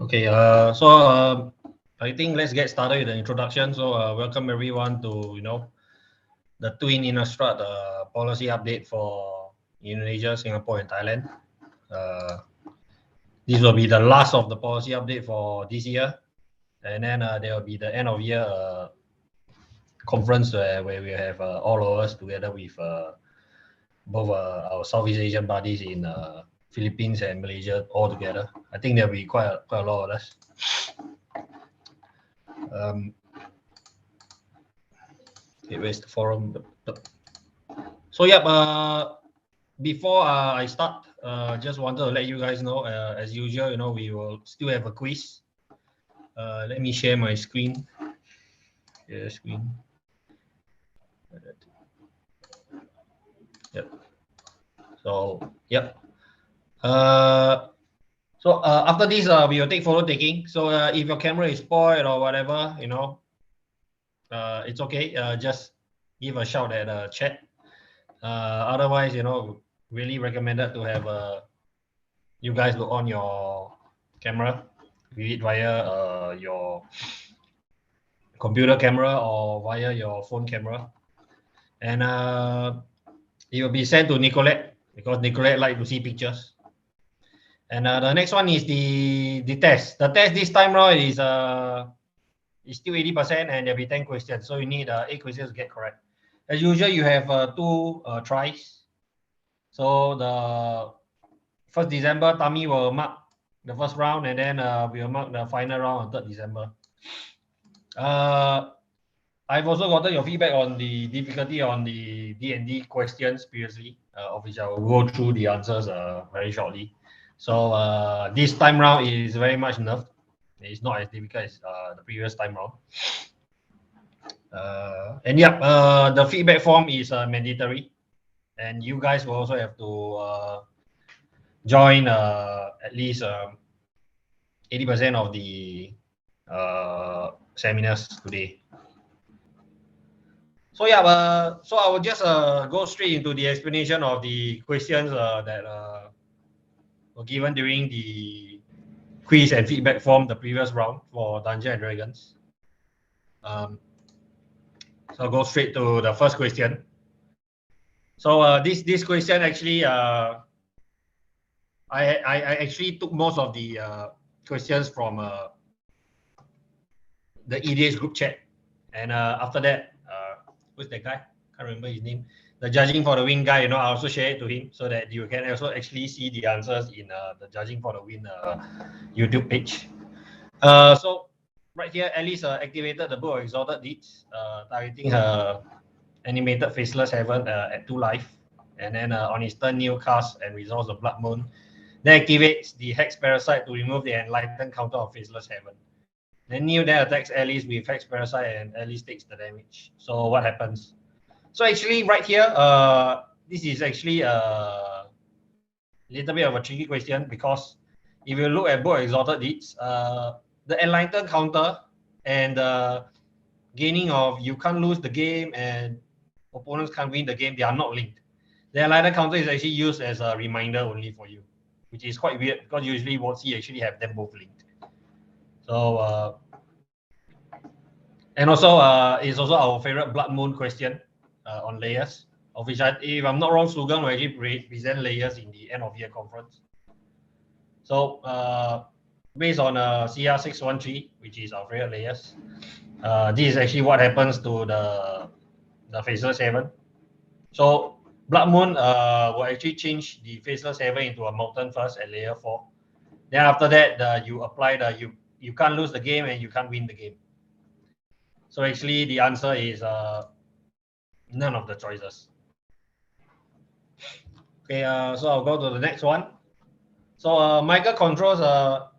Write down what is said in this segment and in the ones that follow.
Okay, I think let's get started with the introduction. So welcome everyone to the twin Innistrad policy update for Indonesia, Singapore, and Thailand. This will be the last of the policy update for this year, and then there will be the end of year conference where we have all of us together with both our Southeast Asian buddies in Philippines and Malaysia all together. I think there'll be quite a lot of us. Okay, where's the forum? So before I start, just wanted to let you guys know, as usual, we will still have a quiz. Let me share my screen. Share screen. Yep. So yep. After this, we will take photo taking. So if your camera is spoiled or whatever, it's okay. Just give a shout at the chat. Otherwise, really recommended to have you guys look on your camera, be it via your computer camera or via your phone camera, and it will be sent to Nicolette because Nicolette like to see pictures. And the next one is the test. The test this time around is still 80%, and there'll be 10 questions. So you need 8 questions to get correct. As usual, you have 2 tries. So the 1st December, Tami will mark the first round, and then we'll mark the final round on 3rd December. I've also gotten your feedback on the difficulty on the D&D questions previously, of which I will go through the answers very shortly. So this time round is very much nerfed. It's not as difficult as the previous time round. The feedback form is mandatory, and you guys will also have to join at least 80% of the seminars today. So so I will just go straight into the explanation of the questions that were given during the quiz and feedback form the previous round for Dungeons and Dragons. So I'll go straight to the first question. So this question actually, I actually took most of the questions from the EDH group chat, and after that, who's that guy? Can't remember his name. The Judging for the Win guy, I also share it to him so that you can also actually see the answers in the Judging for the Win YouTube page. So right here, Alice activated the Book of Exalted Deeds, targeting her animated Faceless Heaven at 2 life. And then on his turn, Neil casts and resolves the Blood Moon. Then activates the Hex Parasite to remove the Enlightened counter of Faceless Heaven. Then Neil then attacks Alice with Hex Parasite, and Alice takes the damage. So what happens? So actually right here, this is actually a little bit of a tricky question, because if you look at Book of Exalted Deeds, the Enlightened counter and the gaining of you can't lose the game and opponents can't win the game, they are not linked. The Enlightened counter is actually used as a reminder only for you, which is quite weird because usually WotC actually have them both linked. So and also it's also our favorite Blood Moon question on layers, of which if I'm not wrong, Sugan will actually present layers in the end of year conference. So based on CR 613, which is our favorite layers, this is actually what happens to the Faceless Heaven. So Blood Moon will actually change the Faceless Heaven into a Molten first at layer 4. Then after that, you apply you can't lose the game and you can't win the game. So actually the answer is none of the choices. Okay, so I'll go to the next one. So Michael controls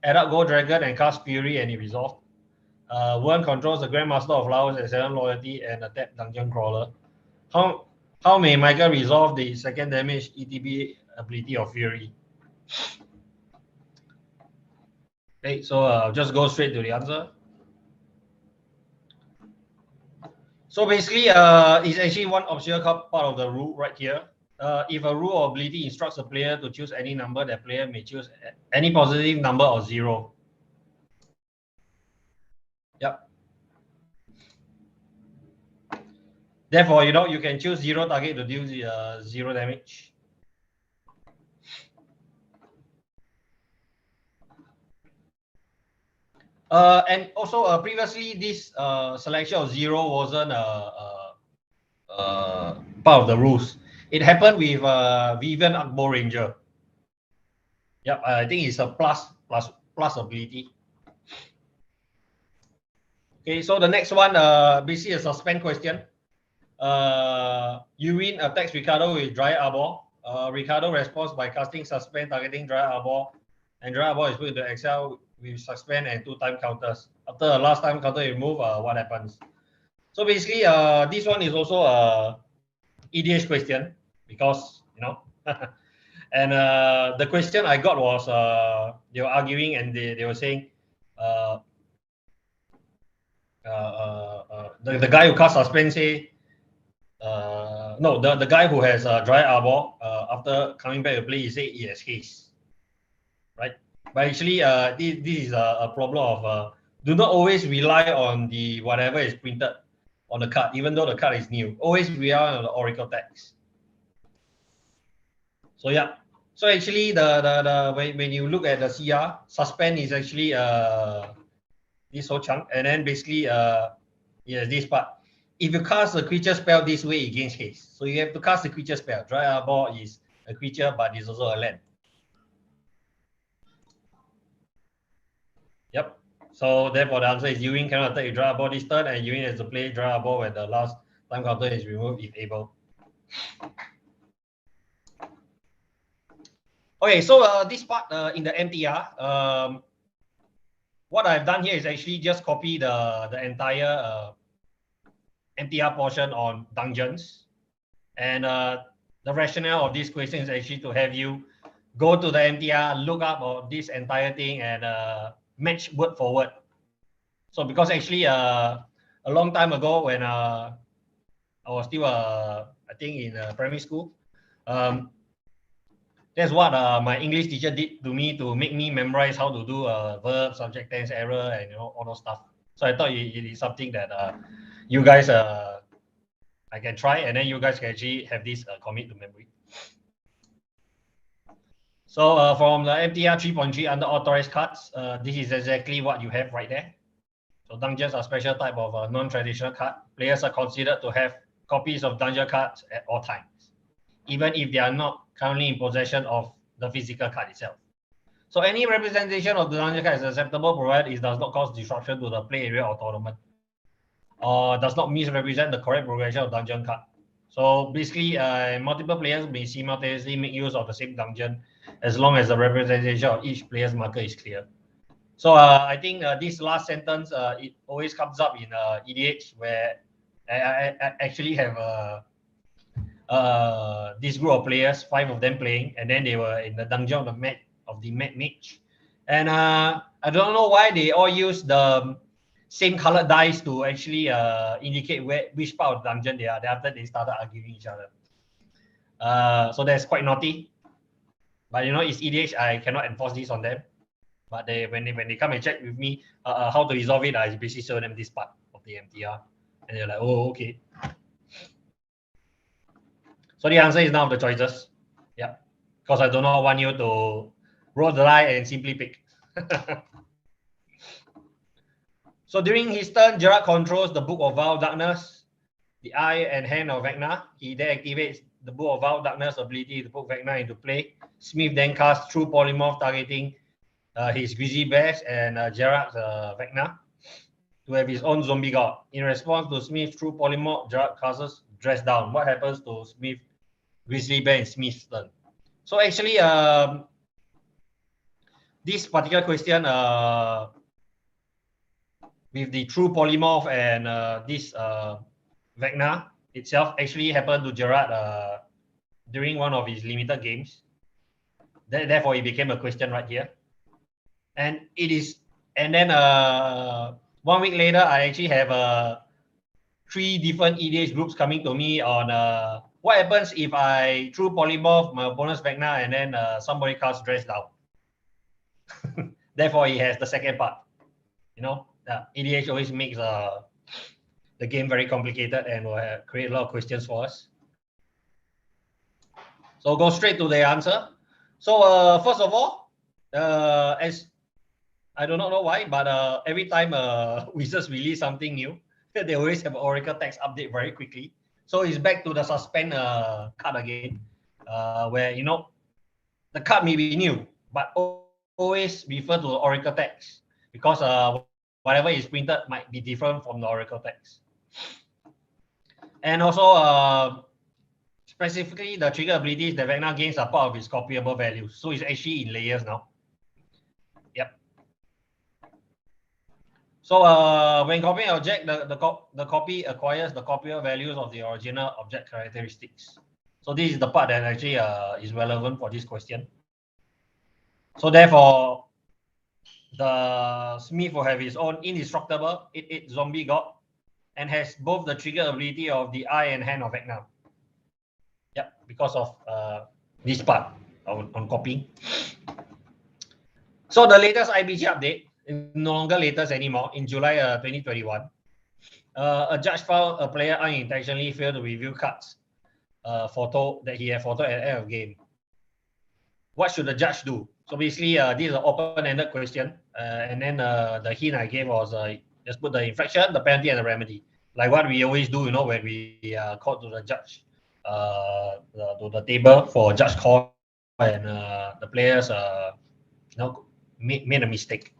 Adult Gold Dragon and casts Fury, and it resolved. One controls the Grandmaster of Flowers and 7 Loyalty and a tap Dungeon Crawler. How may Michael resolve the 2nd damage ETB ability of Fury? Okay, so I'll just go straight to the answer. So basically, it's actually one optional part of the rule right here. If a rule or ability instructs a player to choose any number, that player may choose any positive number or 0. Therefore, you know, you can choose 0 target to deal 0 damage. And also previously this selection of 0 wasn't part of the rules. It happened with Vivian Akbo Ranger. Yep, I think it's a plus ability. Okay, so the next one, basically a suspend question. Urine attacks Riccardo with Dry Arbor. Riccardo responds by casting Suspend targeting Dry Arbor, and Dry Arbor is put into Excel with Suspend and 2-time counters. After the last time counter is removed, what happens? So basically, this one is also a EDH question because, you know, and the question I got was they were arguing and they were saying the guy who cast Suspend say, no, the guy who has Dry Arbor, after coming back to play, he said he has haste, right? But actually, this is a problem of do not always rely on the whatever is printed on the card, even though the card is new. Always rely on the Oracle text. So yeah, so actually the when you look at the CR, Suspend is actually this whole chunk, and then basically yes, this part. If you cast a creature spell this way, it gains haste. So you have to cast a creature spell. Dry Arbor is a creature, but it's also a land. Yep. So therefore the answer is Ewing cannot attack with Dry Arbor this turn, and Ewing has to play Dry Arbor when the last time counter is removed if able. Okay, so this part in the MTR, what I've done here is actually just copy the entire MTR portion on dungeons, and the rationale of this question is actually to have you go to the MTR, look up this entire thing, and match word for word. So because actually a long time ago when I was still I think in primary school, that's what my English teacher did to me to make me memorize how to do verb, subject, tense, error, and you know all those stuff. So I thought it is something that you guys I can try, and then you guys can actually have this commit to memory. So from the MTR 3.3 under authorized cards, this is exactly what you have right there. So dungeons are special type of non-traditional card. Players are considered to have copies of dungeon cards at all times, even if they are not currently in possession of the physical card itself. So any representation of the dungeon card is acceptable provided it does not cause disruption to the play area or tournament, or does not misrepresent the correct progression of dungeon card. So basically, multiple players may simultaneously make use of the same dungeon as long as the representation of each player's marker is clear. So I think this last sentence, it always comes up in EDH, where I actually have this group of players, 5 of them playing, and then they were in the dungeon of the Mad Mage. And I don't know why they all use the same colored dice to actually indicate which part of the dungeon they are. Then after they started arguing each other. So that's quite naughty. But you know, it's EDH, I cannot enforce this on them. But when they come and check with me how to resolve it, I basically show them this part of the MTR. And they're like, oh, okay. So the answer is none of the choices. Yeah. Because I do not want you to roll the die and simply pick. So during his turn, Gerard controls the Book of Vow Darkness, the Eye and Hand of Vecna. He then activates the Book of Vow Darkness ability to put Vecna into play. Smith then casts True Polymorph targeting his Grizzly Bears and Gerard's Vecna to have his own zombie god. In response to Smith's True Polymorph, Gerard casts Dress Down. What happens to Smith, Grizzly Bear, and Smith's turn? So actually, this particular question with the True Polymorph and this Vecna itself actually happened to Gerard during one of his limited games. Therefore, it became a question right here. And it is, and then 1 week later, I actually have 3 different EDH groups coming to me on what happens if I True Polymorph my opponent's Vecna and then somebody casts Dress Down. Therefore, he has the second part. You know, EDH always makes the game very complicated and will create a lot of questions for us. So go straight to the answer. So first of all, as I do not know why, but every time Wizards release something new, they always have Oracle text update very quickly. So it's back to the suspend card again, where the card may be new, but always refer to the Oracle text because whatever is printed might be different from the Oracle text. And also specifically the trigger abilities that Vecna gains are part of its copyable values. So it's actually in layers now. Yep. So when copying an object, the copy acquires the copier values of the original object characteristics. So this is the part that actually is relevant for this question. So therefore, the Smith will have his own indestructible 8/8 zombie god and has both the trigger ability of the eye and hand of Vecna. Yep, because of this part on copying. So the latest IBG update, no longer latest anymore, in July 2021, a judge found a player unintentionally failed to review cards photo that he had photo at the end of the game. What should the judge do? So basically, this is an open-ended question, and then the hint I gave was just put the infraction, the penalty, and the remedy, like what we always do, when we called to the judge, to the table for judge call, and the players, made a mistake.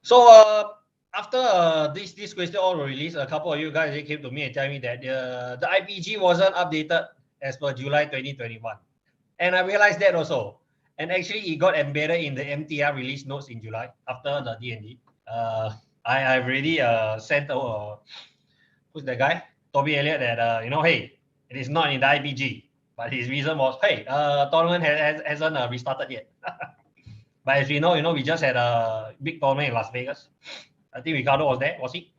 So after this question all released, a couple of you guys came to me and tell me that the IPG wasn't updated as per July 2021, and I realized that also. And actually, it got embedded in the MTR release notes in July after the D&D. I've already sent who's the guy, Toby Elliott, that hey, it is not in the IPG, but his reason was, hey, tournament hasn't restarted yet. But as we know, we just had a big tournament in Las Vegas. I think Riccardo was there, was he?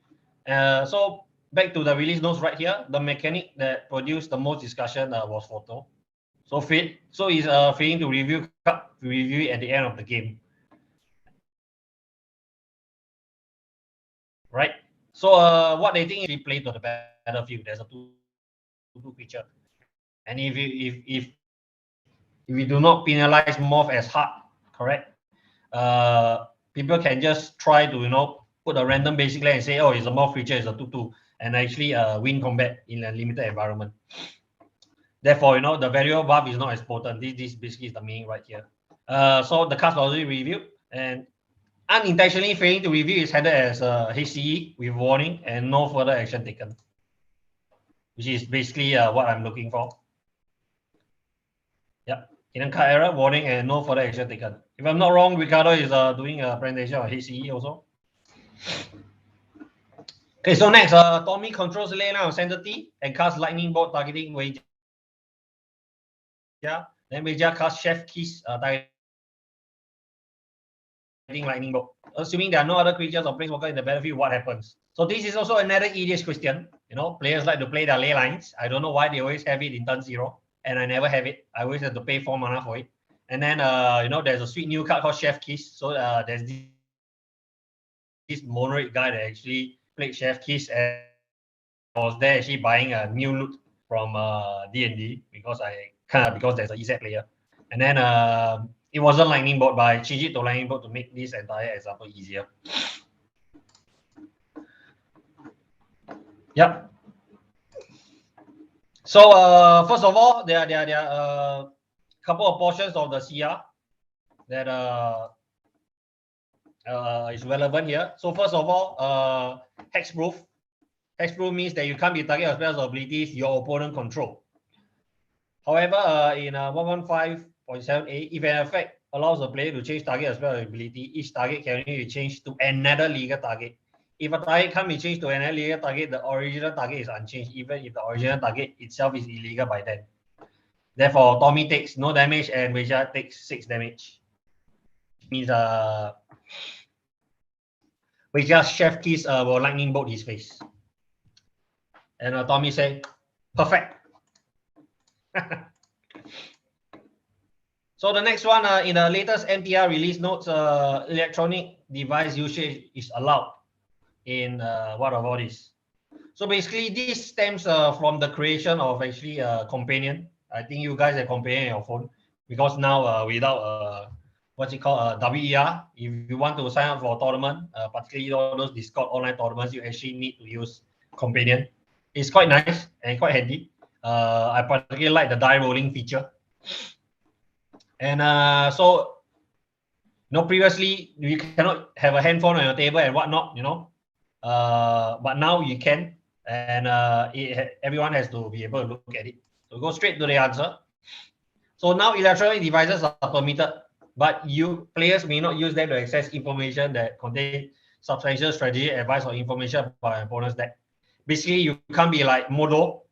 So back to the release notes right here. The mechanic that produced the most discussion was photo. So he's failing to review it at the end of the game. Right? So what they think is we play to the battlefield. There's a 2/2 creature. And if we do not penalize morph as hard, correct? People can just try to put a random basic land and say, oh, it's a morph creature, it's a 2/2, and actually win combat in a limited environment. Therefore, the variable buff is not as potent. This basically is the meaning right here. So the cast was already reviewed, and unintentionally failing to review is headed as HCE with warning and no further action taken, which is basically what I'm looking for. Yep. Hidden card error, warning, and no further action taken. If I'm not wrong, Riccardo is doing a presentation on HCE also. Okay, so next, Tommy controls the lane of Sanctity and casts Lightning Bolt targeting Weijia. Then Weijia casts Chef Kiss targeting Lightning Bolt. Assuming there are no other creatures or planeswalker in the battlefield, what happens? So this is also another EDH question. Players like to play their ley lines. I don't know why they always have it in turn 0. And I never have it. I always have to pay 4 mana for it. And then, there's a sweet new card called Chef Kiss. So there's this Monolith guy that actually played Chef Kiss and was there actually buying a new loot from D&D because there's an EZ player. And then it wasn't Lightning Bolt, but I changed it to Lightning Bolt to make this entire example easier. Yep. So first of all, there are a couple of portions of the CR that is relevant here. So first of all, hexproof. Hexproof means that you can't be targeted of spells or abilities your opponent control. However, in 115.7a, if an effect allows the player to change target of spell or ability, each target can only be changed to another legal target. If a target can't be changed to another legal target, the original target is unchanged, even if the original target itself is illegal by then. Therefore, Tommy takes no damage and Weijia takes 6 damage. Means Weijia's Chef Kiss will Lightning Bolt his face. And Tommy say, perfect. So the next one, in the latest NTR release notes, electronic device usage is allowed in what about this? So basically, this stems from the creation of actually a companion. I think you guys have companion on your phone because now without what's it called, WER, if you want to sign up for a tournament, particularly all those Discord online tournaments, you actually need to use companion. It's quite nice and quite handy. I particularly like the die rolling feature. And so, previously you cannot have a handphone on your table and whatnot, but now you can, and everyone has to be able to look at it. So go straight to the answer. So now electronic devices are permitted, but players may not use them to access information that contain substantial strategy, advice, or information about an opponent's deck. Basically, you can't be like Modo.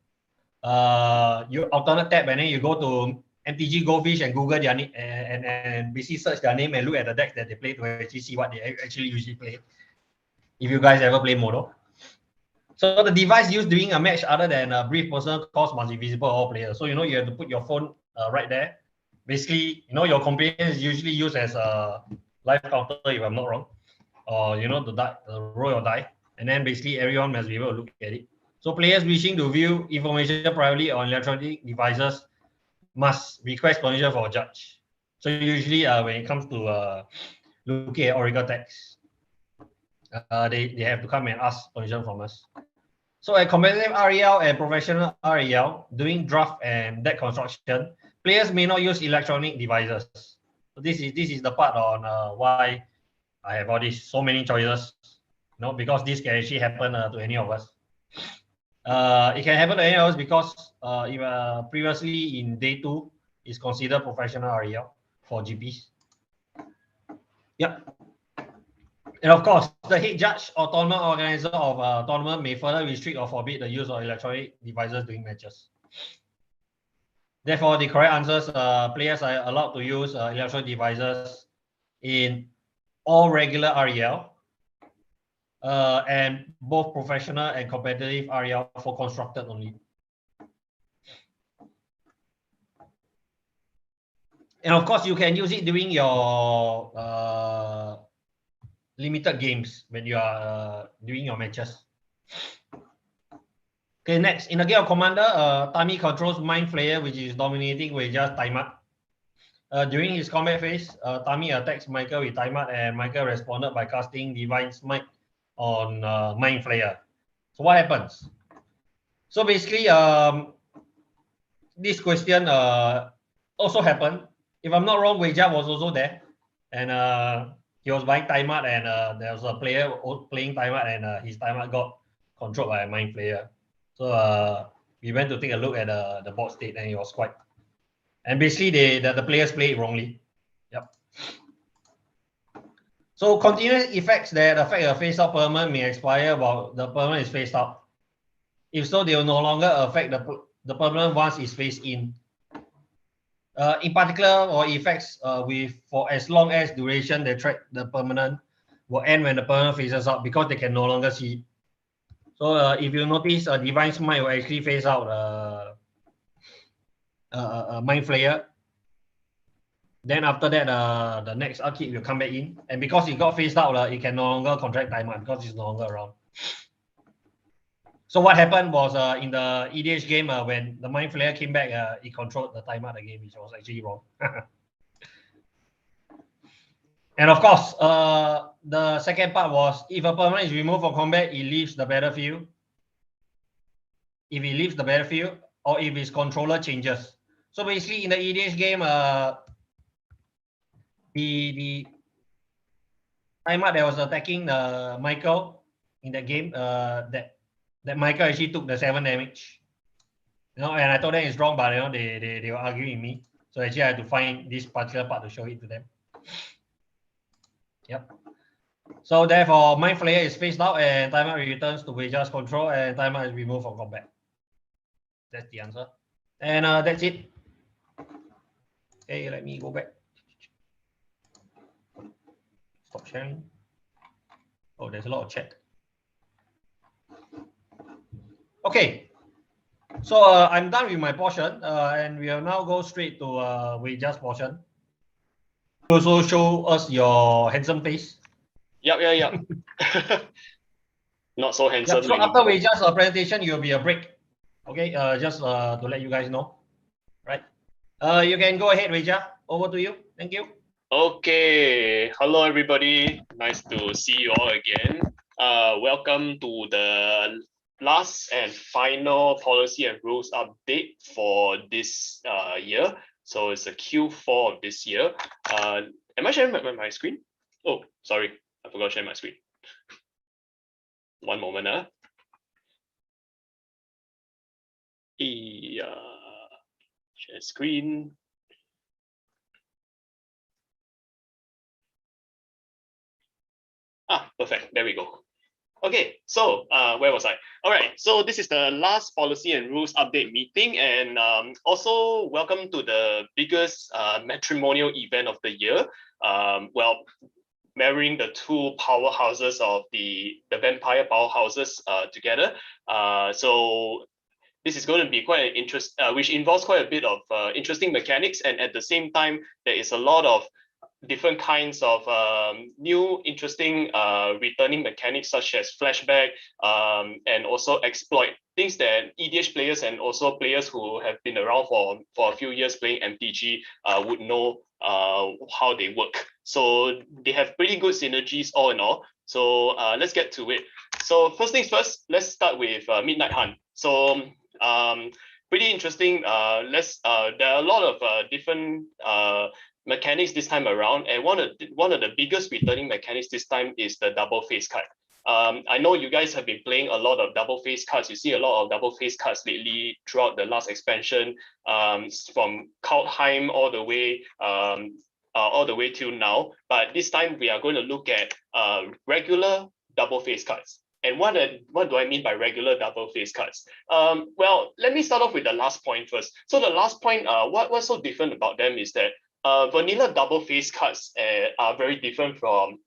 You alternate tab and then you go to MTG Goldfish and Google their name and basically search their name and look at the decks that they play to actually see what they actually usually play. If you guys ever play Modo. So the device used during a match other than a brief personal calls must be visible to all players. So you have to put your phone right there. Basically, your companion is usually used as a live counter if I'm not wrong. Or the roll your die. And then basically everyone must be able to look at it. So players wishing to view information privately on electronic devices must request permission for a judge. So usually when it comes to looking at Oracle text, they have to come and ask permission from us. So at competitive REL and professional REL, doing draft and deck construction, players may not use electronic devices. So this is the part on why I have all these so many choices. Because this can actually happen to any of us. It can happen to any of us because if previously in day 2 is considered professional REL for GPs. Yep. And of course, the head judge or tournament organizer of a tournament may further restrict or forbid the use of electronic devices during matches. Therefore, the correct answers, players are allowed to use electronic devices in all regular REL and both professional and competitive REL for constructed only. And of course, you can use it during your limited games when you are doing your matches. Okay, next. In a game of Commander, Tami controls Mind Flayer, which is dominating with just timeout. During his combat phase, Tami attacks Michael with timeout, and Michael responded by casting Divine Smite on Mind Flayer. So what happens? So basically, this question also happened. If I'm not wrong, Weijia was also there, and he was buying timeout, and there was a player playing timeout, and his timeout got controlled by a Mind Flayer. So we went to take a look at the board state, and it was quite. And basically, the players played wrongly. Yep. So continuous effects that affect a face-out permanent may expire while the permanent is phased out. If so, they will no longer affect the permanent once it's phased in. In particular, or effects for as long as duration they track the permanent will end when the permanent phases out because they can no longer see. So if you notice, Divine Smite will actually phase out Mind Flayer. Then after that, the next upkeep will come back in, and because it got phased out, it can no longer contract timeout because it's no longer around. So what happened was in the EDH game, when the Mind Flayer came back, it controlled the timeout again, which was actually wrong. And of course, the second part was if a permanent is removed from combat, it leaves the battlefield. If it leaves the battlefield, or if its controller changes. So basically, in the EDH game, the timeout that was attacking Michael in that game, that Michael actually took the 7 damage. And I told them it's wrong, but they were arguing with me. So actually I had to find this particular part to show it to them. Yep. So therefore, Mind Flayer is phased out and timeout returns to Weijia's control and timeout is removed from combat. That's the answer. And that's it. Okay, let me go back. Stop sharing. Oh, there's a lot of chat. Okay, so I'm done with my portion, and we'll now go straight to Weijia's portion. also show us your handsome face? Yep. Not so handsome. Yep. So after we just presentation, you'll be a break. Okay. Just to let you guys know, right? You can go ahead, Reja. Over to you. Thank you. Okay. Hello, everybody. Nice to see you all again. Welcome to the last and final policy and rules update for this year. So it's a Q4 of this year. Am I sharing my screen? Oh, sorry. I forgot to share my screen. One moment. Share screen. Perfect. There we go. Okay, so where was I? All right, so this is the last policy and rules update meeting, and also welcome to the biggest matrimonial event of the year. Well, marrying the two powerhouses of the vampire powerhouses together. So this is going to be quite an interest, which involves quite a bit of interesting mechanics, and at the same time, there is a lot of different kinds of new interesting returning mechanics such as flashback and also exploit, things that EDH players and also players who have been around for a few years playing MTG would know how they work. So they have pretty good synergies all in all. So let's get to it. So first things first, let's start with Midnight Hunt. So pretty interesting. There are a lot of different mechanics this time around, and one of the biggest returning mechanics this time is the double face card. I know you guys have been playing a lot of double face cards. You see a lot of double face cards lately throughout the last expansion, from Kaldheim all the way till now. But this time we are going to look at regular double face cards. And what do I mean by regular double face cards? Well, let me start off with the last point first. So the last point, what's so different about them is that vanilla double face cards are very different from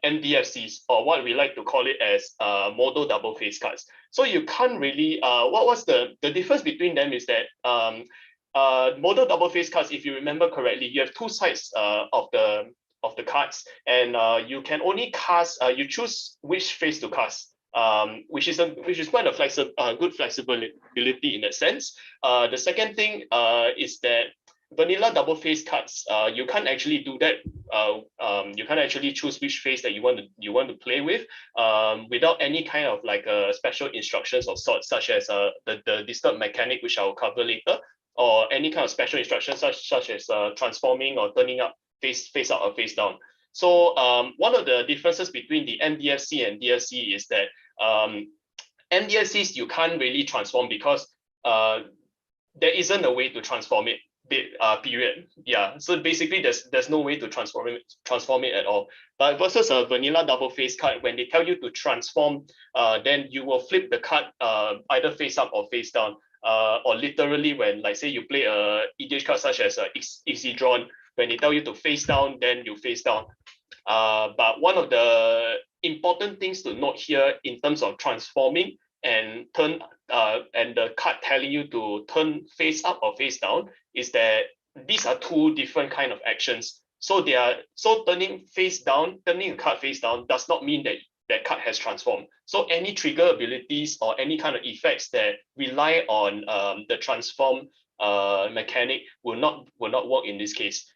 MDFCs, or what we like to call it as modal double face cards. So you can't really what's the difference between them is that modal double face cards, if you remember correctly, you have two sides of the cards, and you can only cast, you choose which face to cast. Which is quite a good flexibility in that sense. The second thing is that vanilla double face cards, you can't actually do that. You can't actually choose which face that you want to play with without any kind of like special instructions of sorts, such as the disturb mechanic, which I'll cover later, or any kind of special instructions such as transforming or turning up face up or face down. So one of the differences between the MDFC and DFC is that MDFCs you can't really transform because there isn't a way to transform it. Period. Yeah. So basically, there's no way to transform it at all. But versus a vanilla double face card, when they tell you to transform, then you will flip the card either face up or face down. Or literally, when like say you play a EDH card such as Isidron, when they tell you to face down, then you face down. But one of the important things to note here in terms of transforming and turn and the card telling you to turn face up or face down is that these are two different kind of actions. So turning a card face down does not mean that card has transformed. So any trigger abilities or any kind of effects that rely on the transform mechanic will not work in this case.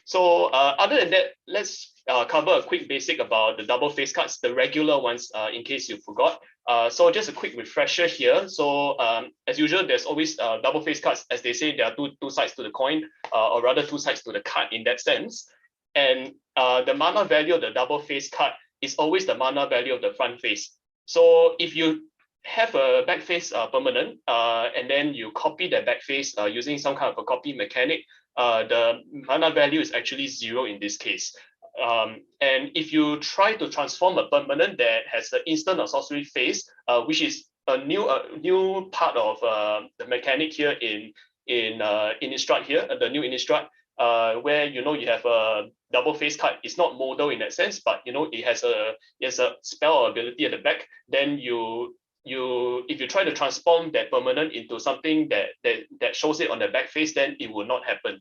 So other than that, let's cover a quick basic about the double face cards, the regular ones, in case you forgot. So just a quick refresher here. So as usual, there's always double face cards. As they say, there are two sides to the coin, or rather two sides to the card in that sense. And the mana value of the double face card is always the mana value of the front face. So if you have a back face permanent, and then you copy that back face using some kind of a copy mechanic, the mana value is actually 0 in this case. And if you try to transform a permanent that has the instant or sorcery phase, which is a new part of the mechanic here in Innistrad here, the new Innistrad, where you have a double face card. It's not modal in that sense, but it has a spell ability at the back. Then if you try to transform that permanent into something that shows it on the back face, then it will not happen.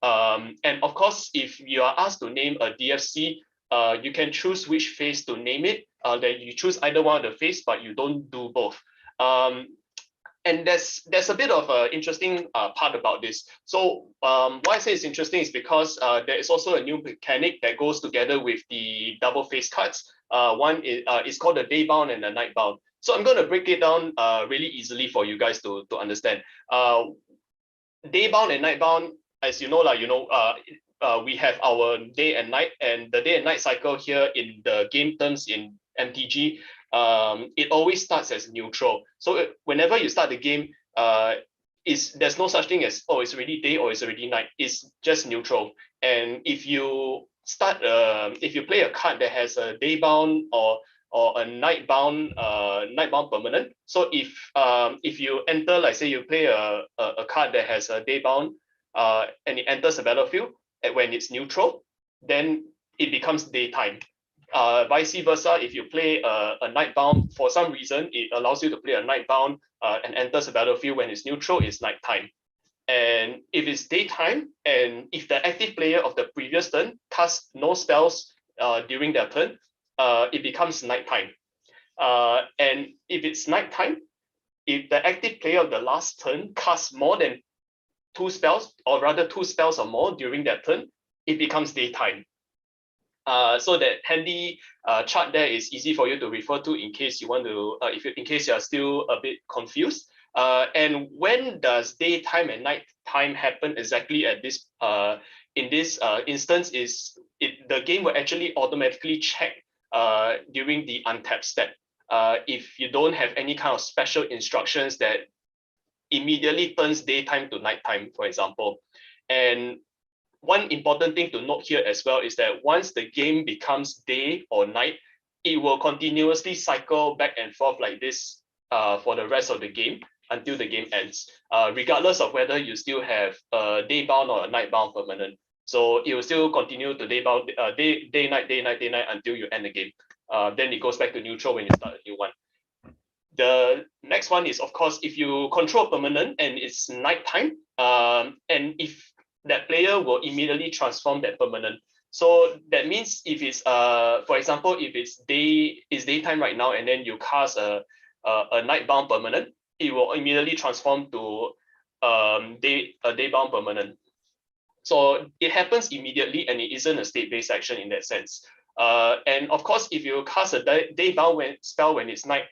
And of course, if you are asked to name a DFC, you can choose which phase to name it. Then you choose either one of the phase, but you don't do both. And there's a bit of an interesting part about this. So why I say it's interesting is because there is also a new mechanic that goes together with the double face cards. One is called a day bound and a night bound. So I'm going to break it down really easily for you guys to understand. Day bound and night bound, as you know, we have our day and night, and the day and night cycle here in the game terms in MTG, it always starts as neutral. So whenever you start the game, there's no such thing as, oh, it's already day or it's already night. It's just neutral. And if you play a card that has a day bound or a night bound permanent. So if you enter, like say you play a card that has a day bound and it enters the battlefield, and when it's neutral, then it becomes daytime. Vice versa, if you play a night bound, for some reason, it allows you to play a night bound and enters the battlefield when it's neutral, it's nighttime. And if it's daytime, and if the active player of the previous turn casts no spells during their turn, it becomes nighttime. And if it's nighttime, if the active player of the last turn casts more than 2 spells, or rather 2 spells or more during that turn, it becomes daytime. So that handy chart there is easy for you to refer to in case you want to, in case you are still a bit confused. And when does daytime and nighttime happen exactly at this in this instance is the game will actually automatically check during the untap step. If you don't have any kind of special instructions that immediately turns daytime to nighttime, for example. And one important thing to note here as well is that once the game becomes day or night, it will continuously cycle back and forth like this for the rest of the game until the game ends, regardless of whether you still have a day bound or a night bound permanent. So it will still continue to day bound, day night until you end the game. Then it goes back to neutral when you start a new one. The next one is, of course, if you control permanent and it's nighttime, and if that player will immediately transform that permanent. So that means if it's for example, if it's daytime right now, and then you cast a night bound permanent, it will immediately transform to day bound permanent. So it happens immediately, and it isn't a state-based action in that sense. And of course, if you cast a day bound spell when it's night,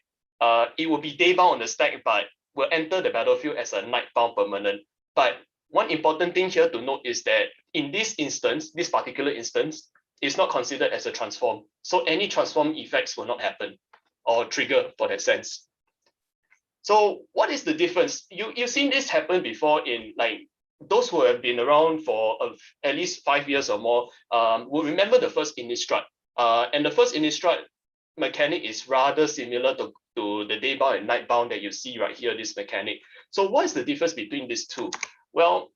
it will be day bound on the stack, but will enter the battlefield as a night bound permanent. But one important thing here to note is that in this instance, this particular instance, it's not considered as a transform. So any transform effects will not happen or trigger for that sense. So what is the difference? You've seen this happen before in like those who have been around for at least 5 years or more will remember the first Innistrad. And the first Innistrad mechanic is rather similar to the day bound and night bound that you see right here, this mechanic. So what is the difference between these two? Well,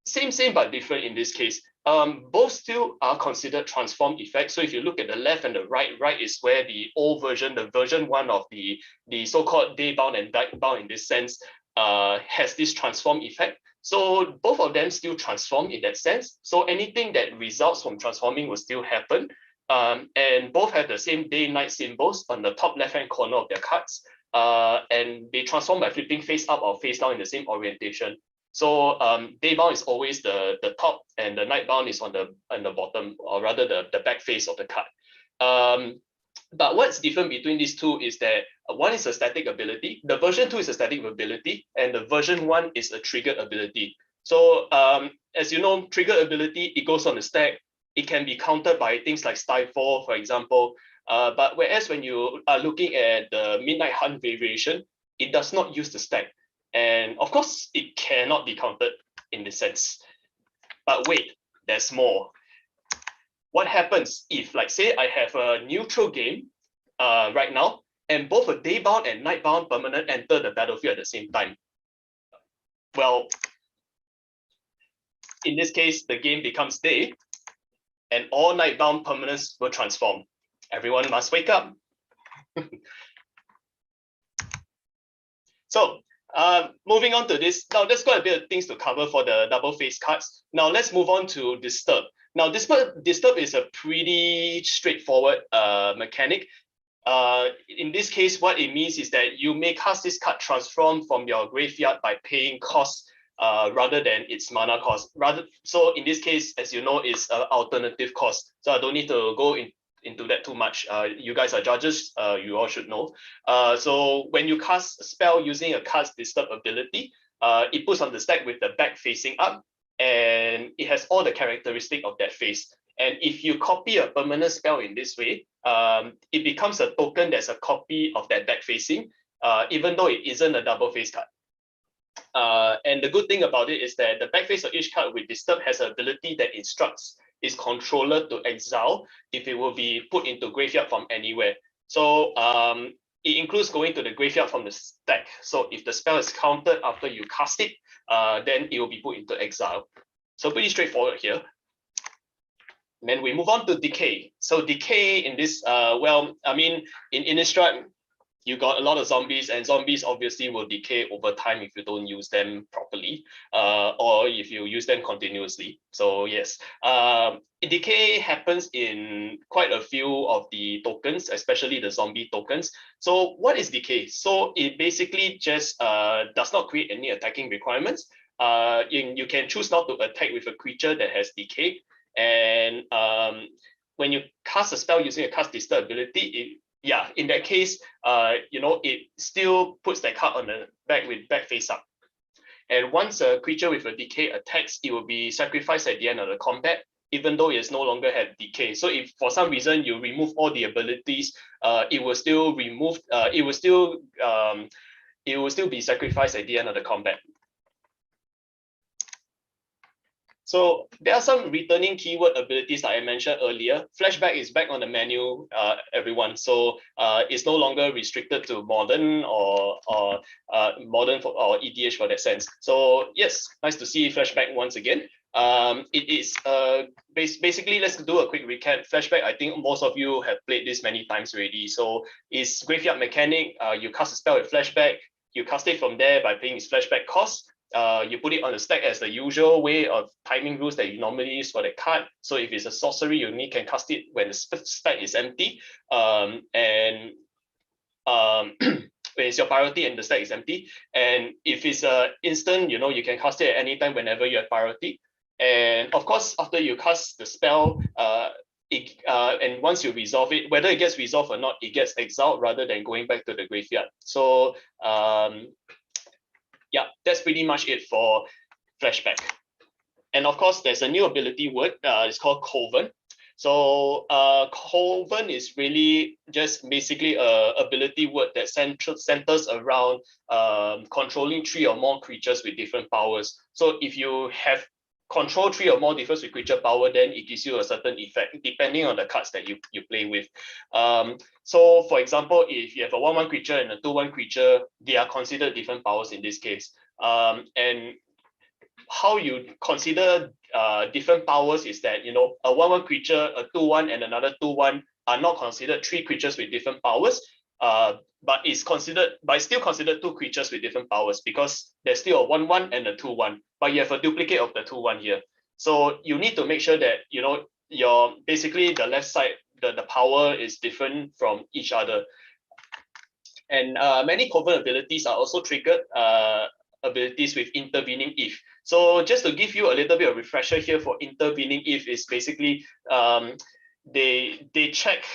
same but different in this case. Both still are considered transform effects. So if you look at the left and the right is where the old version, the version 1 of the so-called day bound and night bound in this sense has this transform effect. So both of them still transform in that sense. So anything that results from transforming will still happen. And both have the same day-night symbols on the top left-hand corner of their cards. And they transform by flipping face up or face down in the same orientation. So day bound is always the top, and the night bound is on the bottom, or rather the back face of the card. But what's different between these two is that one is a static ability, the version 2 is a static ability, and the version 1 is a triggered ability. So as you know, triggered ability, it goes on the stack. It can be countered by things like Stifle, for example. But whereas when you are looking at the Midnight Hunt variation, it does not use the stack. And of course, it cannot be counted in this sense. But wait, there's more. What happens if, like, say, I have a neutral game right now, and both a day-bound and night-bound permanent enter the battlefield at the same time? Well, in this case, the game becomes day, and all night-bound permanents will transform. Everyone must wake up. So Moving on to this, now there's quite a bit of things to cover for the double face cards. Now let's move on to disturb. Now disturb is a pretty straightforward mechanic. In this case, what it means is that you may cast this card transform from your graveyard by paying cost rather than its mana cost. So in this case, as you know, it's an alternative cost. So I don't need to go into that too much. You guys are judges, you all should know. So when you cast a spell using a card's disturb ability, it puts on the stack with the back facing up, and it has all the characteristic of that face. And if you copy a permanent spell in this way, it becomes a token that's a copy of that back facing, even though it isn't a double face card. And the good thing about it is that the back face of each card with disturb has an ability that instructs its controller to exile if it will be put into graveyard from anywhere. So it includes going to the graveyard from the stack. So if the spell is countered after you cast it, then it will be put into exile. So pretty straightforward here. And then we move on to decay. So decay in this, well, I mean, in Innistrad, you got a lot of zombies, and zombies obviously will decay over time if you don't use them properly, or if you use them continuously. So yes, decay happens in quite a few of the tokens, especially the zombie tokens. So what is decay? So it basically just does not create any attacking requirements. You can choose not to attack with a creature that has decay. And when you cast a spell using a cast disturb ability, in that case, it still puts that card on the back with back face up. And once a creature with a decay attacks, it will be sacrificed at the end of the combat, even though it no longer have decay. So if for some reason you remove all the abilities, it will still be sacrificed at the end of the combat. So there are some returning keyword abilities that I mentioned earlier. Flashback is back on the menu, everyone. So it's no longer restricted to modern or modern or EDH for that sense. So yes, nice to see flashback once again. It is basically, let's do a quick recap. Flashback, I think most of you have played this many times already. So it's graveyard mechanic. You cast a spell with flashback. You cast it from there by paying its flashback cost. You put it on the stack as the usual way of timing rules that you normally use for the card. So if it's a sorcery, you only can cast it when the stack is empty. When it's your priority and the stack is empty. And if it's an instant, you can cast it at any time whenever you have priority. And of course, after you cast the spell, and once you resolve it, whether it gets resolved or not, it gets exiled rather than going back to the graveyard. So yeah, that's pretty much it for flashback. And of course, there's a new ability word. It's called Coven. So Coven is really just basically a ability word that centers around controlling 3 or more creatures with different powers. So if you have control 3 or more difference with creature power, then it gives you a certain effect depending on the cards that you play with. So for example, if you have a 1/1 creature and a 2/1 creature, they are considered different powers in this case. And how you consider different powers is that, a 1/1 creature, a 2/1, and another 2/1 are not considered 3 creatures with different powers. But it's still considered 2 creatures with different powers because there's still a 1/1 and a 2/1, but you have a duplicate of the 2/1 here. So you need to make sure that your basically the left side, the power is different from each other. And many Coven abilities are also triggered abilities with intervening if. So just to give you a little bit of refresher here for intervening if is basically they check.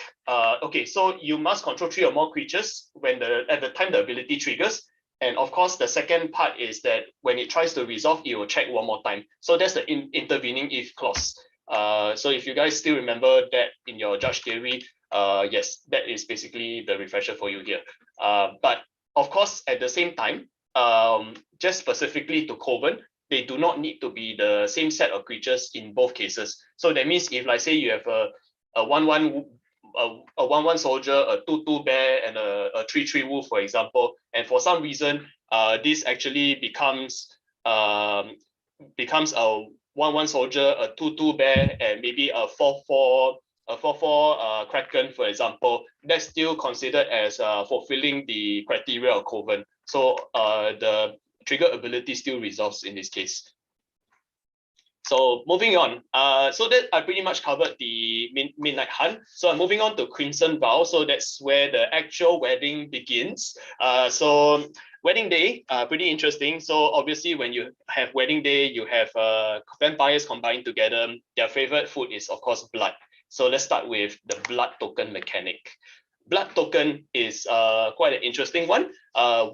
Okay, so you must control 3 or more creatures at the time the ability triggers. And of course, the second part is that when it tries to resolve, it will check one more time. So that's the intervening if clause. So if you guys still remember that in your judge theory, yes, that is basically the refresher for you here. But of course, at the same time, just specifically to Coven, they do not need to be the same set of creatures in both cases. So that means if, like, say you have a 1/1 soldier, a 2/2 bear, and a 3/3 wolf, for example, and for some reason, this actually becomes a 1/1 soldier, a 2/2 bear, and maybe a 4/4 Kraken, for example, that's still considered as fulfilling the criteria of Coven. So the trigger ability still resolves in this case. So moving on, so that I pretty much covered the Midnight Hunt. So I'm moving on to Crimson Vow. So that's where the actual wedding begins. So wedding day, pretty interesting. So obviously when you have wedding day, you have vampires combined together. Their favorite food is of course blood. So let's start with the blood token mechanic. Blood token is quite an interesting one.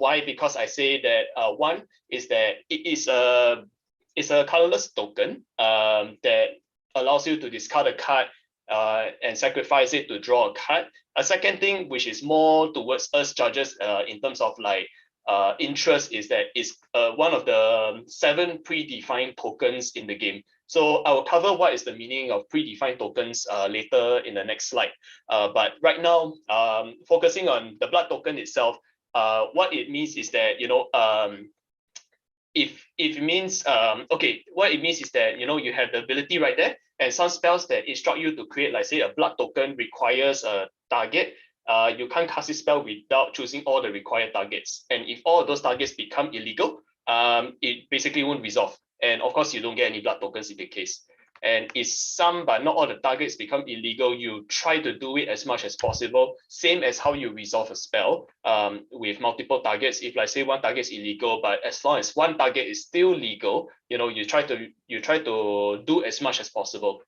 Why? Because I say that one is that it is it's a colorless token that allows you to discard a card and sacrifice it to draw a card. A second thing, which is more towards us judges in terms of like interest, is that it's one of the 7 predefined tokens in the game. So I will cover what is the meaning of predefined tokens later in the next slide. But right now, focusing on the blood token itself, what it means is that, you know, if it means okay, what it means is that, you know, you have the ability right there, and some spells that instruct you to create, like say a blood token requires a target. You can't cast this spell without choosing all the required targets, and if all of those targets become illegal, it basically won't resolve, and of course you don't get any blood tokens in the case. And if some but not all the targets become illegal, you try to do it as much as possible, same as how you resolve a spell with multiple targets. If like say one target is illegal, but as long as one target is still legal, you know, you try to do as much as possible.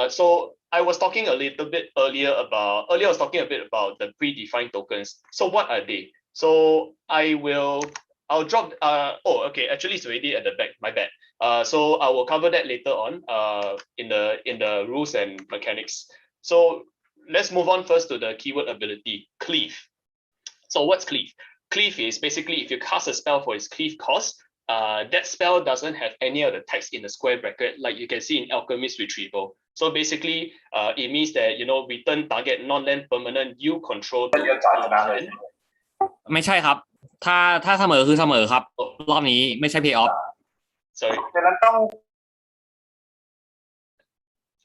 So I was talking a little bit earlier about I was talking a bit about the predefined tokens. So what are they? So I'll drop oh, okay, actually it's already at the back, my bad. So I will cover that later on in the rules and mechanics. So let's move on first to the keyword ability, Cleave. So what's Cleave? Cleave is basically if you cast a spell for its Cleave cost, that spell doesn't have any of the text in the square bracket like you can see in Alchemist Retrieval. So basically, it means that, you know, return target non-land permanent you control to its own hand. ไม่ใช่ครับถ้าเสมอคือเสมอครับรอบนี้ไม่ใช่ pay off Sorry.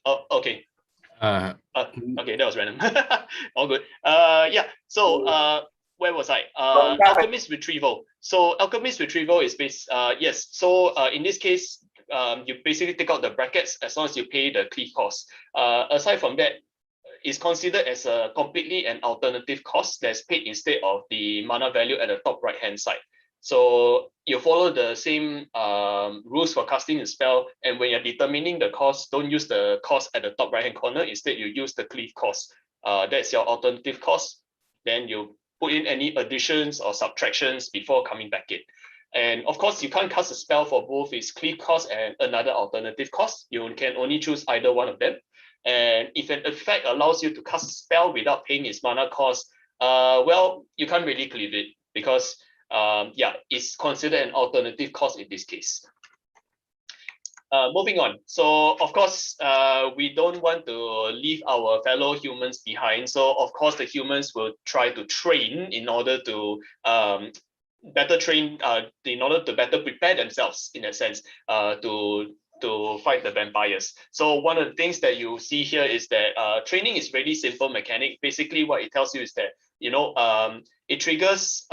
Oh, okay. Okay, that was random. All good. Yeah. So where was I? Alchemist Retrieval. So Alchemist Retrieval is based. Yes. So in this case, you basically take out the brackets as long as you pay the cleave cost. Aside from that, it's considered as a completely an alternative cost that's paid instead of the mana value at the top right hand side. So you follow the same rules for casting the spell, and when you're determining the cost, don't use the cost at the top right hand corner. Instead, you use the cleave cost. That's your alternative cost. Then you put in any additions or subtractions before coming back in. And of course, you can't cast a spell for both its cleave cost and another alternative cost. You can only choose either one of them. And if an effect allows you to cast a spell without paying its mana cost, well, you can't really cleave it because yeah, it's considered an alternative cost in this case. Moving on. So of course, we don't want to leave our fellow humans behind. So of course, the humans will try to train in order to better train, in order to better prepare themselves in a sense to fight the vampires. So one of the things that you see here is that training is really simple mechanic. Basically, what it tells you is that, you know, it triggers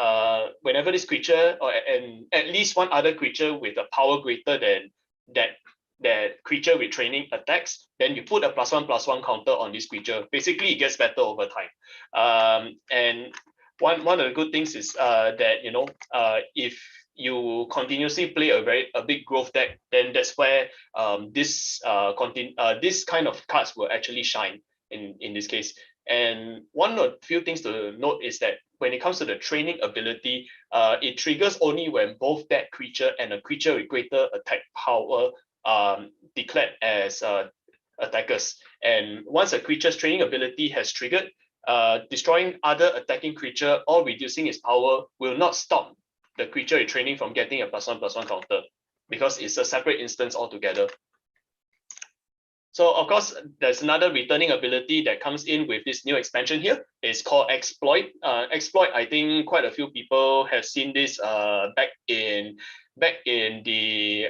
whenever this creature and at least one other creature with a power greater than that creature with training attacks, then you put a +1/+1 counter on this creature. Basically, it gets better over time. And one of the good things is that, you know, if you continuously play a big growth deck, then that's where this kind of cards will actually shine in this case. And one of the few things to note is that when it comes to the training ability, it triggers only when both that creature and a creature with greater attack power declared as attackers. And once a creature's training ability has triggered, destroying other attacking creature or reducing its power will not stop the creature you're training from getting a +1/+1 counter because it's a separate instance altogether. So of course, there's another returning ability that comes in with this new expansion here. It's called Exploit. Exploit, I think quite a few people have seen this back in the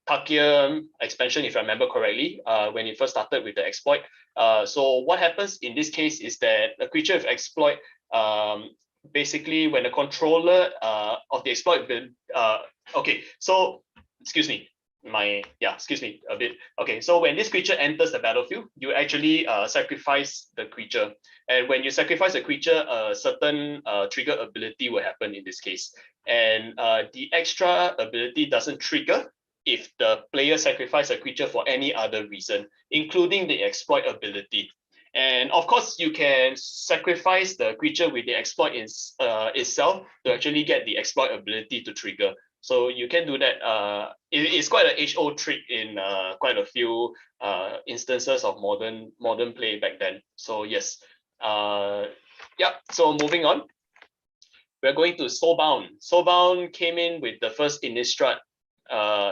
Takia expansion, if I remember correctly, when it first started with the Exploit. So what happens in this case is that a creature with Exploit basically when the controller of the exploit okay, so excuse me a bit. Okay, so when this creature enters the battlefield, you actually sacrifice the creature, and when you sacrifice the creature, a certain trigger ability will happen in this case, and the extra ability doesn't trigger if the player sacrifices a creature for any other reason, including the exploit ability. And of course, you can sacrifice the creature with the exploit itself to actually get the exploit ability to trigger. So you can do that. It's quite an HO trick in quite a few instances of modern play back then. So yes, yeah. So moving on, we're going to Soulbound. Soulbound came in with the first Innistrad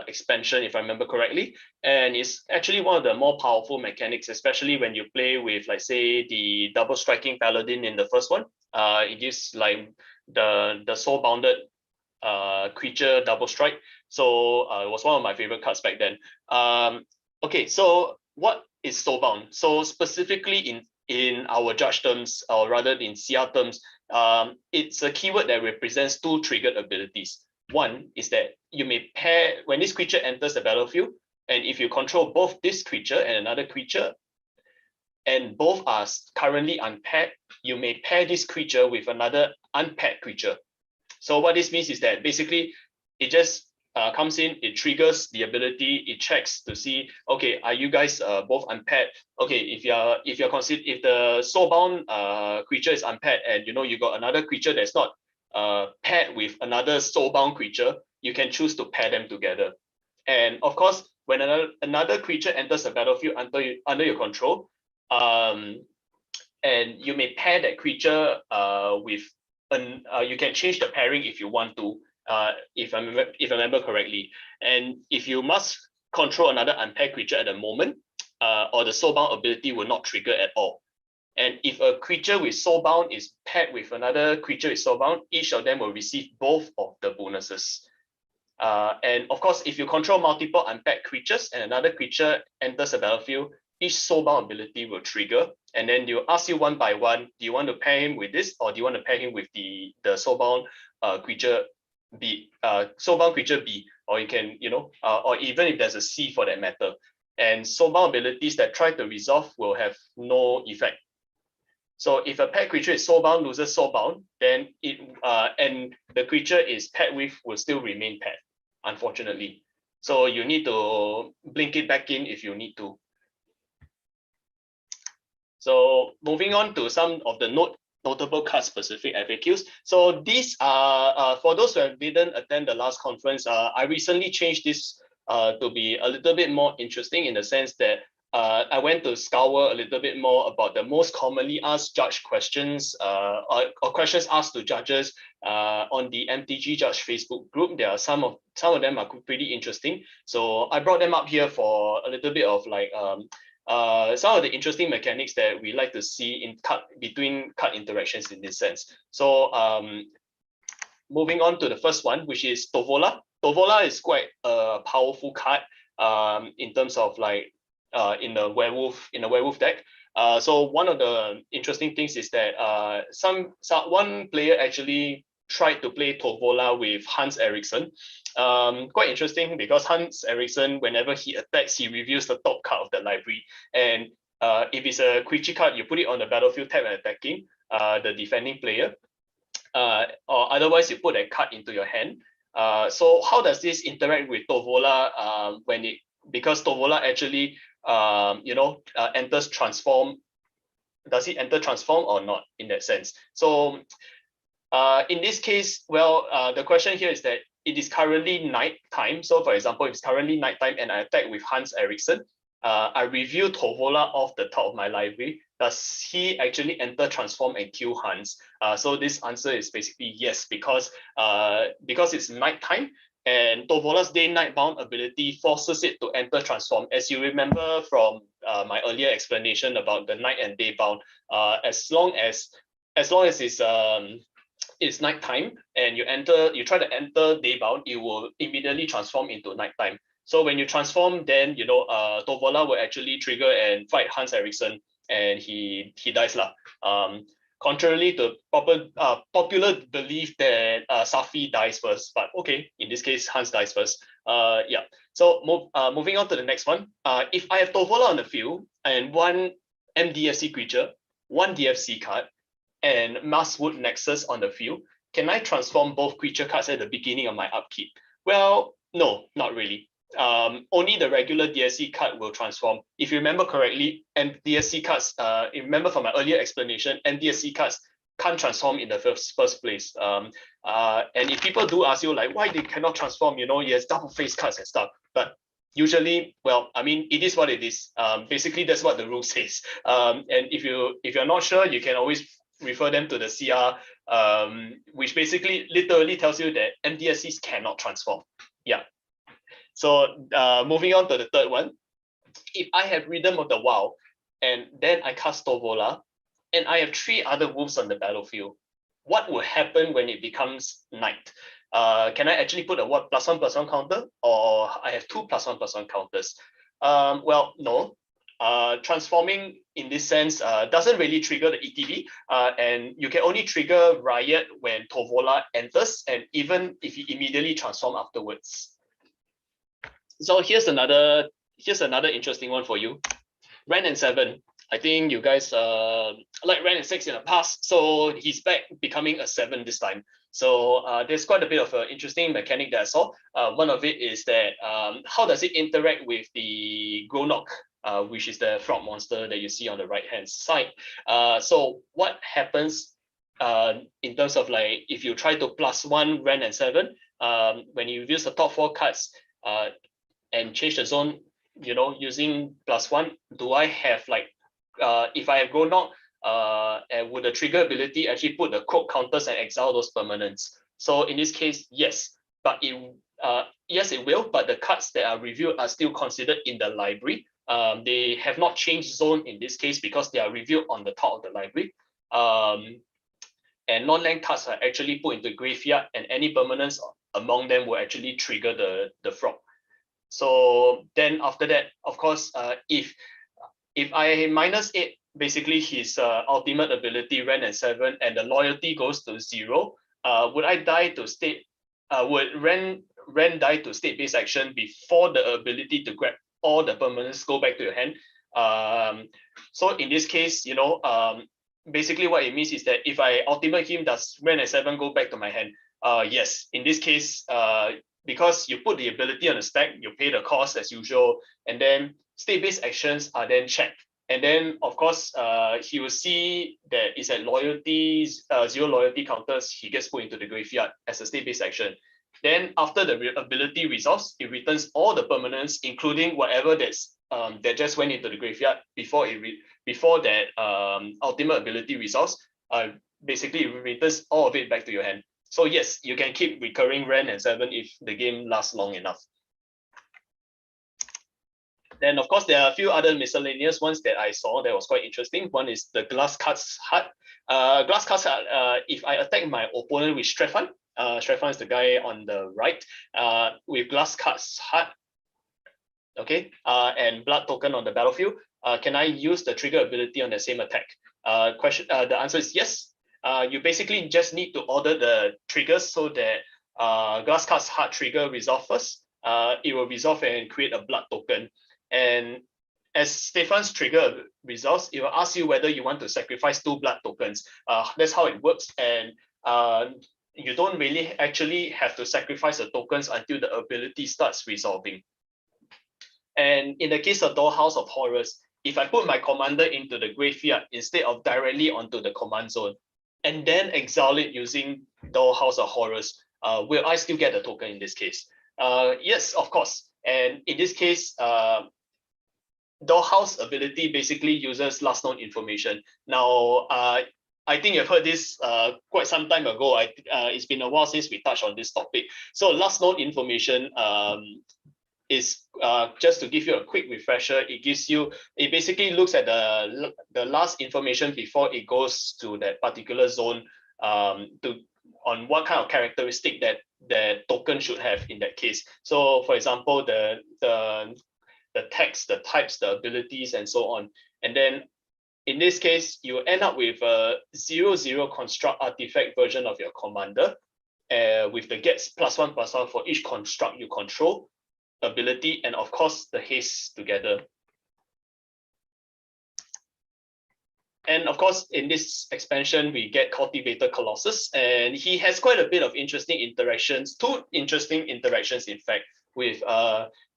expansion, if I remember correctly, and it's actually one of the more powerful mechanics, especially when you play with, like, say, the double striking paladin in the first one. It gives like the soul-bounded creature double strike. So it was one of my favorite cards back then. Okay, so what is soulbound? So specifically in our judge terms, or rather in CR terms, it's a keyword that represents two triggered abilities. One is that you may pair when this creature enters the battlefield, and if you control both this creature and another creature, and both are currently unpaired, you may pair this creature with another unpaired creature. So what this means is that basically it just comes in, it triggers the ability, it checks to see, okay, are you guys both unpaired? Okay, if the soulbound creature is unpaired, and you got another creature that's not paired with another soulbound creature, you can choose to pair them together. And of course, when another creature enters the battlefield under your control, and you may pair that creature with you can change the pairing if you want to, if I remember correctly. And if you must control another unpaired creature at the moment, or the soulbound ability will not trigger at all. And if a creature with soulbound is paired with another creature with soulbound, each of them will receive both of the bonuses. And of course, if you control multiple unpaired creatures and another creature enters the battlefield, each soulbound ability will trigger, and then they'll ask you one by one, do you want to pair him with this, or do you want to pair him with the soulbound creature B, soulbound creature B, or you can, or even if there's a C for that matter. And soulbound abilities that try to resolve will have no effect. So if a paired creature is soulbound, loses soulbound, then it and the creature is paired with will still remain paired, unfortunately. So you need to blink it back in if you need to. So moving on to some of the notable card-specific FAQs. So these are, for those who didn't attend the last conference, I recently changed this to be a little bit more interesting, in the sense that I went to scour a little bit more about the most commonly asked judge questions, or questions asked to judges on the MTG Judge Facebook group. There are some of them are pretty interesting. So I brought them up here for a little bit of like some of the interesting mechanics that we like to see in between card interactions in this sense. So moving on to the first one, which is Tovola. Tovola is quite a powerful card in terms of like in the werewolf deck. So one of the interesting things is that one player actually tried to play Tovola with Hans Eriksson. Quite interesting, because Hans Eriksson, whenever he attacks, he reveals the top card of the library. And if it's a creature card, you put it on the battlefield tab and attacking the defending player. Or otherwise, you put that card into your hand. So how does this interact with Tovola because Tovola actually enters transform? Does it enter transform or not in that sense? So in this case, well, the question here is that it is currently night time. So for example, if it's currently night time and I attack with Hans Eriksson, I reveal Tovola off the top of my library. Does he actually enter transform and kill Hans? So this answer is basically yes, because it's night time, and Tovola's day-night bound ability forces it to enter transform. As you remember from my earlier explanation about the night and day bound, as long as it's nighttime and you try to enter day bound, it will immediately transform into nighttime. So when you transform, then Tovola will actually trigger and fight Hans Eriksson, and he dies lah. contrarily to popular belief that Safi dies first. But okay, in this case, Hans dies first. Yeah. So moving on to the next one. If I have Tovola on the field and one MDFC creature, one DFC card, and Masswood Nexus on the field, can I transform both creature cards at the beginning of my upkeep? Well, no, not really. Only the regular DSC card will transform. If you remember correctly, and DSC cards, remember from my earlier explanation, NDSC cards can't transform in the first place. And if people do ask you like why they cannot transform, yes, double face cards and stuff. But usually, well, I mean, it is what it is. Basically, that's what the rule says. And if you're not sure, you can always refer them to the CR, which basically literally tells you that MDSCs cannot transform. Yeah. So moving on to the third one, if I have Rhythm of the WoW and then I cast Tovola and I have 3 other wolves on the battlefield, what will happen when it becomes night? Can I actually put a what +1/+1 counter, or I have 2 +1/+1 counters? Well, no. Transforming in this sense doesn't really trigger the ETB, and you can only trigger Riot when Tovola enters, and even if you immediately transform afterwards. So here's another interesting one for you. Ren and 7. I think you guys like Ren and 6 in the past, so he's back becoming a 7 this time. So there's quite a bit of an interesting mechanic that I saw. One of it is that how does it interact with the Gronok, which is the frog monster that you see on the right hand side. So what happens in terms of like if you try to +1 Ren and 7, when you use the top 4 cards and change the zone, using +1, do I have like if I have Gronok, and would the trigger ability actually put the code counters and exile those permanents? So in this case, yes, but yes, it will, but the cards that are reviewed are still considered in the library. They have not changed zone in this case because they are reviewed on the top of the library. And non-land cards are actually put into graveyard, and any permanents among them will actually trigger the frog. So then after that, of course, if I -8, basically his ultimate ability, Ren and 7, and the loyalty goes to 0, would I die to state? Would Ren die to state-based action before the ability to grab all the permanents go back to your hand? So in this case, basically what it means is that if I ultimate him, does Ren and 7 go back to my hand? Yes. In this case, because you put the ability on the stack, you pay the cost as usual, and then state-based actions are then checked. And then, of course, he will see that it's at loyalties, 0 loyalty counters, he gets put into the graveyard as a state-based action. Then after the ability resolves, it returns all the permanents, including whatever that's that just went into the graveyard before that ultimate ability resolves. Basically, it returns all of it back to your hand. So yes, you can keep recurring Ren and 7 if the game lasts long enough. Then, of course, there are a few other miscellaneous ones that I saw that was quite interesting. One is the Glass Cuts Hut. Glass Cuts Hut, if I attack my opponent with Strefan, Strefan is the guy on the right, with Glass Cuts Hut, okay, and Blood Token on the battlefield, can I use the trigger ability on the same attack? The answer is yes. You basically just need to order the triggers so that Glass Cuts Hut trigger resolve first. It will resolve and create a blood token. And as Stefan's trigger resolves, it will ask you whether you want to sacrifice 2 blood tokens. That's how it works. And you don't really actually have to sacrifice the tokens until the ability starts resolving. And in the case of Dollhouse of Horrors, if I put my commander into the graveyard instead of directly onto the command zone, and then exile it using Dollhouse of Horrors, will I still get the token in this case? Yes, of course. And in this case, Dollhouse ability basically uses last known information. Now, I think you've heard this quite some time ago. It's been a while since we touched on this topic. So last known information is just to give you a quick refresher. It basically looks at the last information before it goes to that particular zone on what kind of characteristic that token should have in that case. So for example, the text, the types, the abilities, and so on. And then in this case, you end up with a 0/0 construct artifact version of your commander, with the gets +1/+1 for each construct you control ability, and of course the haste together. And of course, in this expansion, we get Cultivator Colossus, and he has quite a bit of interesting interactions, 2 interesting interactions, in fact, with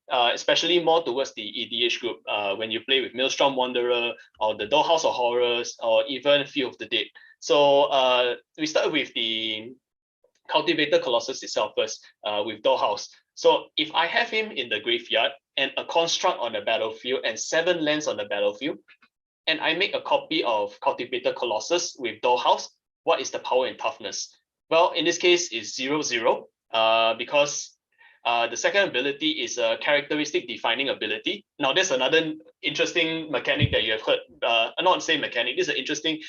especially more towards the EDH group, when you play with Maelstrom Wanderer or the Dollhouse of Horrors or even Field of the Dead. So we start with the Cultivator Colossus itself first, with Dollhouse. So if I have him in the graveyard and a construct on the battlefield and 7 lands on the battlefield, and I make a copy of Cultivator Colossus with Dollhouse, what is the power and toughness? Well, in this case, it's 0/0, because the second ability is a characteristic defining ability. Now, there's another interesting mechanic that you have heard. Not say mechanic, this is an interesting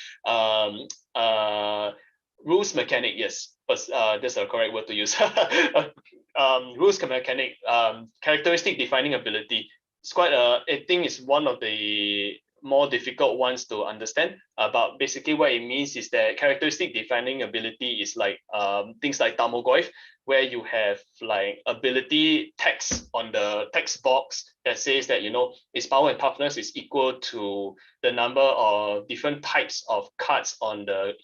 rules mechanic, yes, but that's the correct word to use. Rules mechanic, characteristic defining ability. It's quite I think it's one of the more difficult ones to understand, but basically what it means is that characteristic defining ability is like things like Tarmogoyf, where you have like ability text on the text box that says that, you know, its power and toughness is equal to the number of different types of cards on the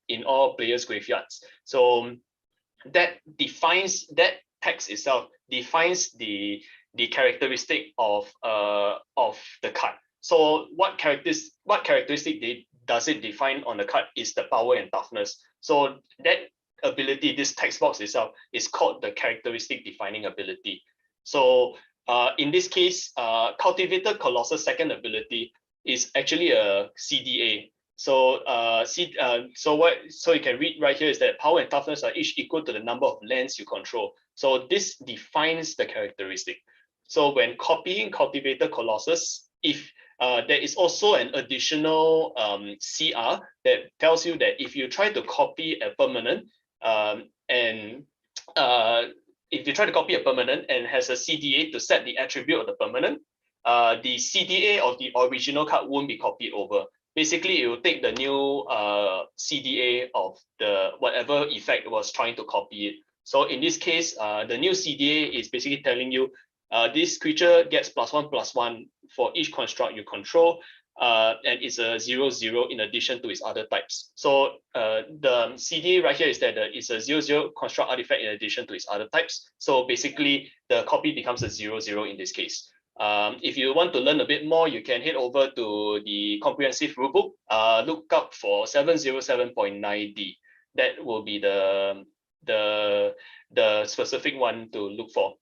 in all players' graveyards. So that defines, that text itself defines the characteristic of the card. So what characteristic does it define on the card is the power and toughness. So that ability, this text box itself, is called the characteristic defining ability. So in this case, Cultivator Colossus' second ability is actually a CDA. So so you can read right here is that power and toughness are each equal to the number of lands you control. So this defines the characteristic. So when copying Cultivator Colossus, if there is also an additional CR that tells you that if you try to copy a permanent, if you try to copy a permanent and has a CDA to set the attribute of the permanent, the CDA of the original card won't be copied over. Basically, it will take the new CDA of the whatever effect it was trying to copy it. So in this case, the new CDA is basically telling you this creature gets +1/+1 for each construct you control, and it's a 0/0 in addition to its other types. So the CDA right here is that it's a 0/0 construct artifact in addition to its other types. So basically, the copy becomes a 0/0 in this case. If you want to learn a bit more, you can head over to the comprehensive rulebook. Look up for 707.9D. That will be the specific one to look for.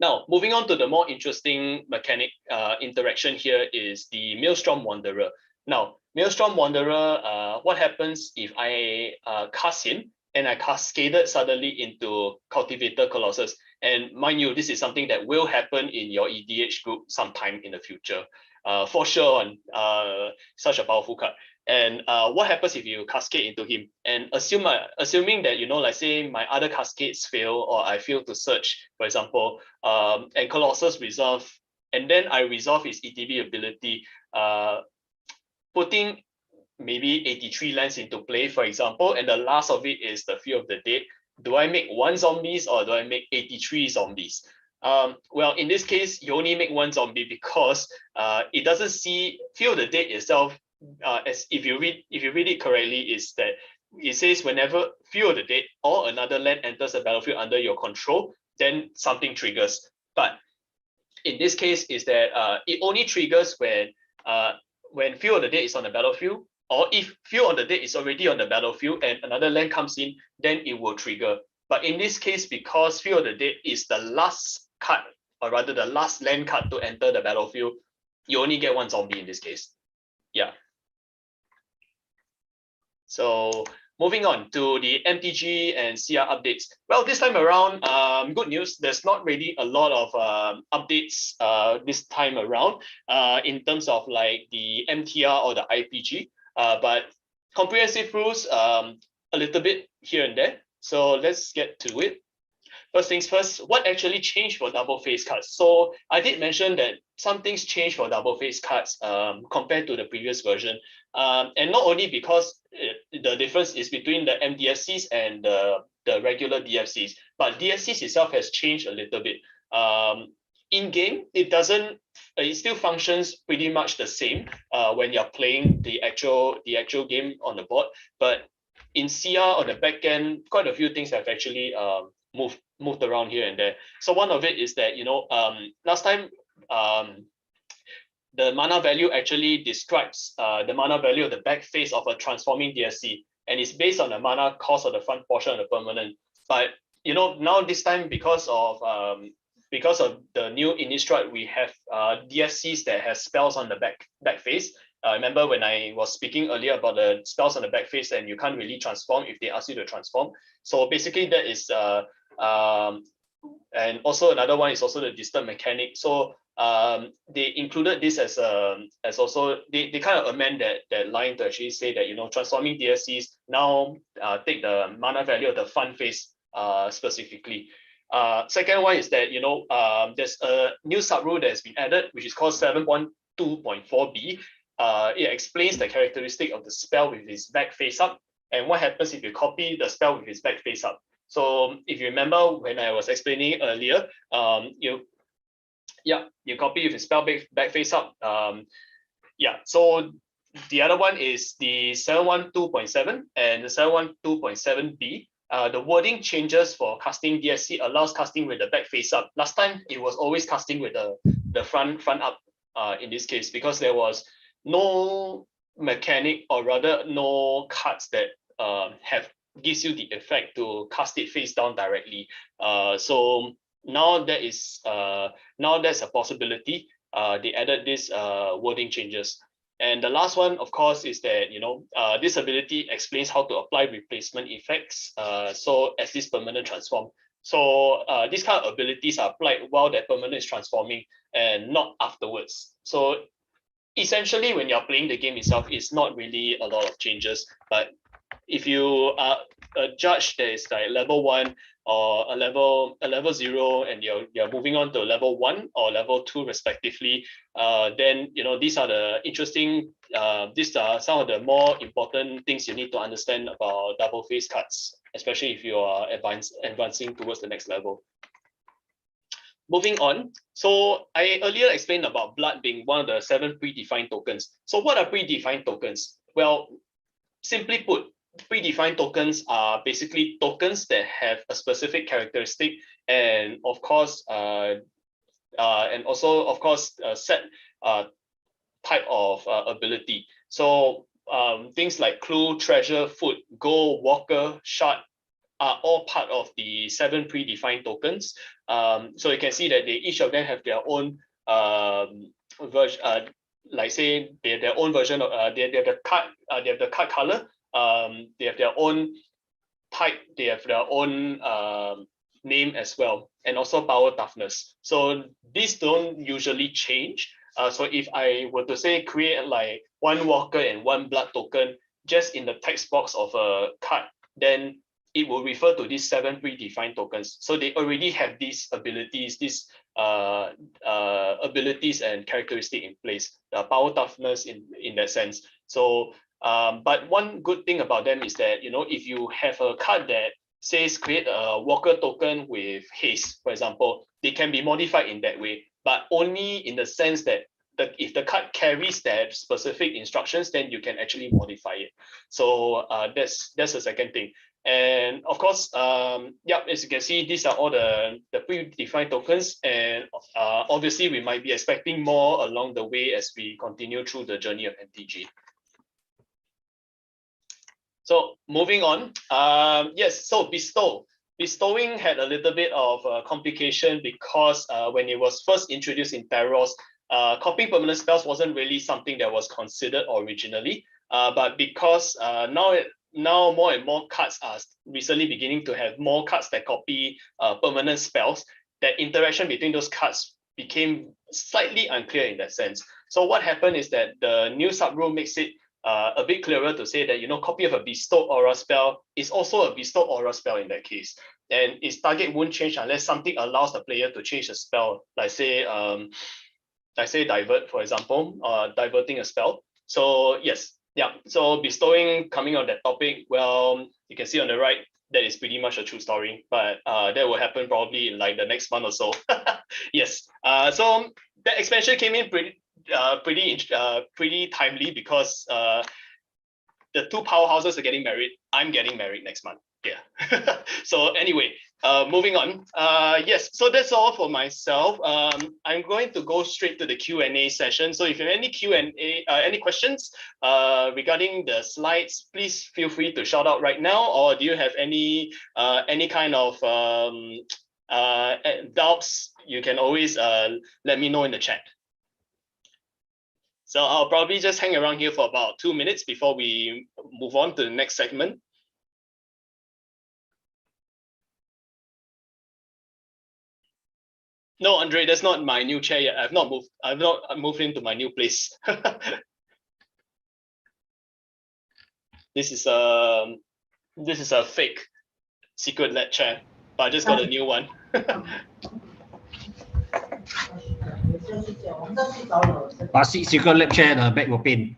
Now, moving on to the more interesting mechanic interaction here is the Maelstrom Wanderer. Now, Maelstrom Wanderer, what happens if I cast him and I cascaded suddenly into Cultivator Colossus? And mind you, this is something that will happen in your EDH group sometime in the future, for sure, on such a powerful card. And what happens if you cascade into him? And assuming that, you know, like say my other cascades fail, or I fail to search, for example, and Colossus resolve, and then I resolve his ETB ability, putting maybe 83 lands into play, for example, and the last of it is the Field of the Dead. Do I make 1 zombies or do I make 83 zombies? Well, in this case, you only make 1 zombie because it doesn't see Field of the Dead itself. As if you read it correctly, is that it says whenever Field of the Dead or another land enters the battlefield under your control, then something triggers. But in this case, is that it only triggers when Field of the Dead is on the battlefield, or if Field of the Dead is already on the battlefield and another land comes in, then it will trigger. But in this case, because Field of the Dead is the last card, or rather the last land card to enter the battlefield, you only get 1 zombie in this case. Yeah. So moving on to the MTG and CR updates. Well, this time around, good news. There's not really a lot of updates this time around in terms of like the MTR or the IPG, but comprehensive rules a little bit here and there. So let's get to it. first things first, what actually changed for double face cards? So I did mention that some things changed for double face cards compared to the previous version. And not only because the difference is between the MDFCs and the regular DFCs, but DFCs itself has changed a little bit. In game, it still functions pretty much the same when you're playing the actual game on the board, but in CR on the back end, quite a few things have actually moved around here and there. So one of it is that, last time the mana value actually describes the mana value of the back face of a transforming DFC, and it's based on the mana cost of the front portion of the permanent. But now this time, because of the new Innistrad, we have DFCs that has spells on the back face. Remember when I was speaking earlier about the spells on the back face, and you can't really transform if they ask you to transform. So basically that is and also another one is also the disturb mechanic. So they included this as also they kind of amend that line to actually say that transforming DFCs now take the mana value of the front face specifically. Second one is that there's a new subrule that has been added, which is called 7.2.4b. It explains the characteristic of the spell with its back face up, and what happens if you copy the spell with its back face up. So if you remember when I was explaining earlier, you copy with the spell back face up. So the other one is the 712.7 and the 712.7b. The wording changes for casting DFC, allows casting with the back face up. Last time it was always casting with the front up in this case, because there was no mechanic, or rather no cards that gives you the effect to cast it face down directly. So now there's a possibility. They added this wording changes. And the last one, of course, is that this ability explains how to apply replacement effects. So as this permanent transform. So these kind of abilities are applied while that permanent is transforming and not afterwards. So essentially, when you're playing the game itself, it's not really a lot of changes. But if you are a judge that is like level 1 or a level 0, and you're moving on to level 1 or level 2 respectively, then these are the interesting. These are some of the more important things you need to understand about double face cards, especially if you are advancing towards the next level. Moving on, so I earlier explained about blood being one of the 7 predefined tokens. So what are predefined tokens? Well, simply put, predefined tokens are basically tokens that have a specific characteristic, and of course, a set type of ability. So things like clue, treasure, foot, goal, walker, shard are all part of the 7 predefined tokens. So you can see that each of them have their own version. Like say they have their own version of they have the card color. They have their own type. They have their own name as well, and also power toughness. So these don't usually change. So if I were to say create like 1 walker and 1 blood token just in the text box of a card, then it will refer to these 7 predefined tokens. So they already have these abilities, abilities and characteristics in place, power toughness in that sense. So, but one good thing about them is that, if you have a card that says create a walker token with haste, for example, they can be modified in that way, but only in the sense that if the card carries that specific instructions, then you can actually modify it. So that's the second thing. And of course, as you can see, these are all the predefined tokens, and obviously we might be expecting more along the way as we continue through the journey of MTG. So moving on, so bestowing had a little bit of complication because when it was first introduced in Theros, copying permanent spells wasn't really something that was considered originally, but because now more and more cards are recently beginning to have more cards that copy permanent spells, that interaction between those cards became slightly unclear in that sense. So what happened is that the new subrule makes it a bit clearer to say that, copy of a bestowed aura spell is also a bestowed aura spell in that case. and its target won't change unless something allows the player to change a spell, like say divert, for example, diverting a spell. So yes, yeah. So bestowing coming on that topic, well, you can see on the right, that is pretty much a true story, but that will happen probably in like the next month or so. Yes. So that expansion came in pretty timely because the two powerhouses are getting married. I'm getting married next month. Yeah. So anyway, moving on. Yes, so that's all for myself. I'm going to go straight to the Q&A session. So if you have any Q&A, any questions regarding the slides, please feel free to shout out right now. Or do you have any kind of doubts? You can always let me know in the chat. So I'll probably just hang around here for about 2 minutes before we move on to the next segment. No, Andre, that's not my new chair yet. I've not moved into my new place. This is a fake secret lab chair, but I just got a new one. But secret lab chair, the back will pain.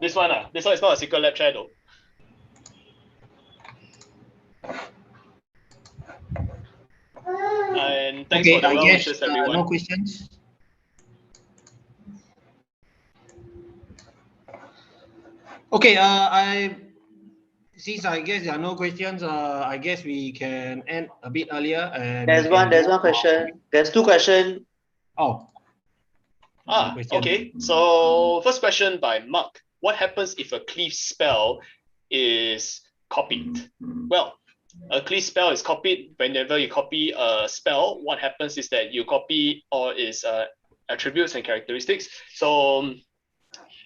This one is not a secret lab chair though. And thanks for the well wishes, everyone. No questions. Okay, since I guess there are no questions, I guess we can end a bit earlier. And there's one question. There's two questions. Oh. Okay. So first question by Mark. What happens if a cleave spell is copied? Well, a cleave spell is copied whenever you copy a spell. What happens is that you copy all its attributes and characteristics. So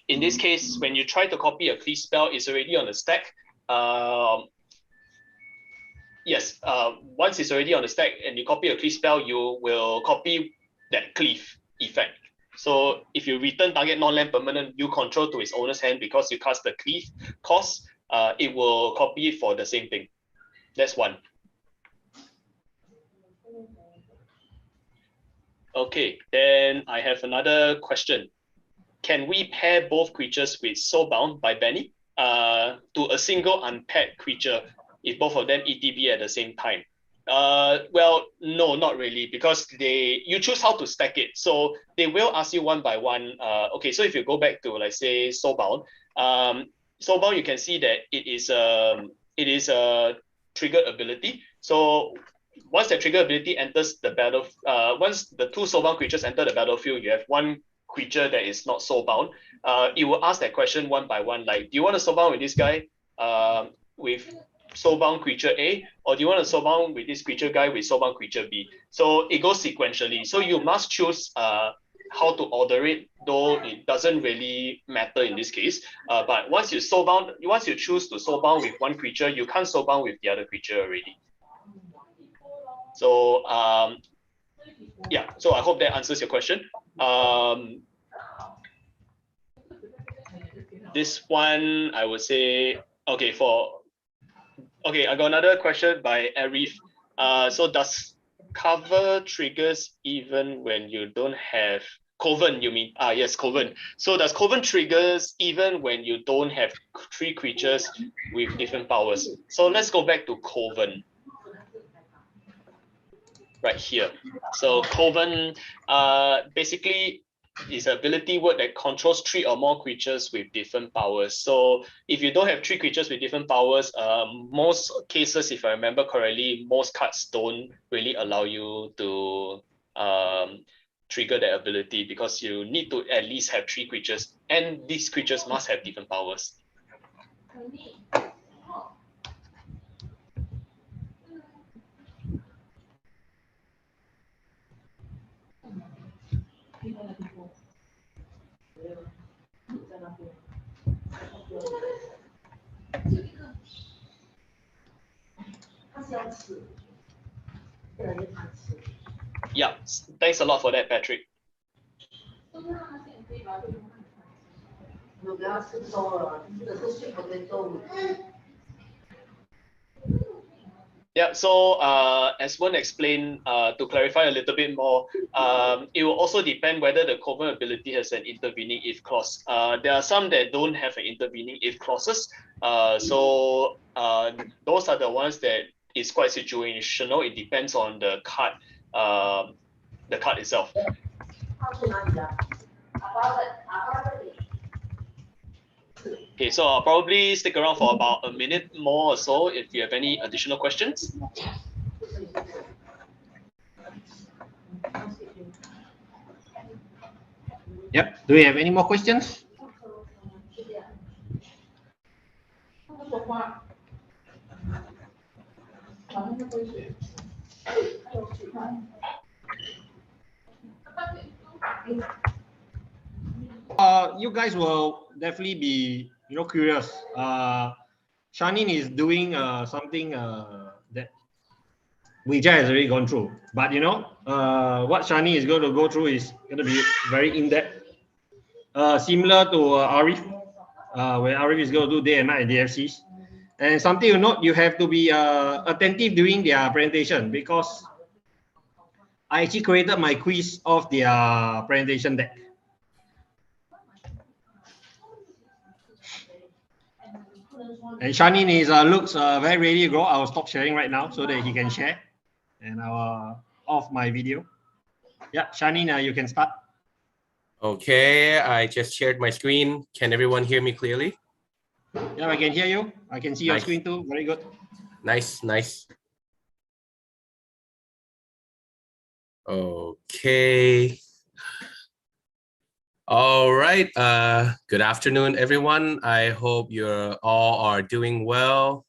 in this case, when you try to copy a cleave spell, it's already on the stack. Yes, once it's already on the stack and you copy a cleave spell, you will copy that cleave effect. So if you return target non-land permanent you control to its owner's hand because you cast the cleave cost, it will copy it for the same thing. That's one. Okay, then I have another question. Can we pair both creatures with Soulbound by Benny to a single unpaired creature if both of them ETB at the same time? Well, no, not really, because you choose how to stack it. So they will ask you one by one. Okay, so if you go back to, like, say, Soulbound, Soulbound, you can see that it is a triggered ability. So once the trigger ability enters the battle, once the two Soulbound creatures enter the battlefield, you have one creature that is not Soulbound. It will ask that question one by one, like, do you want to Soulbound with this guy with Soulbound creature A, or do you want to Soulbound with this creature guy with Soulbound creature B? So it goes sequentially. So you must choose how to order it, though it doesn't really matter in this case. But once you choose to Soulbound with one creature, you can't Soulbound with the other creature already. So yeah, so I hope that answers your question. This one, I would say, okay, I got another question by Arif. So does cover triggers even when you don't have Coven, you mean? Yes, Coven. So does Coven triggers even when you don't have 3 creatures with different powers? So let's go back to Coven. Right here. So Coven basically is an ability word that controls 3 or more creatures with different powers. So if you don't have 3 creatures with different powers, most cases, if I remember correctly, most cards don't really allow you to trigger that ability because you need to at least have 3 creatures, and these creatures must have different powers. Yeah, thanks a lot for that, Patrick. Yeah, so as one explained, to clarify a little bit more, it will also depend whether the covenant ability has an intervening if clause. There are some that don't have an intervening if clauses. So those are the ones that is quite situational. It depends on the card itself. Okay, so I'll probably stick around for about a minute more or so if you have any additional questions. Yep. Do we have any more questions? You guys will definitely be, curious. Shanin is doing something that Weijia has already gone through. But what Shanin is going to go through is going to be very in-depth. Similar to Arif, where Arif is going to do day and night DFCs. And something you note, you have to be attentive during their presentation, because I actually created my quiz of their presentation deck. And Shanin looks very ready to go. I'll stop sharing right now so that he can share. And I'll off my video. Yeah, Shanin, you can start. Okay, I just shared my screen. Can everyone hear me clearly? Yeah, I can hear you. I can see your screen too. Very good. Nice, nice. Okay. All right. Good afternoon, everyone. I hope you're all are doing well.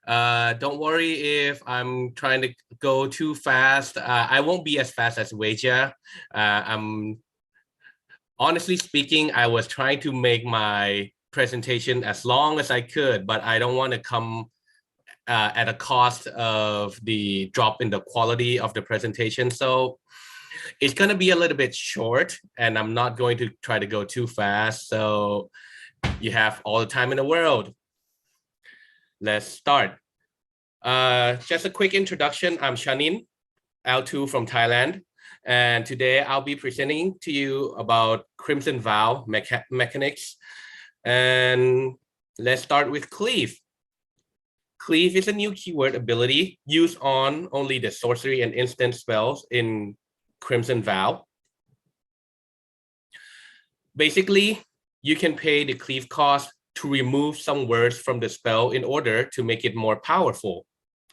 Don't worry if I'm trying to go too fast. I won't be as fast as Weijia. Honestly speaking, I was trying to make my presentation as long as I could, but I don't want to come at a cost of the drop in the quality of the presentation. So it's going to be a little bit short, and I'm not going to try to go too fast. So you have all the time in the world. Let's start. Just a quick introduction. I'm Shanin, L2 from Thailand. And today I'll be presenting to you about Crimson Vow mechanics. And let's start with Cleave. Cleave is a new keyword ability used on only the sorcery and instant spells in Crimson Vow. Basically, you can pay the cleave cost to remove some words from the spell in order to make it more powerful.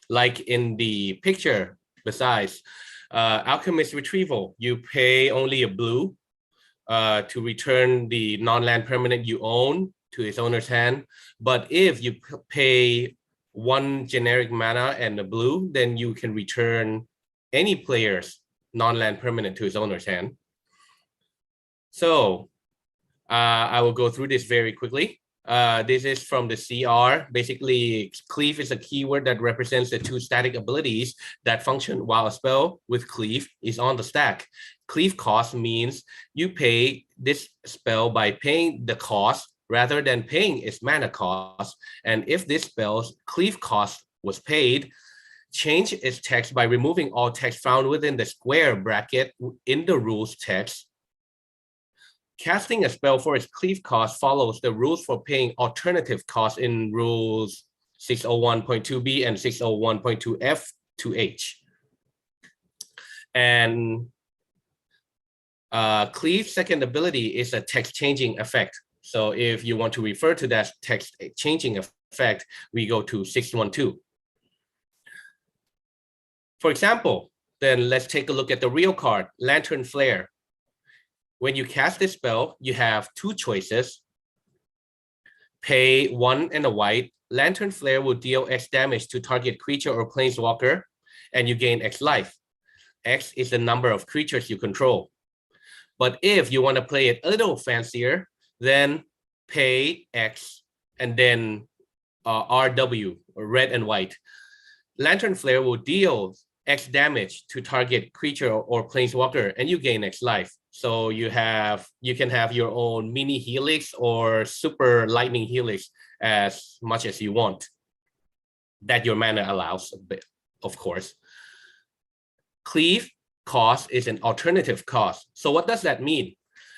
Like in the picture, besides, Alchemist Retrieval, you pay only a blue to return the non-land permanent you own to its owner's hand. But if you pay one generic mana and a blue, then you can return any player's non-land permanent to its owner's hand. So I will go through this very quickly. This is from the CR. Basically, Cleave is a keyword that represents the two static abilities that function while a spell with Cleave is on the stack. Cleave cost means you pay this spell by paying the cost rather than paying its mana cost. And if this spell's Cleave cost was paid, change its text by removing all text found within the square bracket in the rules text. Casting a spell for its cleave cost follows the rules for paying alternative costs in rules 601.2b and 601.2f to h. And Cleave's second ability is a text changing effect. So if you want to refer to that text changing effect, we go to 612. For example, then let's take a look at the real card, Lantern Flare. When you cast this spell, you have two choices. Pay 1 and a white. Lantern Flare will deal X damage to target creature or planeswalker, and you gain X life. X is the number of creatures you control. But if you want to play it a little fancier, then pay X and then RW, or red and white. Lantern Flare will deal X damage to target creature or planeswalker, and you gain X life. So you can have your own mini helix or super lightning helix as much as you want. that your mana allows, of course. Cleave cost is an alternative cost. So what does that mean?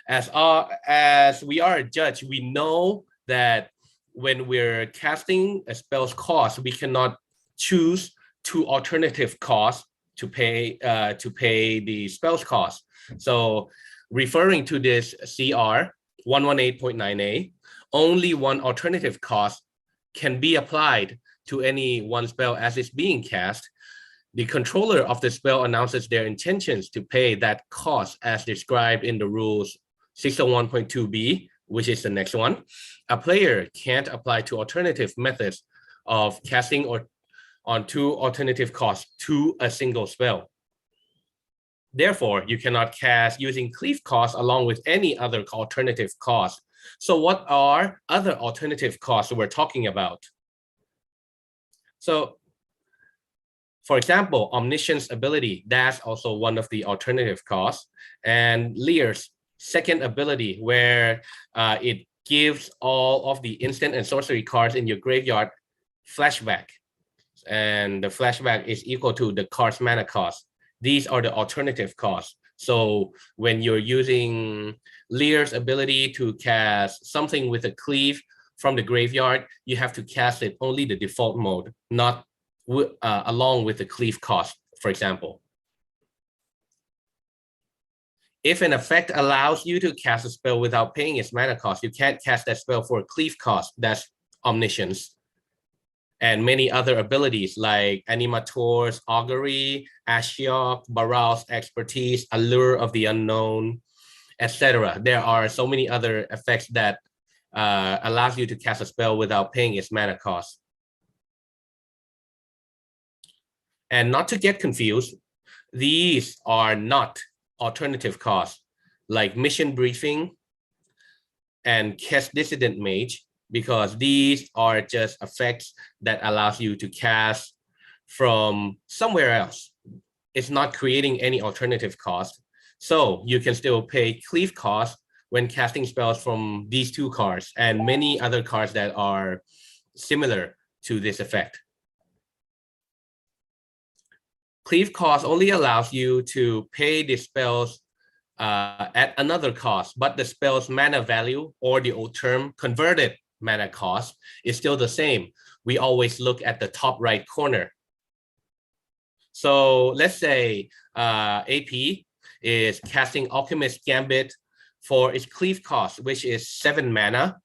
As we are a judge, we know that when we're casting a spell's cost, we cannot choose two alternative costs to pay the spell's cost. So referring to this CR 118.9a, only one alternative cost can be applied to any one spell as it's being cast. The controller of the spell announces their intentions to pay that cost as described in the rules 601.2b, which is the next one. A player can't apply two alternative methods of casting or on two alternative costs to a single spell. Therefore, you cannot cast using cleave cost along with any other alternative cost. So what are other alternative costs we're talking about? So, for example, Omniscience ability, that's also one of the alternative costs. And Lear's second ability, where it gives all of the instant and sorcery cards in your graveyard flashback. And the flashback is equal to the card's mana cost. These are the alternative costs. So when you're using Lear's ability to cast something with a cleave from the graveyard, you have to cast it only the default mode, not along with the cleave cost, for example. If an effect allows you to cast a spell without paying its mana cost, you can't cast that spell for a cleave cost. That's Omniscience. And many other abilities like Animator's Augury, Ashiok, Baral's Expertise, Allure of the Unknown, etc. There are so many other effects that allows you to cast a spell without paying its mana cost. And not to get confused, these are not alternative costs like Mission Briefing and Cast Dissident Mage, because these are just effects that allows you to cast from somewhere else. It's not creating any alternative cost. So you can still pay cleave cost when casting spells from these two cards and many other cards that are similar to this effect. Cleave cost only allows you to pay the spells at another cost, but the spell's mana value or the old term converted mana cost is still the same. We always look at the top right corner. So let's say AP is casting Alchemist Gambit for its cleave cost, which is 7 mana.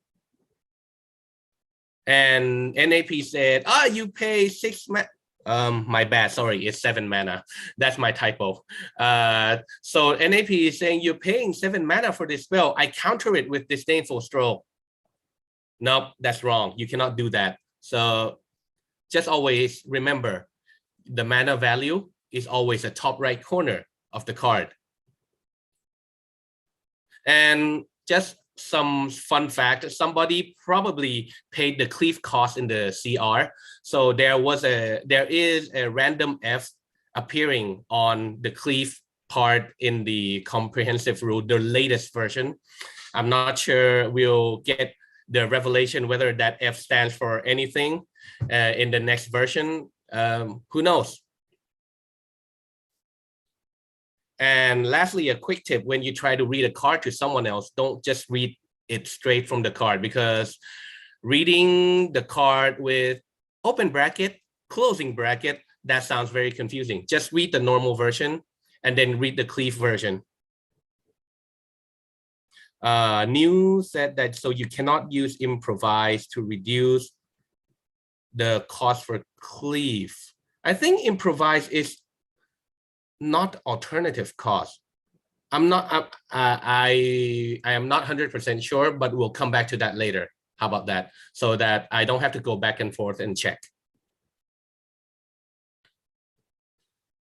And NAP said, you pay 6 mana. My bad, sorry, it's 7 mana. That's my typo. So NAP is saying you're paying 7 mana for this spell. I counter it with Disdainful Stroll. Nope, that's wrong. You cannot do that. So just always remember the mana value is always the top right corner of the card. And just some fun fact, somebody probably paid the cleave cost in the CR. So there is a random F appearing on the cleave part in the comprehensive rule, the latest version. I'm not sure we'll get the revelation whether that F stands for anything in the next version. Who knows? And lastly, a quick tip: when you try to read a card to someone else, don't just read it straight from the card, because reading the card with open bracket, closing bracket, that sounds very confusing. Just read the normal version and then read the cleave version. New said that so you cannot use improvise to reduce the cost for cleave. I think improvise is not alternative cost. I am not 100% sure, but we'll come back to that later. How about that? So that I don't have to go back and forth and check.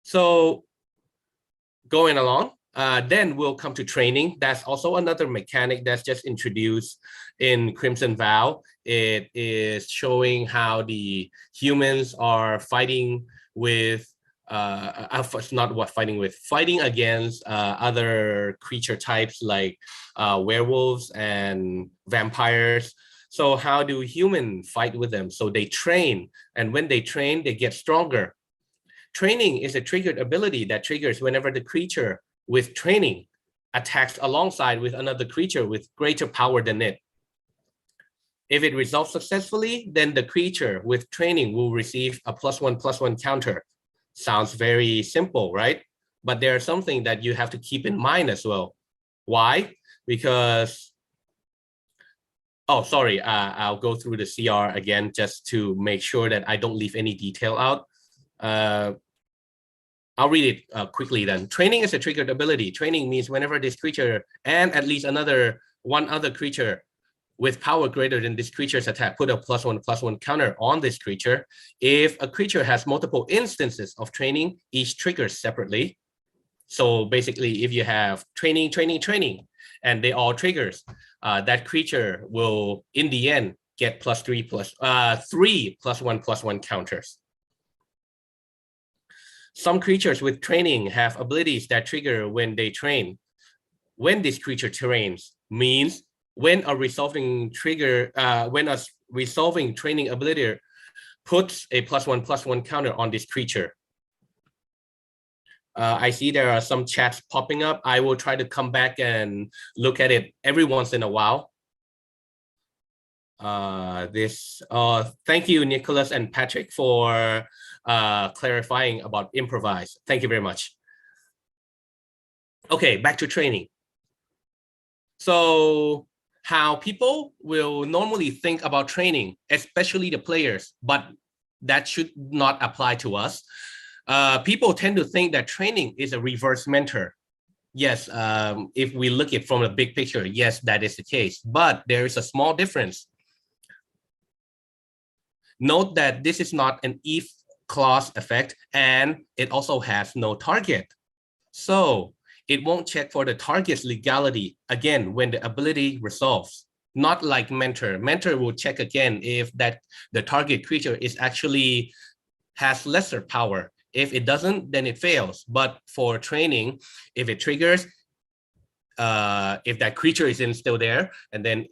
So going along, then we'll come to training. That's also another mechanic that's just introduced in Crimson Vow. It is showing how the humans are fighting with fighting against other creature types like werewolves and vampires. So how do humans fight with them? So they train, and when they train, they get stronger. Training is a triggered ability that triggers whenever the creature with training attacks alongside with another creature with greater power than it. If it resolves successfully, then the creature with training will receive a +1/+1 counter. Sounds very simple, right? But there's something that you have to keep in mind as well. Why? Because, oh, sorry, I'll go through the CR again just to make sure that I don't leave any detail out. I'll read it quickly then. Training is a triggered ability. Training means whenever this creature and at least one other creature with power greater than this creature's attack put a +1/+1 counter on this creature. If a creature has multiple instances of training, each triggers separately. So basically, if you have training, and they all triggers, that creature will, in the end, get three +1/+1 counters. Some creatures with training have abilities that trigger when they train. When this creature trains means when a resolving training ability puts a +1/+1 counter on this creature. I see there are some chats popping up. I will try to come back and look at it every once in a while. Thank you, Nicholas and Patrick, for clarifying about improvise. Thank you very much. Okay, back to training. So how people will normally think about training, especially the players, but that should not apply to us. People tend to think that training is a reverse mentor. Yes, if we look at it from the big picture, yes, that is the case, but there is a small difference. Note that this is not an if clause effect, and it also has no target. So it won't check for the target's legality again when the ability resolves. Not like mentor. Mentor will check again if that the target creature is actually has lesser power. If it doesn't, then it fails. But for training, if it triggers, if that creature isn't still there, and then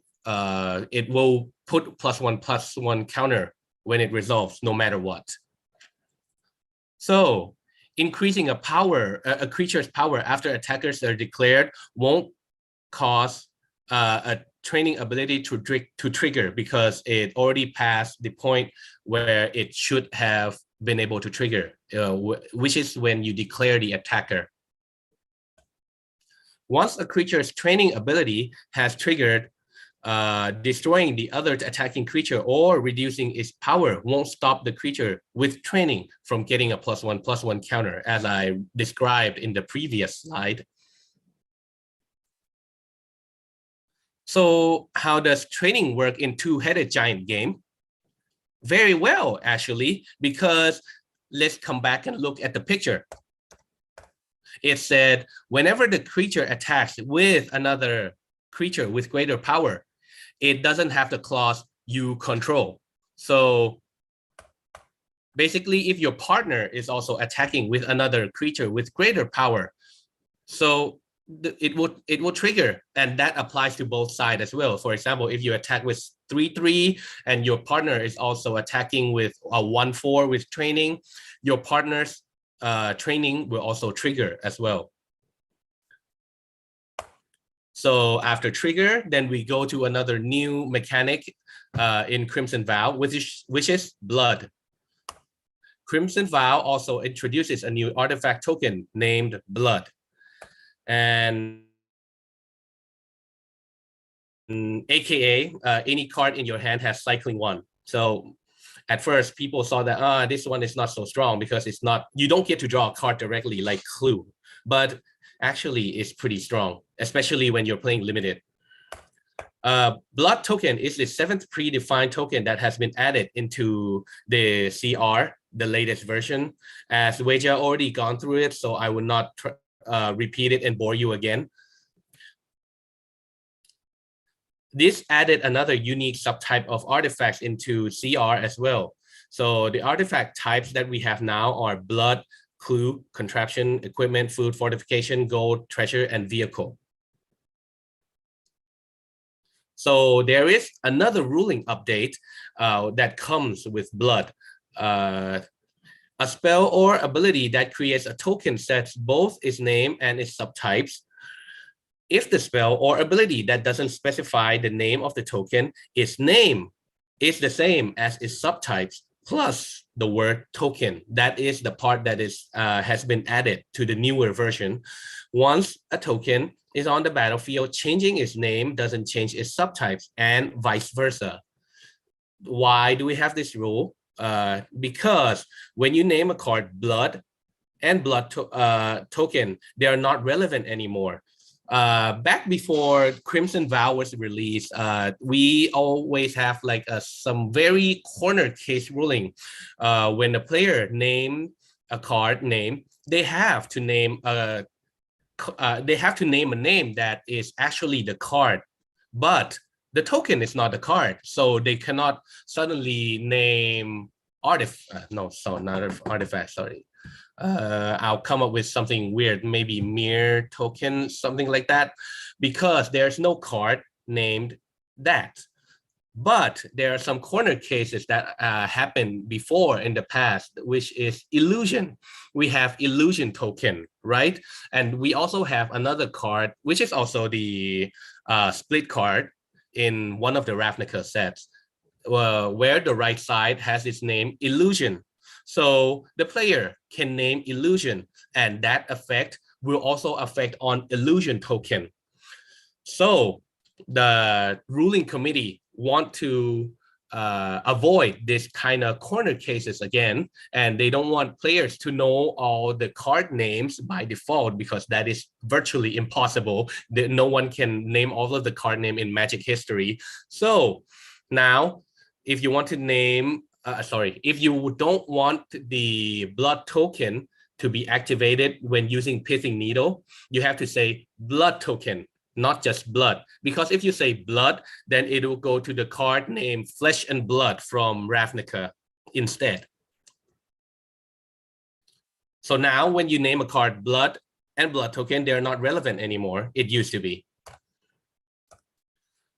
it will put +1/+1 counter when it resolves, no matter what. So increasing a creature's power after attackers are declared won't cause a training ability to trigger because it already passed the point where it should have been able to trigger, which is when you declare the attacker. Once a creature's training ability has triggered, destroying the other attacking creature or reducing its power won't stop the creature with training from getting a +1/+1 counter, as I described in the previous slide. So how does training work in two-headed giant game? Very well, actually, because let's come back and look at the picture. It said whenever the creature attacks with another creature with greater power, it doesn't have the clause you control. So basically, if your partner is also attacking with another creature with greater power, so it will trigger, and that applies to both sides as well. For example, if you attack with 3/3 and your partner is also attacking with a 1/4 with training, your partner's training will also trigger as well. So after trigger, then we go to another new mechanic in Crimson Vow, which is blood. Crimson Vow also introduces a new artifact token named blood. And AKA, any card in your hand has cycling 1. So at first, people saw that this one is not so strong because it's not, you don't get to draw a card directly like Clue, but actually it's pretty strong, especially when you're playing limited. Blood token is the 7th predefined token that has been added into the CR, the latest version. As Weija already gone through it, so I will not repeat it and bore you again. This added another unique subtype of artifacts into CR as well. So the artifact types that we have now are blood, clue, contraption, equipment, food, fortification, gold, treasure, and vehicle. So there is another ruling update that comes with blood. A spell or ability that creates a token sets both its name and its subtypes. If the spell or ability that doesn't specify the name of the token, its name is the same as its subtypes plus the word token. That is the part that is has been added to the newer version. Once a token is on the battlefield, changing its name doesn't change its subtypes and vice versa. Why do we have this rule? Because when you name a card blood and blood token, they are not relevant anymore. Back before Crimson Vow was released, we always have like some very corner case ruling. When the player name a card name, they have to name a name that is actually the card, but the token is not the card, so they cannot suddenly name artifact. No, so not artifact. Sorry. I'll come up with something weird, maybe mirror token, something like that, because there's no card named that. But there are some corner cases that happened before in the past, which is illusion. We have illusion token, right? And we also have another card, which is also the split card in one of the Ravnica sets, where the right side has its name illusion. So the player can name illusion, and that effect will also affect on illusion token. So the ruling committee want to avoid this kind of corner cases again, and they don't want players to know all the card names by default, because that is virtually impossible. No one can name all of the card name in Magic history. So now, if you want to name, if you don't want the blood token to be activated when using Pithing Needle, you have to say blood token, not just blood. Because if you say blood, then it will go to the card name Flesh and Blood from Ravnica instead. So now when you name a card blood and blood token, they're not relevant anymore. It used to be.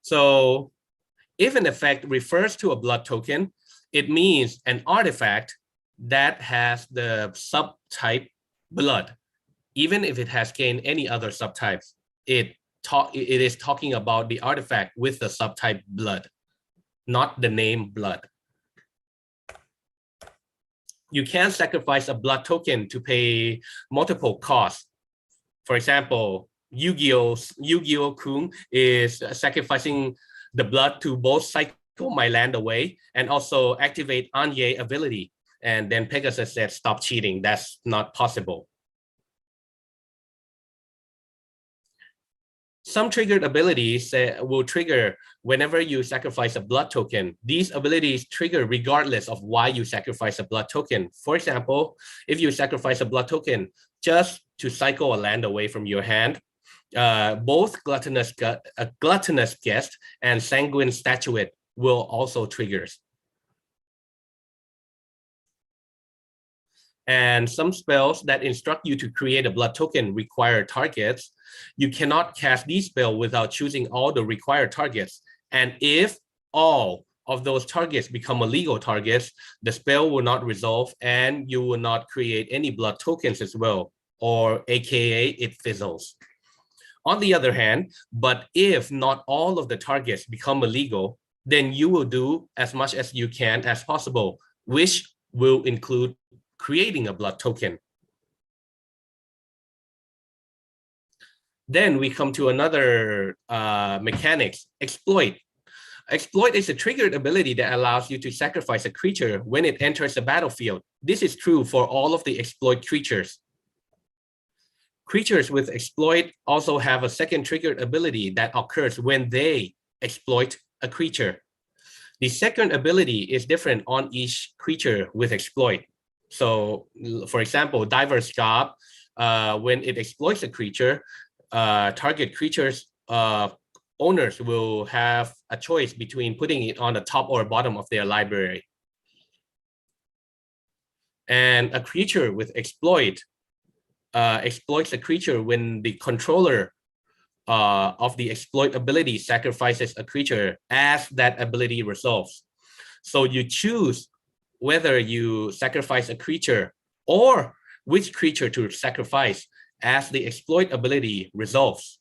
So if an effect refers to a blood token, it means an artifact that has the subtype blood. Even if it has gained any other subtypes, it is talking about the artifact with the subtype blood, not the name blood. You can sacrifice a blood token to pay multiple costs. For example, Yu-Gi-Oh! Kun is sacrificing the blood to both cycle my land away and also activate Anye ability. And then Pegasus said, stop cheating. That's not possible. Some triggered abilities will trigger whenever you sacrifice a blood token. These abilities trigger regardless of why you sacrifice a blood token. For example, if you sacrifice a blood token just to cycle a land away from your hand, both gluttonous guest and sanguine statuette will also triggers. And some spells that instruct you to create a blood token require targets. You cannot cast these spells without choosing all the required targets. And if all of those targets become illegal targets, the spell will not resolve and you will not create any blood tokens as well, or AKA it fizzles. On the other hand, but if not all of the targets become illegal, then you will do as much as you can as possible, which will include creating a blood token. Then we come to another mechanics, exploit. Exploit is a triggered ability that allows you to sacrifice a creature when it enters the battlefield. This is true for all of the exploit creatures. Creatures with exploit also have a second triggered ability that occurs when they exploit a creature. The second ability is different on each creature with exploit. So, for example, Diver's Job, when it exploits a creature, target creature's owners will have a choice between putting it on the top or bottom of their library. And a creature with exploit exploits a creature when the controller of the exploit ability sacrifices a creature as that ability resolves. So you choose whether you sacrifice a creature or which creature to sacrifice as the exploit ability resolves.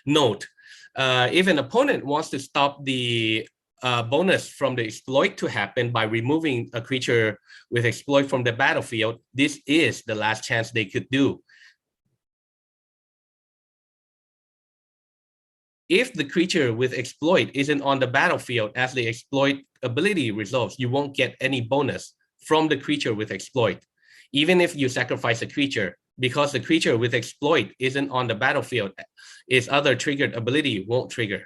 Note, if an opponent wants to stop the bonus from the exploit to happen by removing a creature with exploit from the battlefield, this is the last chance they could do. If the creature with exploit isn't on the battlefield as the exploit ability resolves, you won't get any bonus from the creature with exploit, even if you sacrifice a creature, because the creature with exploit isn't on the battlefield, its other triggered ability won't trigger.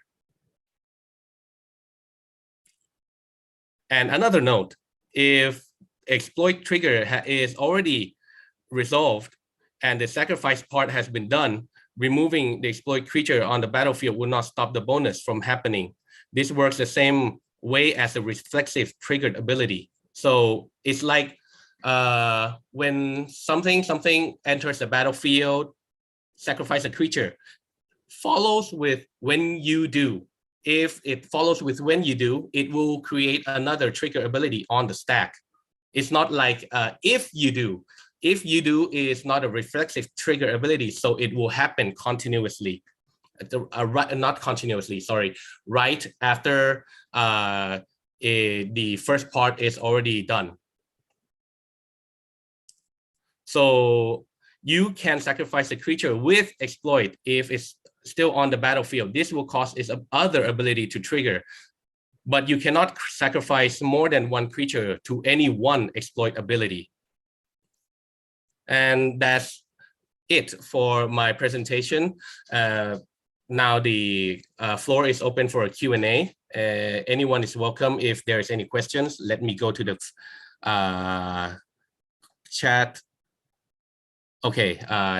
And another note, if exploit trigger is already resolved and the sacrifice part has been done, removing the exploit creature on the battlefield will not stop the bonus from happening. This works the same way as a reflexive triggered ability. So it's like when something enters the battlefield, sacrifice a creature, follows with when you do. If it follows with when you do, it will create another trigger ability on the stack. It's not like if you do. If you do is not a reflexive trigger ability, so it will happen continuously. Not continuously, sorry, right after the first part is already done. So you can sacrifice a creature with exploit if it's still on the battlefield. This will cause its other ability to trigger, but you cannot sacrifice more than one creature to any one exploit ability. And that's it for my presentation. Now the floor is open for a Q&A. Anyone is welcome. If there's any questions, let me go to the chat. Okay,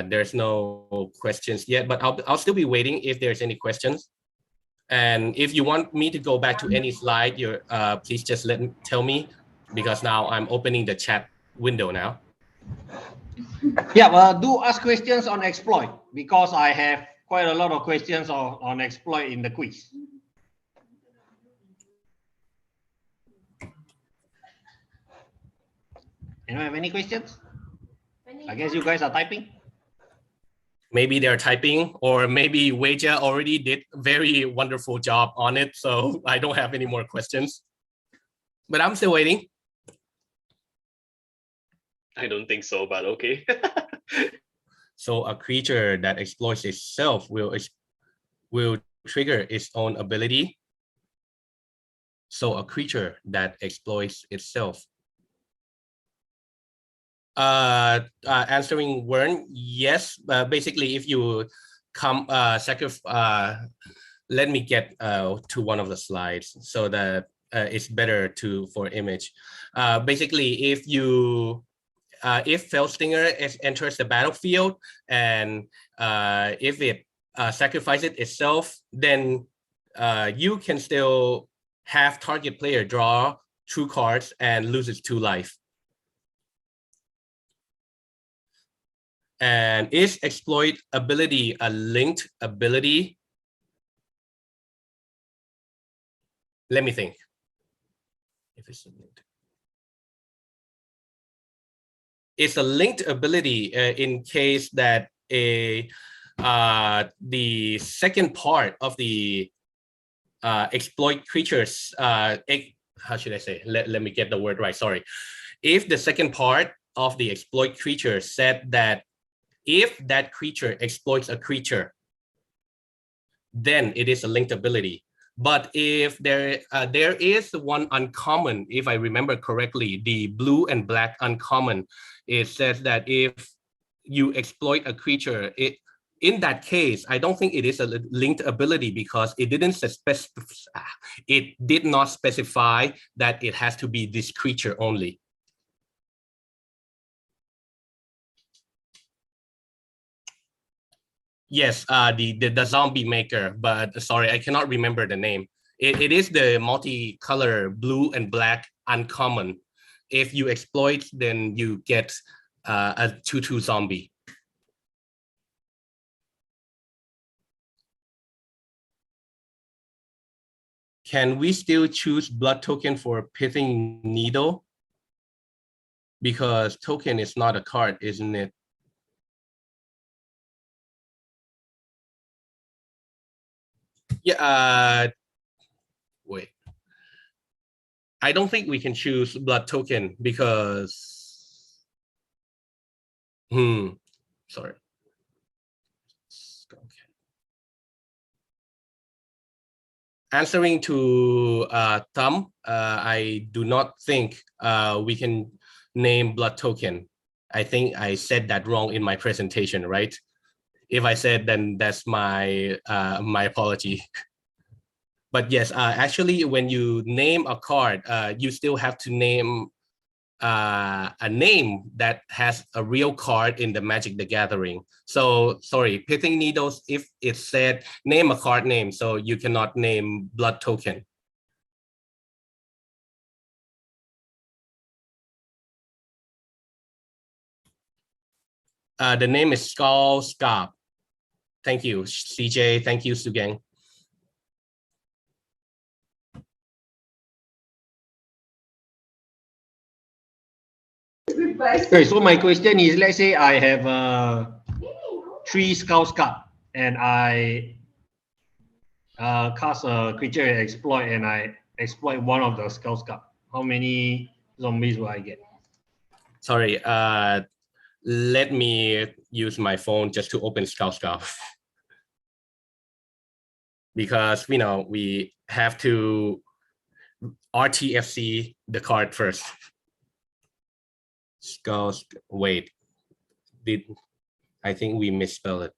there's no questions yet, but I'll still be waiting if there's any questions. And if you want me to go back to any slide, please just tell me, because now I'm opening the chat window now. Yeah, well, do ask questions on exploit, because I have quite a lot of questions on exploit in the quiz. Anyone have any questions? I guess you guys are typing. Maybe they're typing, or maybe Weijia already did a very wonderful job on it, so I don't have any more questions. But I'm still waiting. I don't think so, but okay. So a creature that exploits itself will trigger its own ability. So a creature that exploits itself. Answering Wern, yes. Basically, if you come let me get to one of the slides so that it's better for image. Basically, if Felstinger enters the battlefield and if it sacrifices itself, then you can still have target player draw 2 cards and loses 2 life. And is exploit ability a linked ability? Let me think. If it's linked. It's a linked ability in case that the second part of the exploit creatures, how should I say? Let me get the word right, sorry. If the second part of the exploit creature said that if that creature exploits a creature, then it is a linked ability. But if there is one uncommon, if I remember correctly, the blue and black uncommon, it says that if you exploit a creature, in that case, I don't think it is a linked ability because it did not specify that it has to be this creature only. Yes, the zombie maker, but sorry, I cannot remember the name. It is the multicolor blue and black uncommon. If you exploit, then you get a 2/2 zombie. can we still choose blood token for pithing needle? Because token is not a card, isn't it? Yeah, wait. I don't think we can choose blood token because, sorry. Okay. Answering to Thumb, I do not think we can name blood token. I think I said that wrong in my presentation, right? If I said, then that's my my apology. But yes, actually, when you name a card, you still have to name a name that has a real card in the Magic the Gathering. So sorry, pithing needles, if it said name a card name, so you cannot name blood token. The name is Skull Scarp. Thank you, CJ. Thank you, Sugang. Okay, so my question is, let's say I have 3 Skull Scarp and I cast a creature exploit and I exploit one of the Skull Scarp. How many zombies will I get? Sorry, let me use my phone just to open Skull Scarp. Because, you know, we have to RTFC the card first. Wait, I think we misspelled it.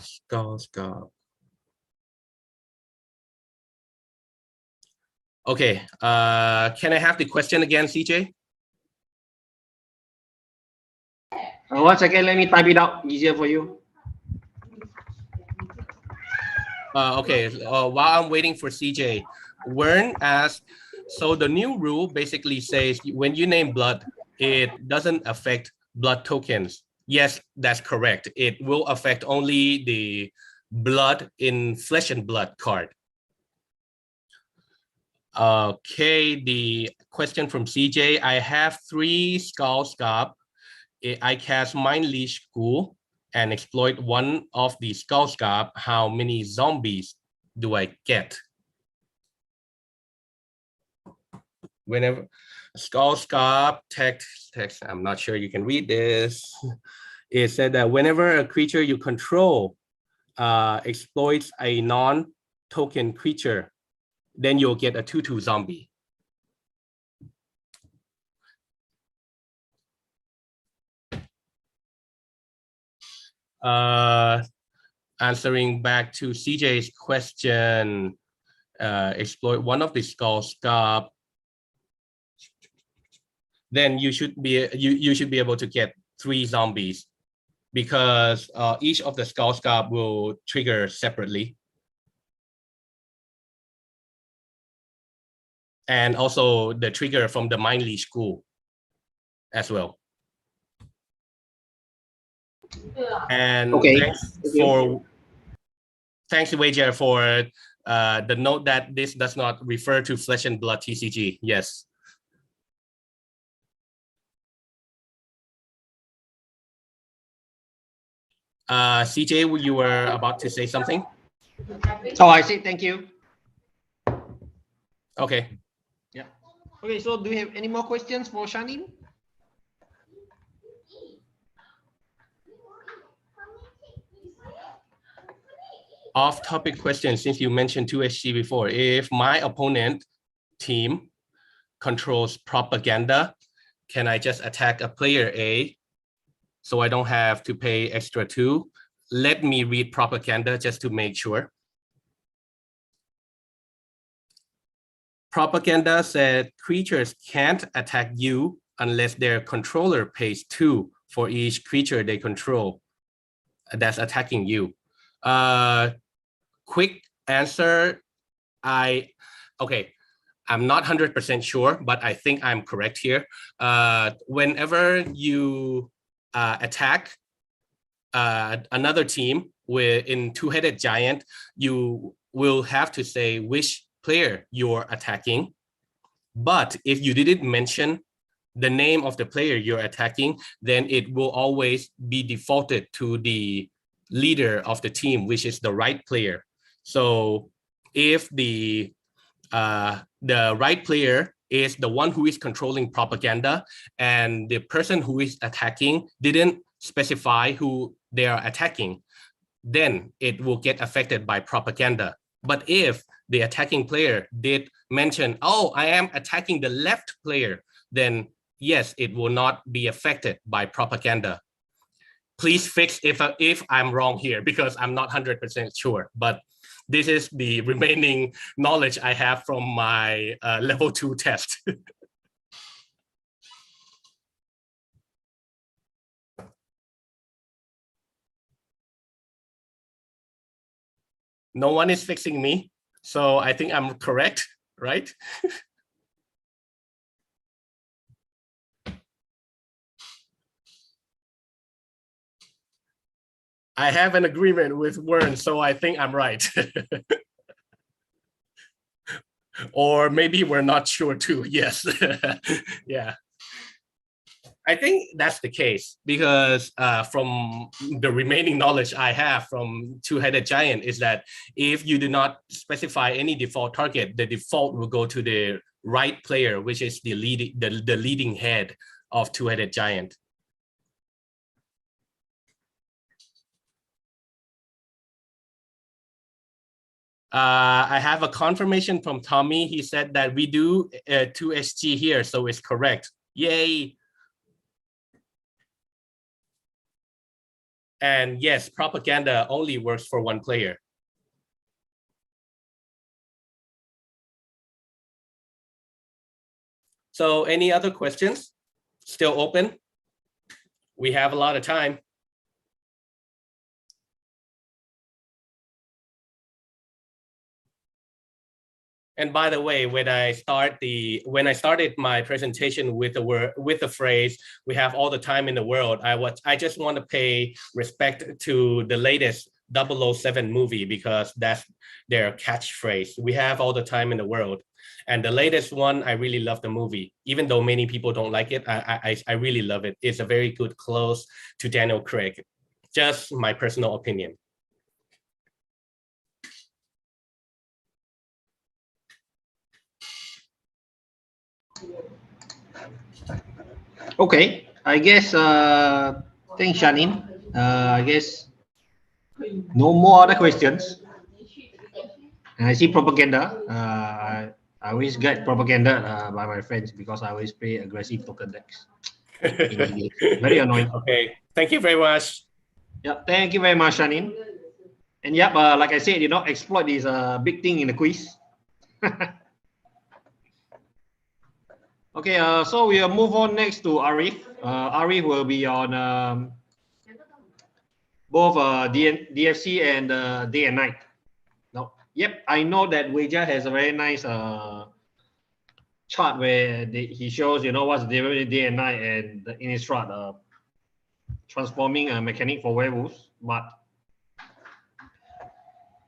Skull. Okay, can I have the question again, CJ? 1 second, let me type it out, easier for you. Okay, while I'm waiting for CJ, Wern asked, so the new rule basically says when you name blood, it doesn't affect blood tokens. Yes, that's correct. It will affect only the blood in Flesh and Blood card. Okay, the question from CJ, I have 3 Skull Scarp. I cast Mind Leash School and exploit one of the Skull Scarp. How many zombies do I get? Whenever Skull Scarp text, I'm not sure you can read this. It said that whenever a creature you control exploits a non-token creature, then you'll get a 2/2 zombie. Answering back to CJ's question, exploit one of the Skull Scarp, then you should be able to get 3 zombies, because each of the Skull Scarp will trigger separately. And also the trigger from the Mind Leash School as well. And okay. Thanks to Wager for the note that this does not refer to Flesh and Blood TCG. Yes. CJ, you were about to say something? Oh, I see. Thank you. Okay. Yeah. Okay, so do you have any more questions for Shanin? Off-topic question, since you mentioned 2HG before. If my opponent team controls propaganda, can I just attack a player A so I don't have to pay extra 2? Let me read propaganda just to make sure. Propaganda said creatures can't attack you unless their controller pays 2 for each creature they control that's attacking you. Quick answer, okay, I'm not 100% sure, but I think I'm correct here. Whenever you attack another team in Two-Headed Giant, you will have to say which player you're attacking. But if you didn't mention the name of the player you're attacking, then it will always be defaulted to the leader of the team, which is the right player. So if the right player is the one who is controlling propaganda and the person who is attacking didn't specify who they are attacking, then it will get affected by propaganda. But if the attacking player did mention, oh, I am attacking the left player, then yes, it will not be affected by propaganda. Please fix if I'm wrong here, because I'm not 100% sure, but this is the remaining knowledge I have from my level 2 test. No one is fixing me, so I think I'm correct, right? I have an agreement with Wern, so I think I'm right. Or maybe we're not sure too. Yes. Yeah. I think that's the case because from the remaining knowledge I have from Two-Headed Giant is that if you do not specify any default target, the default will go to the right player, which is the leading head of Two-Headed Giant. I have a confirmation from Tommy. He said that we do 2SG here, so it's correct. Yay. And yes, propaganda only works for one player. So any other questions? Still open? We have a lot of time. And by the way, when I started my presentation with the phrase "we have all the time in the world," I just want to pay respect to the latest 007 movie because that's their catchphrase. We have all the time in the world. And the latest one, I really love the movie. Even though many people don't like it, I really love it. It's a very good close to Daniel Craig. Just my personal opinion. Okay, I guess thanks, Shanin. I guess no more other questions. And I see propaganda. I always get propaganda by my friends because I always play aggressive token decks. Very annoying. Okay, thank you very much. Yeah, thank you very much, Shanin. And yep, like I said, exploit is a big thing in the quiz. Okay, so we'll move on next to Arif. Arif will be on both DFC and day and night. Now, yep, I know that Weija has a very nice chart where he shows, what's the difference between day and night and the Innistrad transforming a mechanic for werewolves. But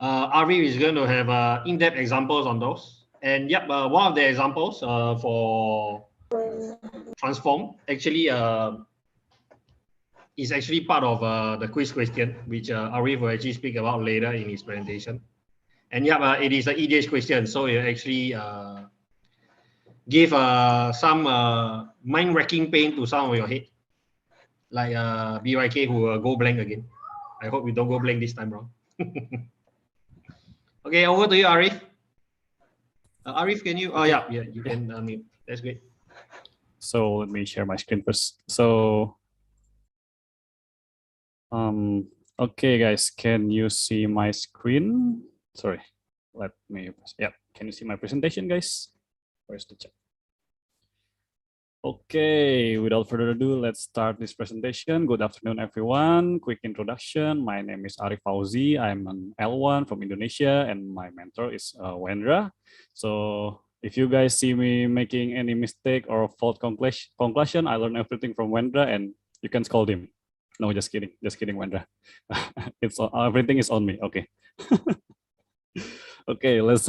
Arif is going to have in-depth examples on those. And yep, one of the examples for transform actually is actually part of the quiz question, which Arif will actually speak about later in his presentation. And yeah, it is an EDH question, so it actually give some mind-wrecking pain to some of your head, like BYK who will go blank again. I hope you don't go blank this time around. Okay, over to you, Arif. Arif, can you? Oh yeah, you can unmute. That's great. So let me share my screen first. So, okay, guys, can you see my screen? Sorry, let me. Yeah, can you see my presentation, guys? Where's the chat? Okay, without further ado, let's start this presentation. Good afternoon, everyone. Quick introduction. My name is Arif Fauzi. I'm an L1 from Indonesia, and my mentor is Wendra. So if you guys see me making any mistake or fault conclusion, I learned everything from Wendra, and you can scold him. No, just kidding, Wendra. It's everything is on me. Okay. Okay, let's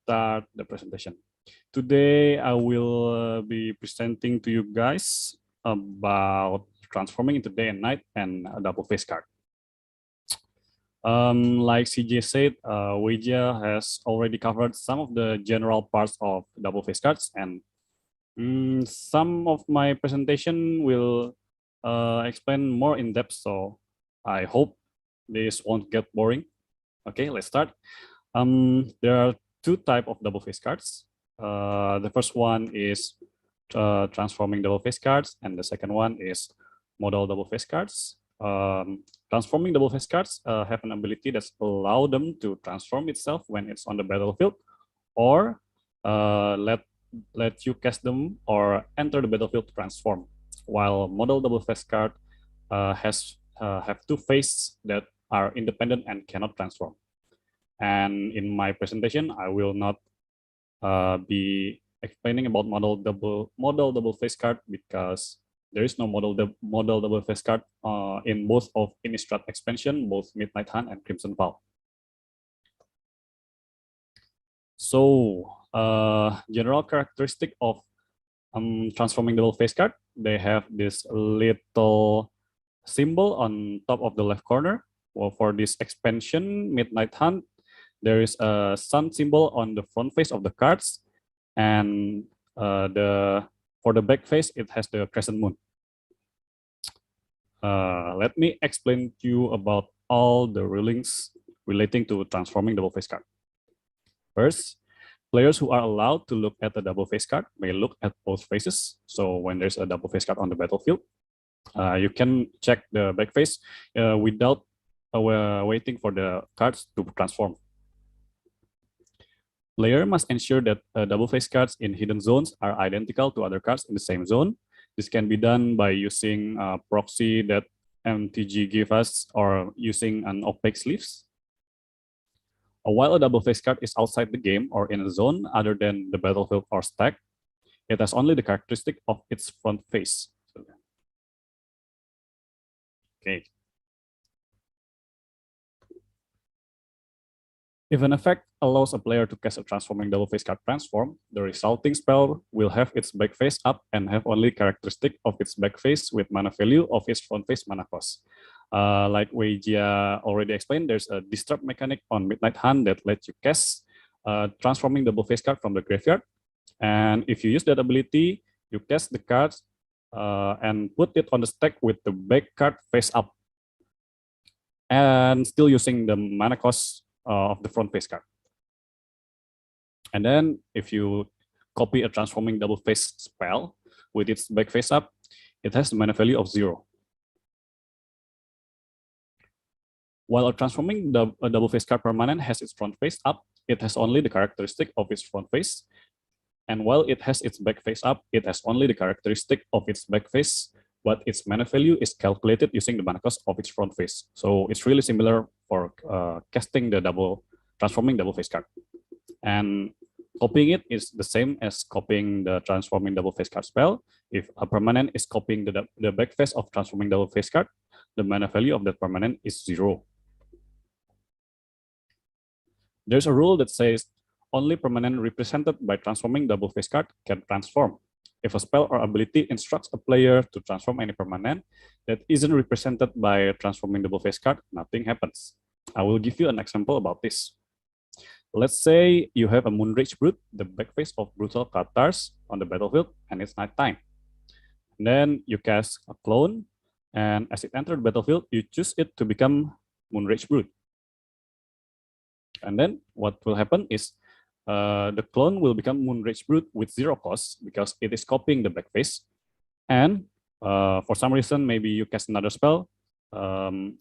start the presentation. Today, I will be presenting to you guys about transforming into day and night and a double face card. Like CJ said, Weijia has already covered some of the general parts of double face cards, and some of my presentation will explain more in depth. So I hope this won't get boring. Okay, let's start. There are two types of double face cards. The first one is transforming double face cards, and the second one is model double face cards. Transforming double face cards have an ability that allow them to transform itself when it's on the battlefield, or let you cast them or enter the battlefield to transform. While model double face card have two faces that are independent and cannot transform. And in my presentation, I will not be explaining about model double face card because there is no model double face card in both of Innistrad expansion, both Midnight Hunt and Crimson Vow. So general characteristic of transforming double face card, they have this little symbol on top of the left corner. Well, for this expansion, Midnight Hunt, there is a sun symbol on the front face of the cards, and for the back face, it has the crescent moon. Let me explain to you about all the rulings relating to transforming double face card. First, players who are allowed to look at the double face card may look at both faces. So when there's a double face card on the battlefield, you can check the back face without waiting for the cards to transform. Player must ensure that double face cards in hidden zones are identical to other cards in the same zone. This can be done by using a proxy that MTG give us or using an opaque sleeves. While a double face card is outside the game or in a zone other than the battlefield or stack, it has only the characteristic of its front face. Okay. If an effect allows a player to cast a transforming double face card transform, the resulting spell will have its back face up and have only characteristic of its back face with mana value of its front face mana cost. Like Weijia already explained, there's a disturb mechanic on Midnight Hunt that lets you cast transforming double face card from the graveyard. And if you use that ability, you cast the cards and put it on the stack with the back card face up, and still using the mana cost of the front face card. And then if you copy a transforming double face spell with its back face up, it has the mana value of 0. While a transforming double face card permanent has its front face up, it has only the characteristic of its front face. And while it has its back face up, it has only the characteristic of its back face, but its mana value is calculated using the mana cost of its front face. So it's really similar for casting the transforming double face card. And copying it is the same as copying the transforming double face card spell. If a permanent is copying the back face of transforming double face card, the mana value of that permanent is 0. There's a rule that says only permanent represented by transforming double face card can transform. If a spell or ability instructs a player to transform any permanent that isn't represented by a transforming double face card, nothing happens. I will give you an example about this. Let's say you have a Moonrage Brute, the back face of Brutal Catars on the battlefield, and it's nighttime. And then you cast a clone, and as it enters the battlefield, you choose it to become Moonrage Brute. And then what will happen is the clone will become Moonrage Brute with 0 cost because it is copying the back face. And for some reason, maybe you cast another spell, and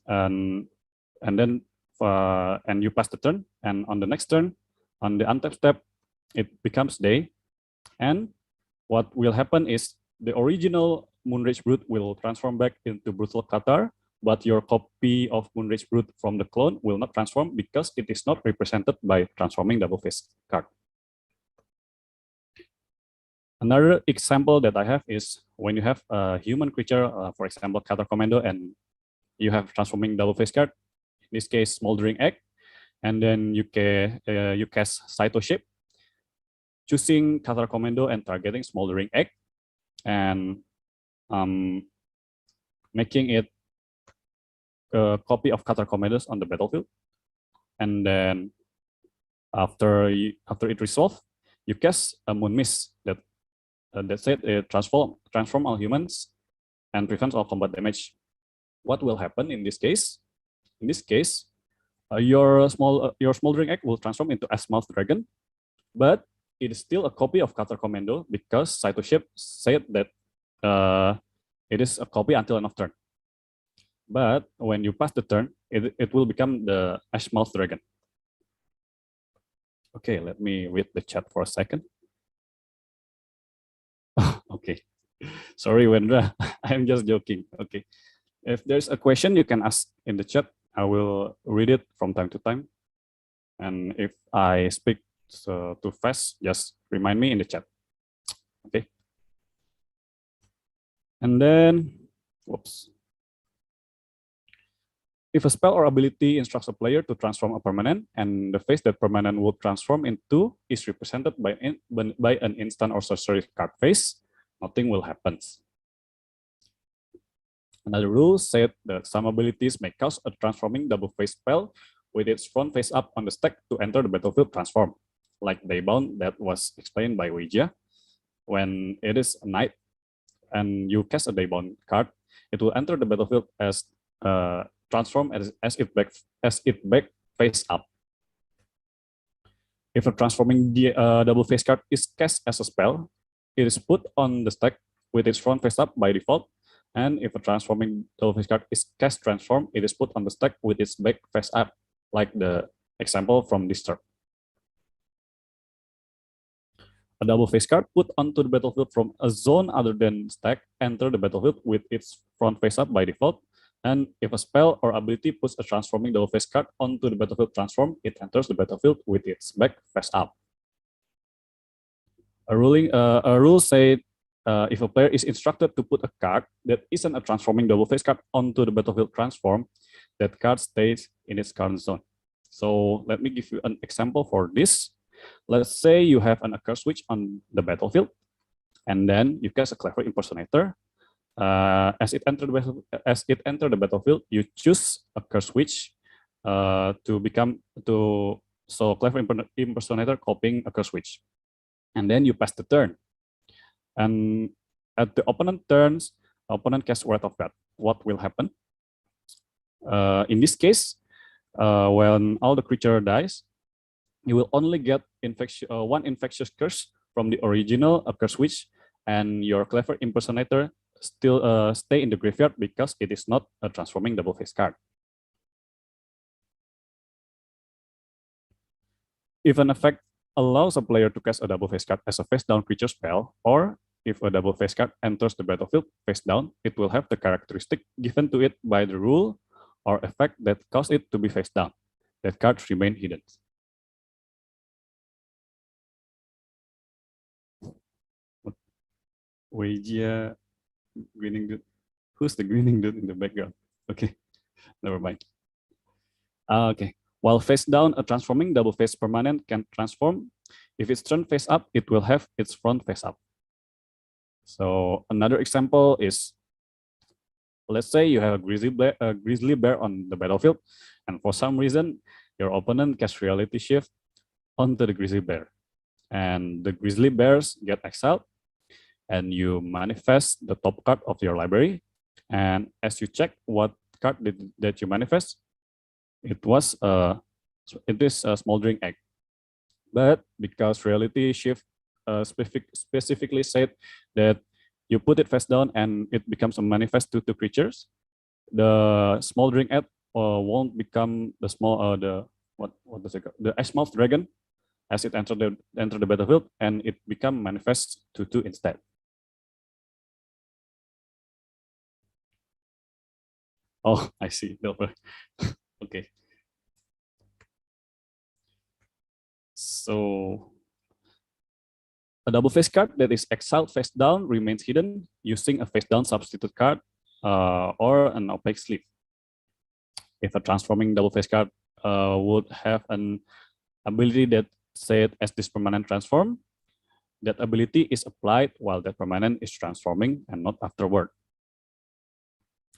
then you pass the turn. And on the next turn, on the untap step, it becomes day. And what will happen is the original Moonrage Brute will transform back into Brutal Catar, but your copy of Moonrage Brute from the clone will not transform because it is not represented by transforming double face card. Another example that I have is when you have a human creature, for example, Catar Commando, and you have transforming double face card, in this case, Smoldering Egg, and then you cast Saito shape, choosing Kata Commando and targeting Smoldering Egg, and making it a copy of Kata Commandos on the battlefield. And then after it resolves, you cast a Moon Mist that said it transform all humans and prevents all combat damage. What will happen in this case? In this case, your Smoldering Egg will transform into Ash-Mouth Dragon, but it is still a copy of Kata Commando because Saito Shape said that it is a copy until end of turn. But when you pass the turn, it will become the Ash-Mouth Dragon. Okay, let me read the chat for a second. Okay, sorry, Wendra, I'm just joking. Okay, if there's a question, you can ask in the chat. I will read it from time to time. And if I speak too fast, just remind me in the chat. Okay. And then, whoops. If a spell or ability instructs a player to transform a permanent, and the phase that permanent will transform into is represented by an instant or sorcery card phase, nothing will happen. Another rule said that some abilities may cause a transforming double phase spell with its front face up on the stack to enter the battlefield transform, like Daybound that was explained by Wijia. When it is a knight and you cast a Daybound card, it will enter the battlefield as transform as it back face up. If a transforming double face card is cast as a spell, it is put on the stack with its front face up by default. And if a transforming double face card is cast transform, it is put on the stack with its back face up, like the example from this turn. A double face card put onto the battlefield from a zone other than stack enter the battlefield with its front face up by default. And if a spell or ability puts a transforming double face card onto the battlefield transform, it enters the battlefield with its back face up. A rule said if a player is instructed to put a card that isn't a transforming double face card onto the battlefield transform, that card stays in its current zone. So let me give you an example for this. Let's say you have an Occur Switch on the battlefield, and then you cast a Clever Impersonator. As it entered the battlefield, you choose Occur Switch so Clever Impersonator copying Occur Switch, and then you pass the turn. And at the opponent turns, opponent casts Wrath of God. What will happen? In this case, when all the creature dies, you will only get one infectious curse from the original Occur Switch, and your Clever Impersonator still stay in the graveyard because it is not a transforming double face card. If an effect allows a player to cast a double face card as a face down creature spell, or if a double face card enters the battlefield face down, it will have the characteristic given to it by the rule or effect that caused it to be face down. That cards remain hidden. Wijia, grinning dude. Who's the grinning dude in the background? Okay, never mind. Okay, while face down, a transforming double face permanent can transform. If it's turned face up, it will have its front face up. So another example is, let's say you have a grizzly bear on the battlefield, and for some reason, your opponent casts Reality Shift onto the grizzly bear, and the grizzly bears get exiled, and you manifest the top card of your library. And as you check what card that you manifest, it is a Smoldering Egg. But because Reality Shift specifically said that you put it face down and it becomes a manifest to 2 creatures, the Smoldering Egg won't become the the Ash-Mouth Dragon as it enter the battlefield, and it become manifest to 2 instead. Oh, I see. Okay. So a double face card that is exiled face down remains hidden using a face down substitute card or an opaque sleeve. If a transforming double face card would have an ability that said as this permanent transform. That ability is applied while that permanent is transforming and not afterward.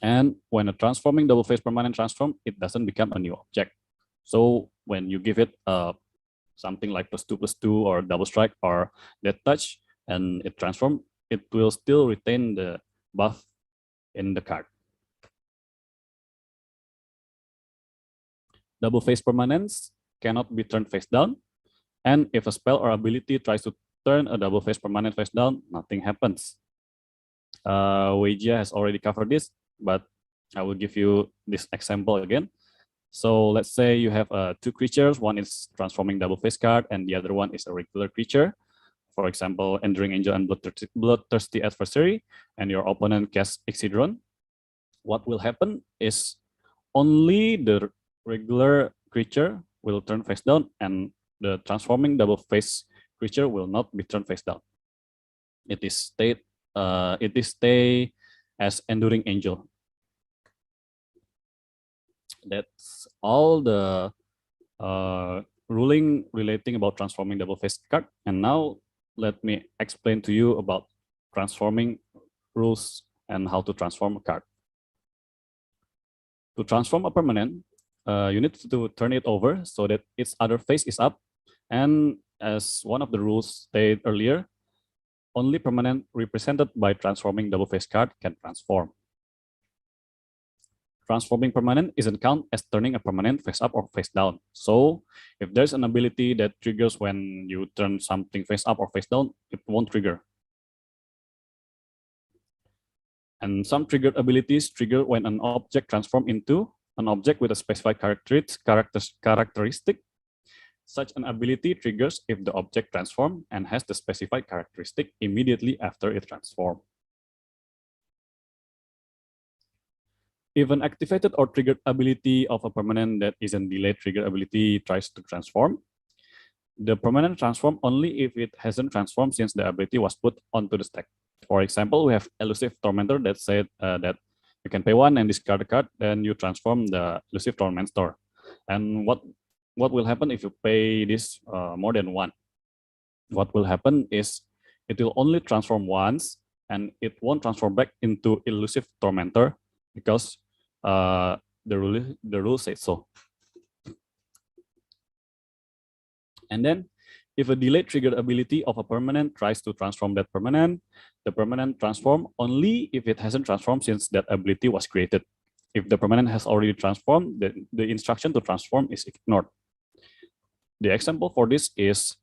And when a transforming double face permanent transform, it doesn't become a new object. So when you give it something like +2/+2 or double strike or death touch and it transform, it will still retain the buff in the card. Double face permanents cannot be turned face down. And if a spell or ability tries to turn a double face permanent face down, nothing happens. Weijia has already covered this, but I will give you this example again. So let's say you have two creatures. One is transforming double face card, and the other one is a regular creature. For example, Enduring Angel and Bloodthirsty Adversary, and your opponent casts Ixidron. What will happen is only the regular creature will turn face down, and the transforming double face creature will not be turned face down. It is stay as Enduring Angel. That's all the ruling relating about transforming double face card. And now let me explain to you about transforming rules and how to transform a card. To transform a permanent, you need to turn it over so that its other face is up. And as one of the rules stated earlier, only permanent represented by transforming double face card can transform. Transforming permanent isn't count as turning a permanent face up or face down. So if there's an ability that triggers when you turn something face up or face down, it won't trigger. And some triggered abilities trigger when an object transforms into an object with a specified characteristic. Such an ability triggers if the object transforms and has the specified characteristic immediately after it transforms. If an activated or triggered ability of a permanent that is a delayed trigger ability tries to transform, the permanent transform only if it hasn't transformed since the ability was put onto the stack. For example, we have Elusive Tormentor that said that you can pay 1 and discard a card, then you transform the Elusive Tormentor. And what will happen if you pay this more than 1? What will happen is it will only transform once and it won't transform back into Elusive Tormentor because the rule says so. And then if a delayed triggered ability of a permanent tries to transform that permanent, the permanent transform only if it hasn't transformed since that ability was created. If the permanent has already transformed, the instruction to transform is ignored. The example for this is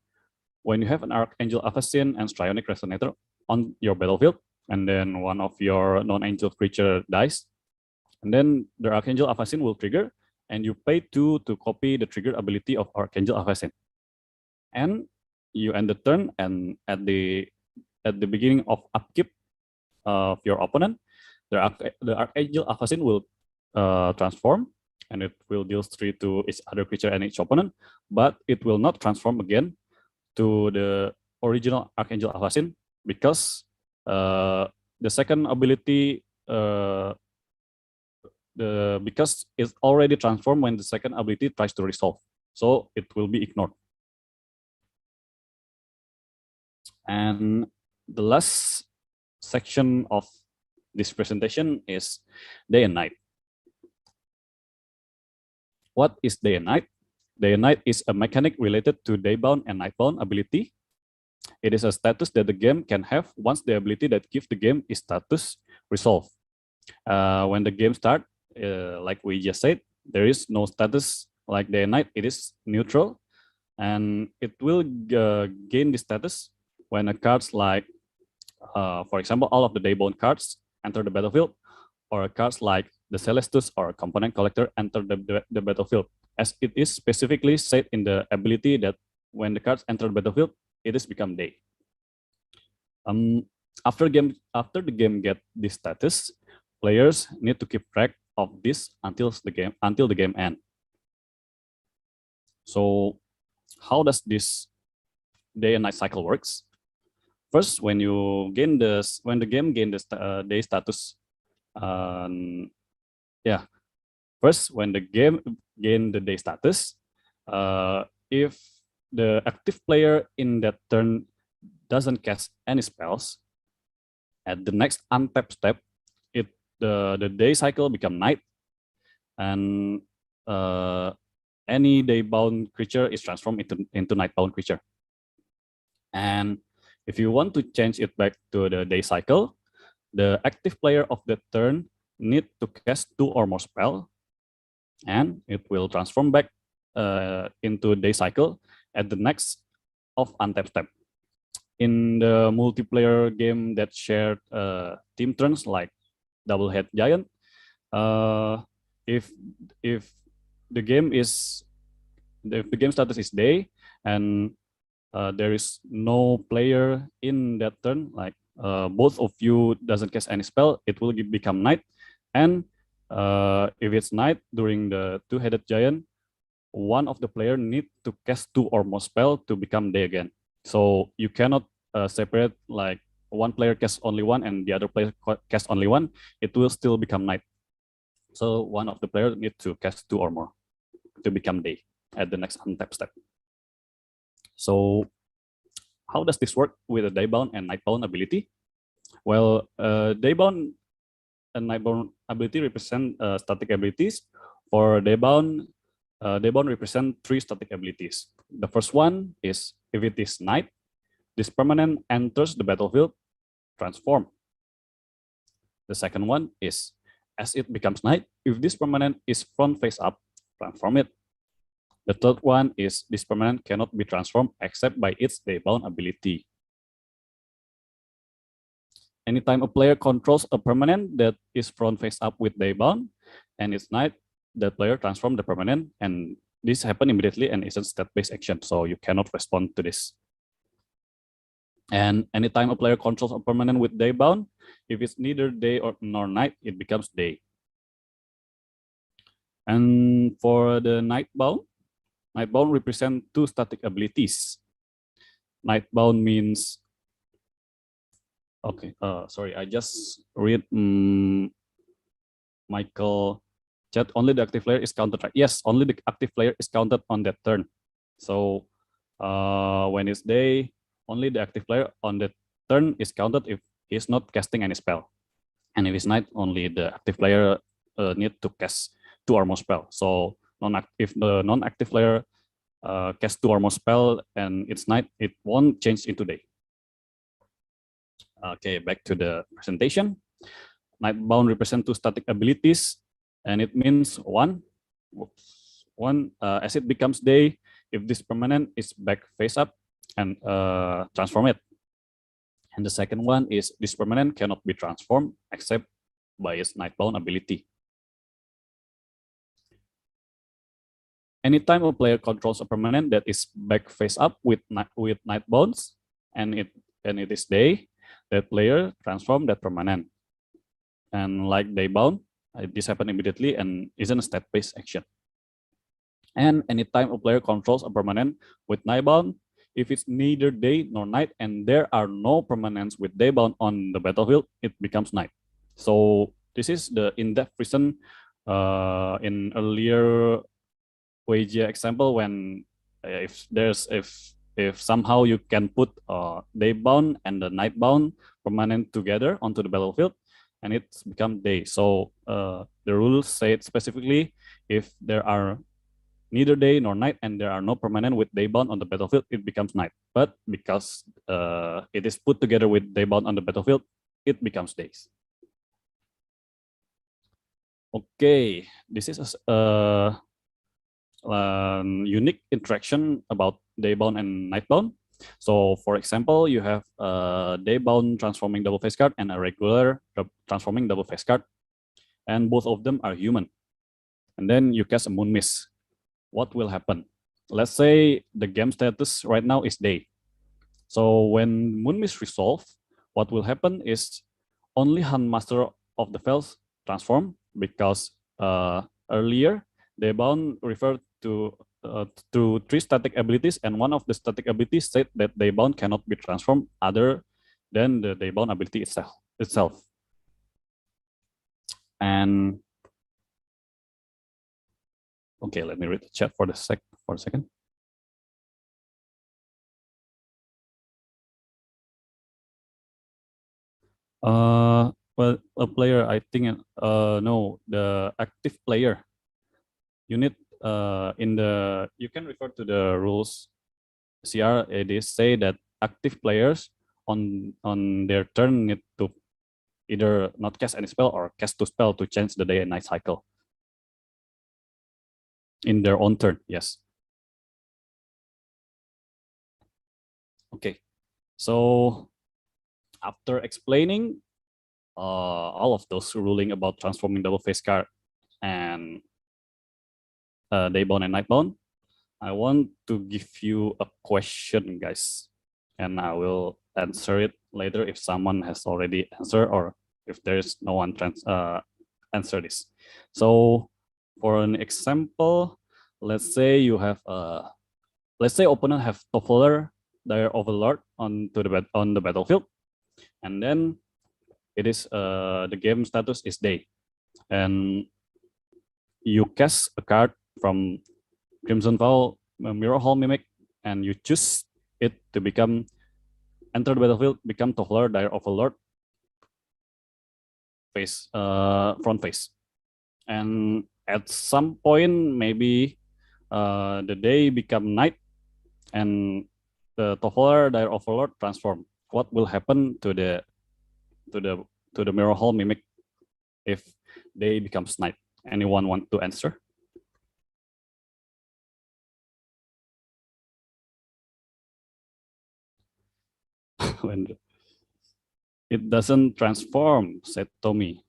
when you have an Archangel Assassin and Strionic Resonator on your battlefield, and then one of your non-angel creature dies, and then the Archangel Assassin will trigger, and you pay 2 to copy the trigger ability of Archangel Assassin. And you end the turn, and at the beginning of upkeep of your opponent, the Archangel Assassin will transform, and it will deal 3 to each other creature and each opponent, but it will not transform again to the original Archangel Assassin because the second ability because it's already transformed when the second ability tries to resolve, so it will be ignored. And the last section of this presentation is day and night. What is day and night? Day and night is a mechanic related to daybound and nightbound ability. It is a status that the game can have once the ability that gives the game its status resolved. When the game starts, like we just said, there is no status like day and night. It is neutral, and it will gain the status when a cards like, for example, all of the daybound cards enter the battlefield, or cards like the Celestus or Component Collector enter the battlefield, as it is specifically said in the ability that when the cards enter the battlefield, it is become day. After the game get this status, players need to keep track of this until the game ends. So, how does this day and night cycle works? First, when the game gains the day status, First, when the game gain the day status, if the active player in that turn doesn't cast any spells, at the next untap step, the day cycle become night, and any day bound creature is transformed into night bound creature. And if you want to change it back to the day cycle, the active player of that turn need to cast 2 or more spell, and it will transform back into day cycle at the next of untap step. In the multiplayer game that shared team turns like Double Head Giant, if the game status is day and there is no player in that turn, like both of you doesn't cast any spell, it will become night. And if it's night during the two-headed giant, one of the player need to cast 2 or more spell to become day again. So you cannot separate like one player casts only one and the other player casts only one. It will still become night. So one of the players need to cast 2 or more to become day at the next untap step. So how does this work with a daybound and nightbound ability? Well, daybound and nightbound ability represent static abilities. For daybound, daybound represent 3 static abilities. The first one is if it is night, this permanent enters the battlefield, transform. The second one is as it becomes night, if this permanent is front face up, transform it. The third one is this permanent cannot be transformed except by its daybound ability. Anytime a player controls a permanent that is front face up with daybound and it's night, the player transform the permanent, and this happen immediately and isn't stat-based action, so you cannot respond to this. And anytime a player controls a permanent with daybound, if it's neither day nor night, it becomes day. And for the nightbound represent 2 static abilities. Nightbound means, okay, sorry, I just read Michael chat, only the active player is counted, right? Yes, only the active player is counted on that turn. So when it's day, only the active player on the turn is counted if he's not casting any spell. And if it's night, only the active player need to cast 2 or more spell. So if the non-active player casts 2 or more spell and it's night, it won't change into day. Okay, back to the presentation. Nightbound represent 2 static abilities, and it means one, as it becomes day, if this permanent is back face up, and transform it. And the second one is this permanent cannot be transformed except by its nightbound ability. Anytime a player controls a permanent that is back face up with nightbounds and it is day, that player transform that permanent. And like daybound, this happen immediately and isn't a stat-based action. And anytime a player controls a permanent with nightbound, if it's neither day nor night and there are no permanents with daybound on the battlefield, it becomes night. So this is the in-depth reason in earlier WG example when if somehow you can put daybound and the nightbound permanent together onto the battlefield and it's become day. So the rules say it specifically if there are neither day nor night and there are no permanent with daybound on the battlefield, it becomes night. But because it is put together with daybound on the battlefield, it becomes days. Okay, this is a unique interaction about daybound and nightbound. So for example, you have a daybound transforming double face card and a regular transforming double face card, and both of them are human. And then you cast a moon mist. What will happen? Let's say the game status right now is day. So when moon mist resolve, what will happen is only Hand Master of the Fells transform, because earlier daybound referred to 3 static abilities, and one of the static abilities said that daybound cannot be transformed other than the daybound ability itself. And Okay, let me read the chat for a second. Well, a player, I think, no, the active player. You need you can refer to the rules CR. It is say that active players on their turn need to either not cast any spell or cast 2 spell to change the day and night cycle in their own turn. Yes. Okay. So after explaining all of those ruling about transforming double face card and daybound and nightbound, I want to give you a question, guys, and I will answer it later if someone has already answered or if there is no one answer this. So for an example, let's say you have let's say opponent have Toffler, their overlord on the battlefield, and then it is the game status is day, and you cast a card from Crimson Vow, Mirror Hall Mimic, and you choose it to become enter the battlefield, become Toffler, Dire Overlord, face front face, and at some point maybe the day become night, and the Toffler, Dire Overlord transform. What will happen to the Mirror Hall Mimic if day becomes night? Anyone want to answer? When it doesn't transform, said Tommy.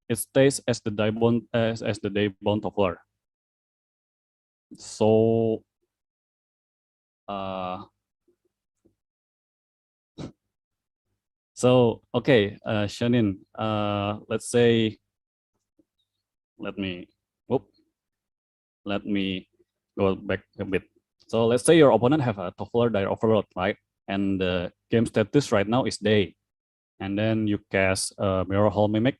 It stays as the daybond as the daybond Toffler. So okay, Shanin, let's say let me go back a bit. So let's say your opponent have a Toffler Dire Overlord, right? And the game status right now is day. And then you cast Mirror Hall Mimic,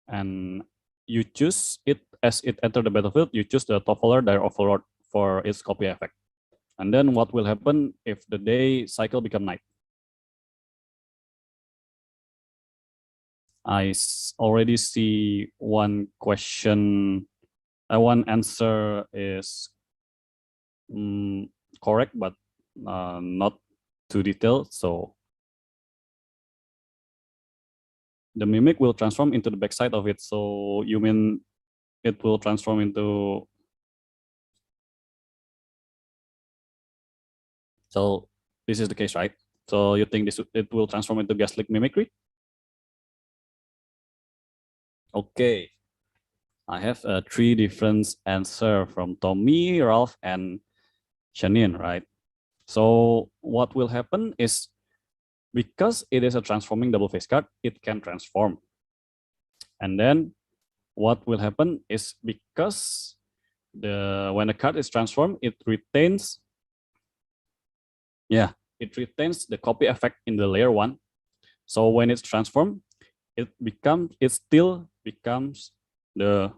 and you choose it as it enter the battlefield. You choose the Toffler Dire Overlord for its copy effect. And then what will happen if the day cycle become night? I already see one question. One answer is correct, but not too detailed. So the mimic will transform into the backside of it. So you mean it will transform into? So this is the case, right? So you think it will transform into Gaslight Mimicry? Okay. I have 3 different answers from Tommy, Ralph, and Shanin, right? So what will happen is, because it is a transforming double face card, it can transform. And then what will happen is, because when a card is transformed, it retains the copy effect in the layer 1. So when it's transformed, it still becomes the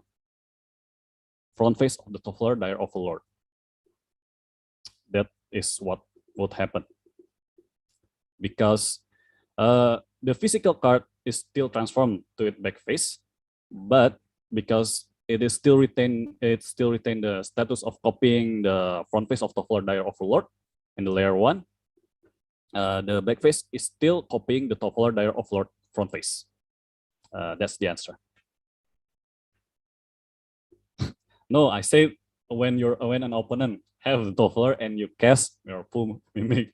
front face of the Toffler Dire Overlord. That is what would happen, because the physical card is still transformed to its back face, but because it still retain the status of copying the front face of Toffler Dire Overlord in the layer 1. The back face is still copying the Toffler Dire Overlord front face. That's the answer. No, I say when an opponent have the Toffler and you cast your Pum Mimic.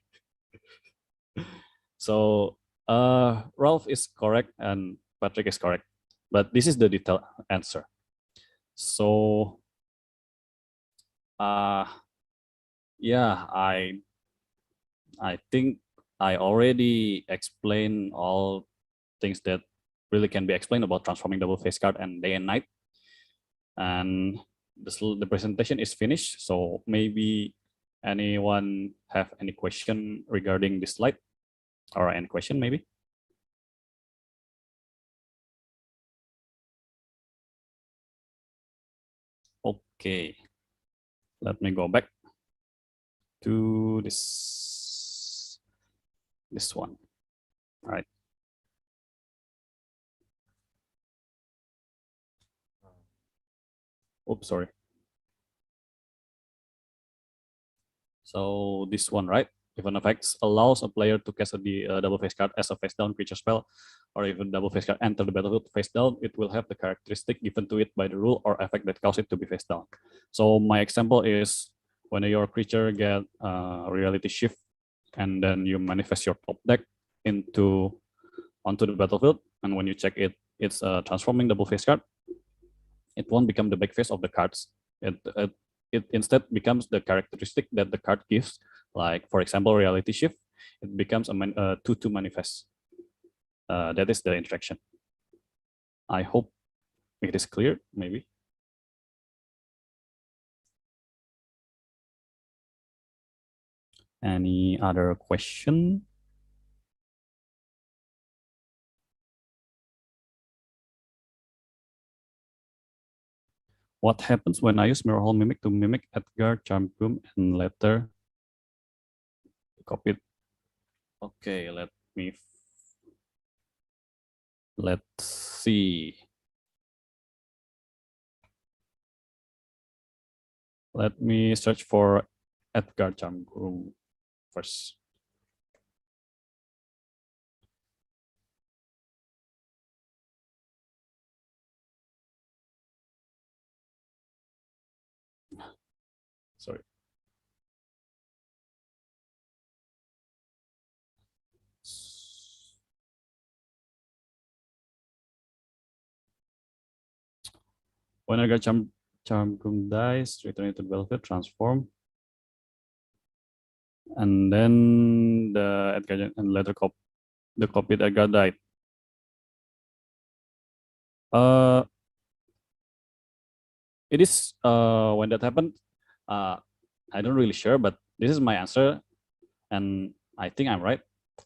So Ralph is correct and Patrick is correct, but this is the detailed answer. So yeah, I think I already explained all things that really can be explained about transforming double face card and day and night. And the presentation is finished. So maybe anyone have any question regarding this slide, or any question maybe? Okay, let me go back to this one. All right. Oops, sorry. So this one, right? Event effects allows a player to cast a double face card as a face down creature spell, or even double face card enter the battlefield face down. It will have the characteristic given to it by the rule or effect that causes it to be face down. So my example is when your creature get reality shift, and then you manifest your top deck onto the battlefield, and when you check it, it's transforming double face card. It won't become the back face of the cards. It instead becomes the characteristic that the card gives. Like, for example, reality shift, it becomes a 2/2 manifest. That is the interaction. I hope it is clear, maybe. Any other question? What happens when I use Mirror Hole Mimic to mimic Edgar, Charmcoom, and later copy it? Okay, let's see. Let me search for Edgar Charmcoom first. Sorry. When Edgar Charmcoom dies, return it to the battlefield, transform. And then the Edgar and later the copied Edgar died. It is when that happened. I don't really sure, but this is my answer, and I think I'm right.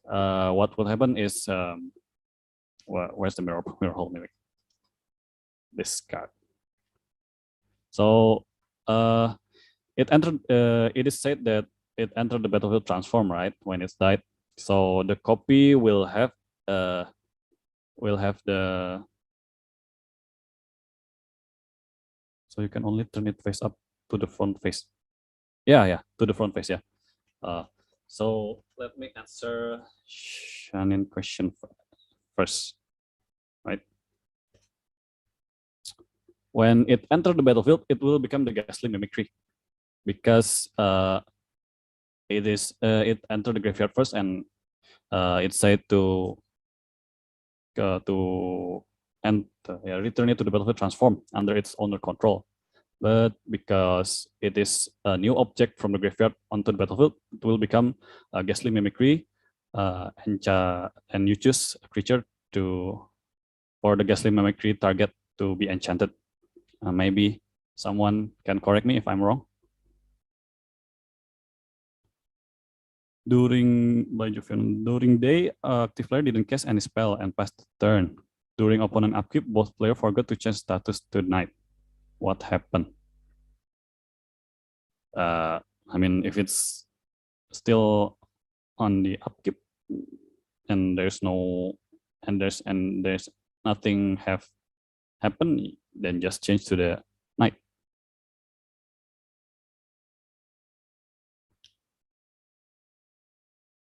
What will happen is where's the mirror hole mimic? This card. So it entered. It is said that it entered the battlefield transform, right, when it's died. So the copy will have the so you can only turn it face up to the front face. Yeah, to the front face. Yeah. So let me answer Shanin question first, right? When it enters the battlefield, it will become the ghastly mimicry because it entered the graveyard first, and it's said to return it to the battlefield transform under its owner control. But because it is a new object from the graveyard onto the battlefield, it will become a ghastly mimicry, and you choose a creature for the ghastly mimicry target to be enchanted. Maybe someone can correct me if I'm wrong. During day, active player didn't cast any spell and passed the turn. During opponent upkeep, both player forgot to change status to night. What happened? I mean, if it's still on the upkeep and there's nothing have happened, then just change to the night.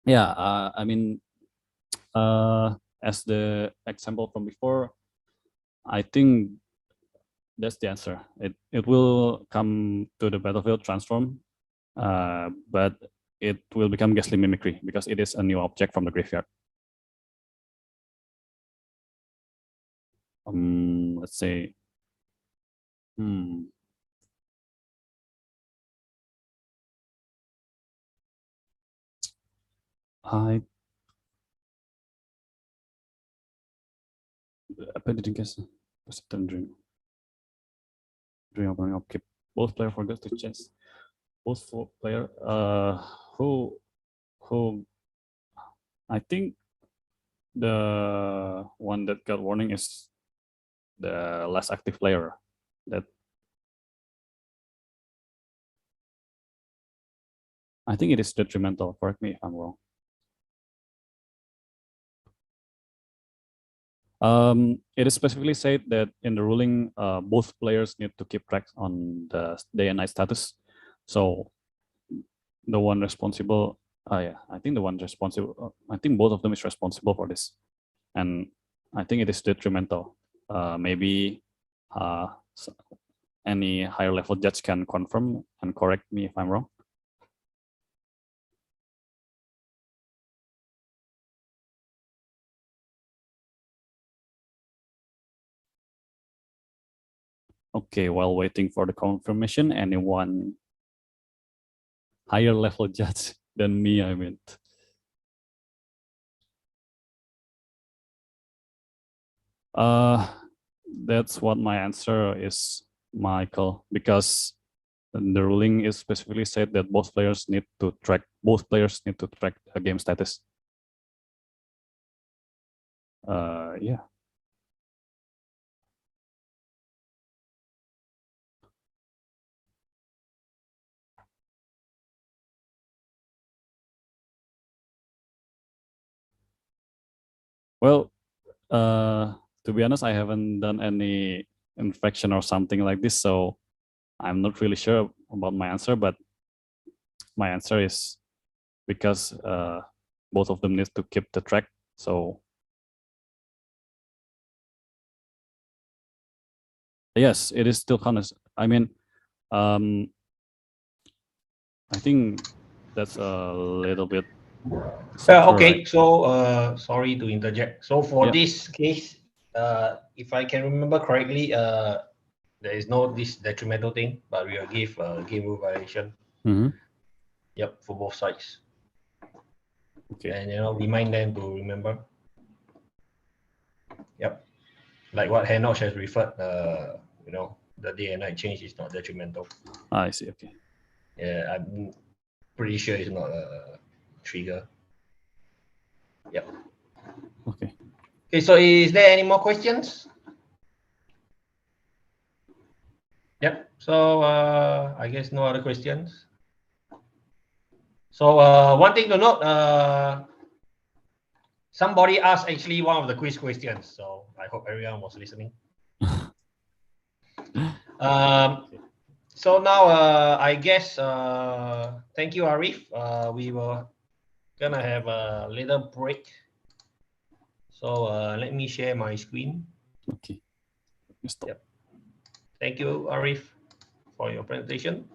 Yeah, I mean, as the example from before, I think that's the answer. It will come to the battlefield transform, but it will become ghastly mimicry because it is a new object from the graveyard. Let's say, apa didn't guess during opening upkeep. Both player forgot to change. Both player who I think the one that got warning is the last active player. That I think it is detrimental. Correct me if I'm wrong. It is specifically said that in the ruling, both players need to keep track on the day and night status. So the one responsible, yeah, I think the one responsible, I think both of them is responsible for this. And I think it is detrimental. Maybe any higher level judge can confirm and correct me if I'm wrong. Okay, while waiting for the confirmation, anyone higher level judge than me, I mean. That's what my answer is, Michael, because the ruling is specifically said that both players need to track a game status. Yeah. Well, to be honest, I haven't done any infection or something like this, so I'm not really sure about my answer, but my answer is because both of them need to keep the track. So yes, it is still honest. I mean, I think that's a little bit. Okay, so sorry to interject. So for this case, if I can remember correctly, there is no this detrimental thing, but we will give game rule violation. Yep, for both sides. Okay. And remind them to remember. Yep, like what Henosh has referred. The day and night change is not detrimental. I see. Okay. Yeah, I'm pretty sure it's not a trigger. Yep. Okay. Okay, so is there any more questions? Yep. So I guess no other questions. So one thing to note, somebody asked actually one of the quiz questions. So I hope everyone was listening. So now I guess thank you, Arif. We were gonna have a little break. So let me share my screen. Okay. Yep. Thank you, Arif, for your presentation.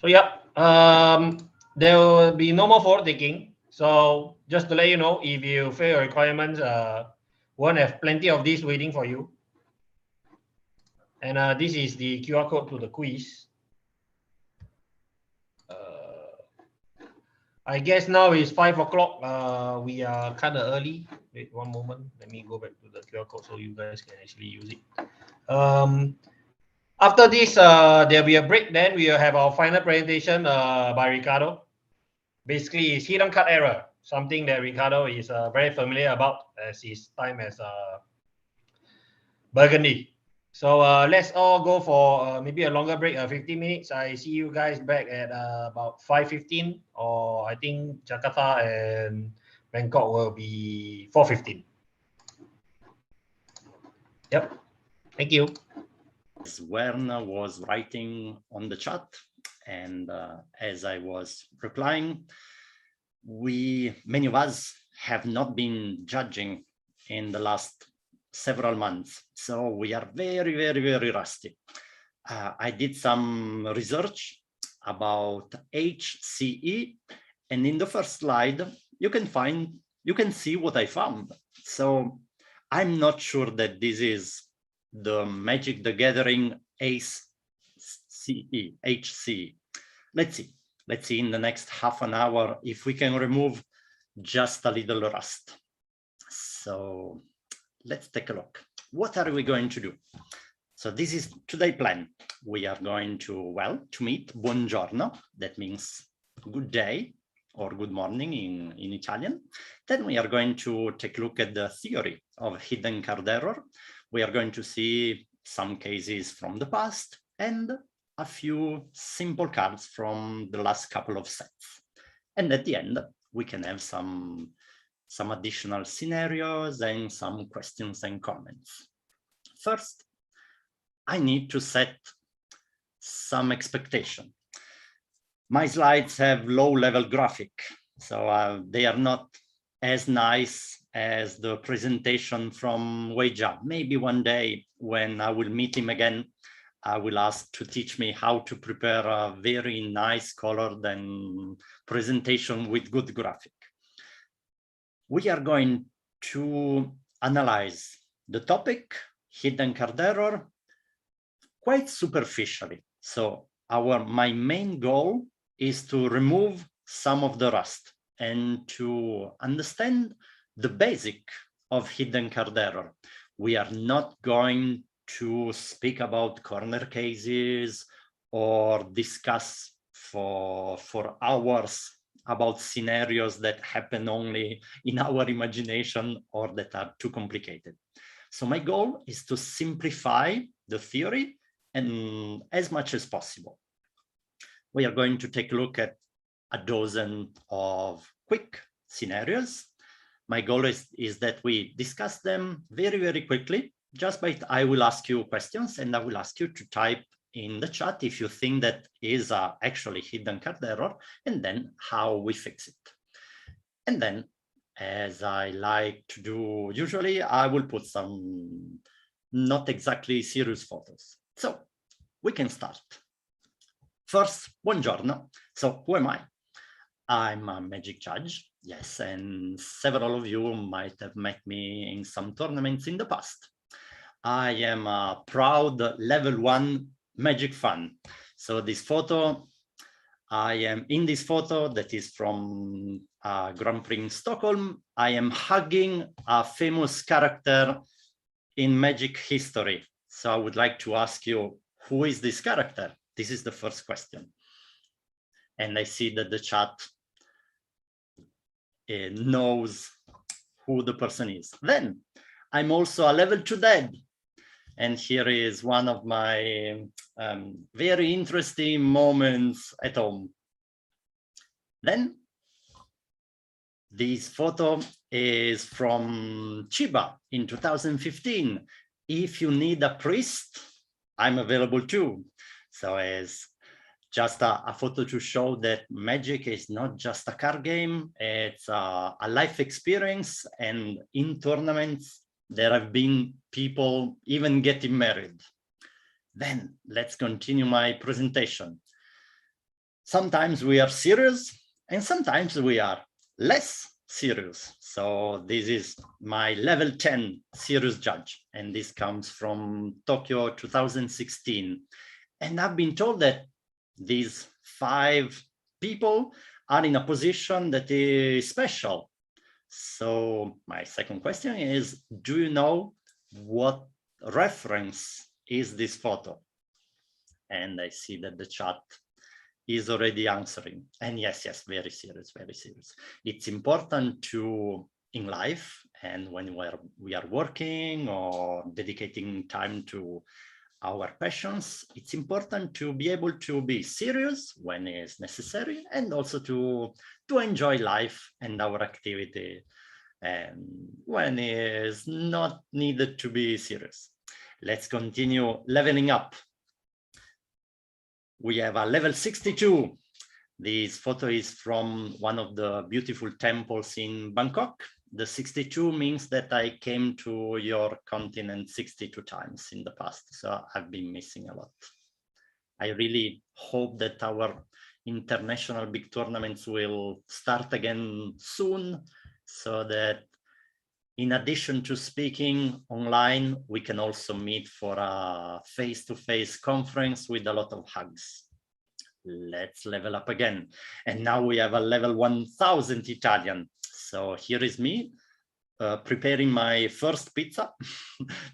So yeah, there will be no more forward taking. So just to let you know, if you fail your requirements, won't have plenty of these waiting for you. And this is the QR code to the quiz. I guess now is 5 o'clock. We are kind of early. Wait one moment. Let me go back to the QR code so you guys can actually use it. After this, there'll be a break. Then we will have our final presentation by Riccardo. Basically, it's hidden cut error, something that Riccardo is very familiar about as his time as Burgundy. So let's all go for maybe a longer break, 15 minutes. I see you guys back at about 5:15, or I think Jakarta and Bangkok will be 4:15. Yep. Thank you. Werner was writing on the chat, and as I was replying, many of us have not been judging in the last several months, so we are very, very, very rusty. I did some research about HCE, and in the first slide you can see what I found. So I'm not sure that this is the Magic the Gathering HCE. Let's see in the next half an hour if we can remove just a little rust. So let's take a look. What are we going to do? So this is today's plan. We are going to meet buongiorno. That means good day or good morning in Italian. Then we are going to take a look at the theory of hidden card error. We are going to see some cases from the past, and a few simple cards from the last couple of sets. And at the end, we can have some additional scenarios and some questions and comments. First, I need to set some expectation. My slides have low-level graphic, so they are not as nice as the presentation from WeiJia. Maybe one day when I will meet him again, I will ask to teach me how to prepare a very nice colored and presentation with good graphic. We are going to analyze the topic, hidden card error, quite superficially. So my main goal is to remove some of the rust and to understand the basic of hidden card error. We are not going to speak about corner cases or discuss for hours about scenarios that happen only in our imagination or that are too complicated. So my goal is to simplify the theory and as much as possible. We are going to take a look at a dozen of quick scenarios. My goal is that we discuss them very, very quickly. I will ask you questions and I will ask you to type in the chat if you think that is actually hidden card error, and then how we fix it. And then, as I like to do usually, I will put some not exactly serious photos. So we can start. First, buongiorno. So who am I? I'm a magic judge, yes, and several of you might have met me in some tournaments in the past. I am a proud level 1 magic fan. So this photo, I am in this photo that is from Grand Prix in Stockholm. I am hugging a famous character in magic history. So I would like to ask you, who is this character? This is the first question. And I see that the chat knows who the person is. Then I'm also a level 2 dead. And here is one of my very interesting moments at home. Then this photo is from Chiba in 2015. If you need a priest, I'm available too. So as just a photo to show that magic is not just a card game, it's a life experience, and in tournaments, there have been people even getting married. Then let's continue my presentation. Sometimes we are serious and sometimes we are less serious. So this is my level 10 serious judge, and this comes from Tokyo 2016. And I've been told that these 5 people are in a position that is special. So my second question is, do you know what reference is this photo? And I see that the chat is already answering. And yes, very serious, very serious. It's important to, in life, and when we are working or dedicating time to our passions, it's important to be able to be serious when it's necessary, and also to enjoy life and our activity and when it's not needed to be serious. Let's continue leveling up. We have a level 62. This photo is from one of the beautiful temples in Bangkok. The 62 means that I came to your continent 62 times in the past, so I've been missing a lot. I really hope that our international big tournaments will start again soon, so that in addition to speaking online, we can also meet for a face-to-face conference with a lot of hugs. Let's level up again. And now we have a level 1000 Italian. So here is me preparing my first pizza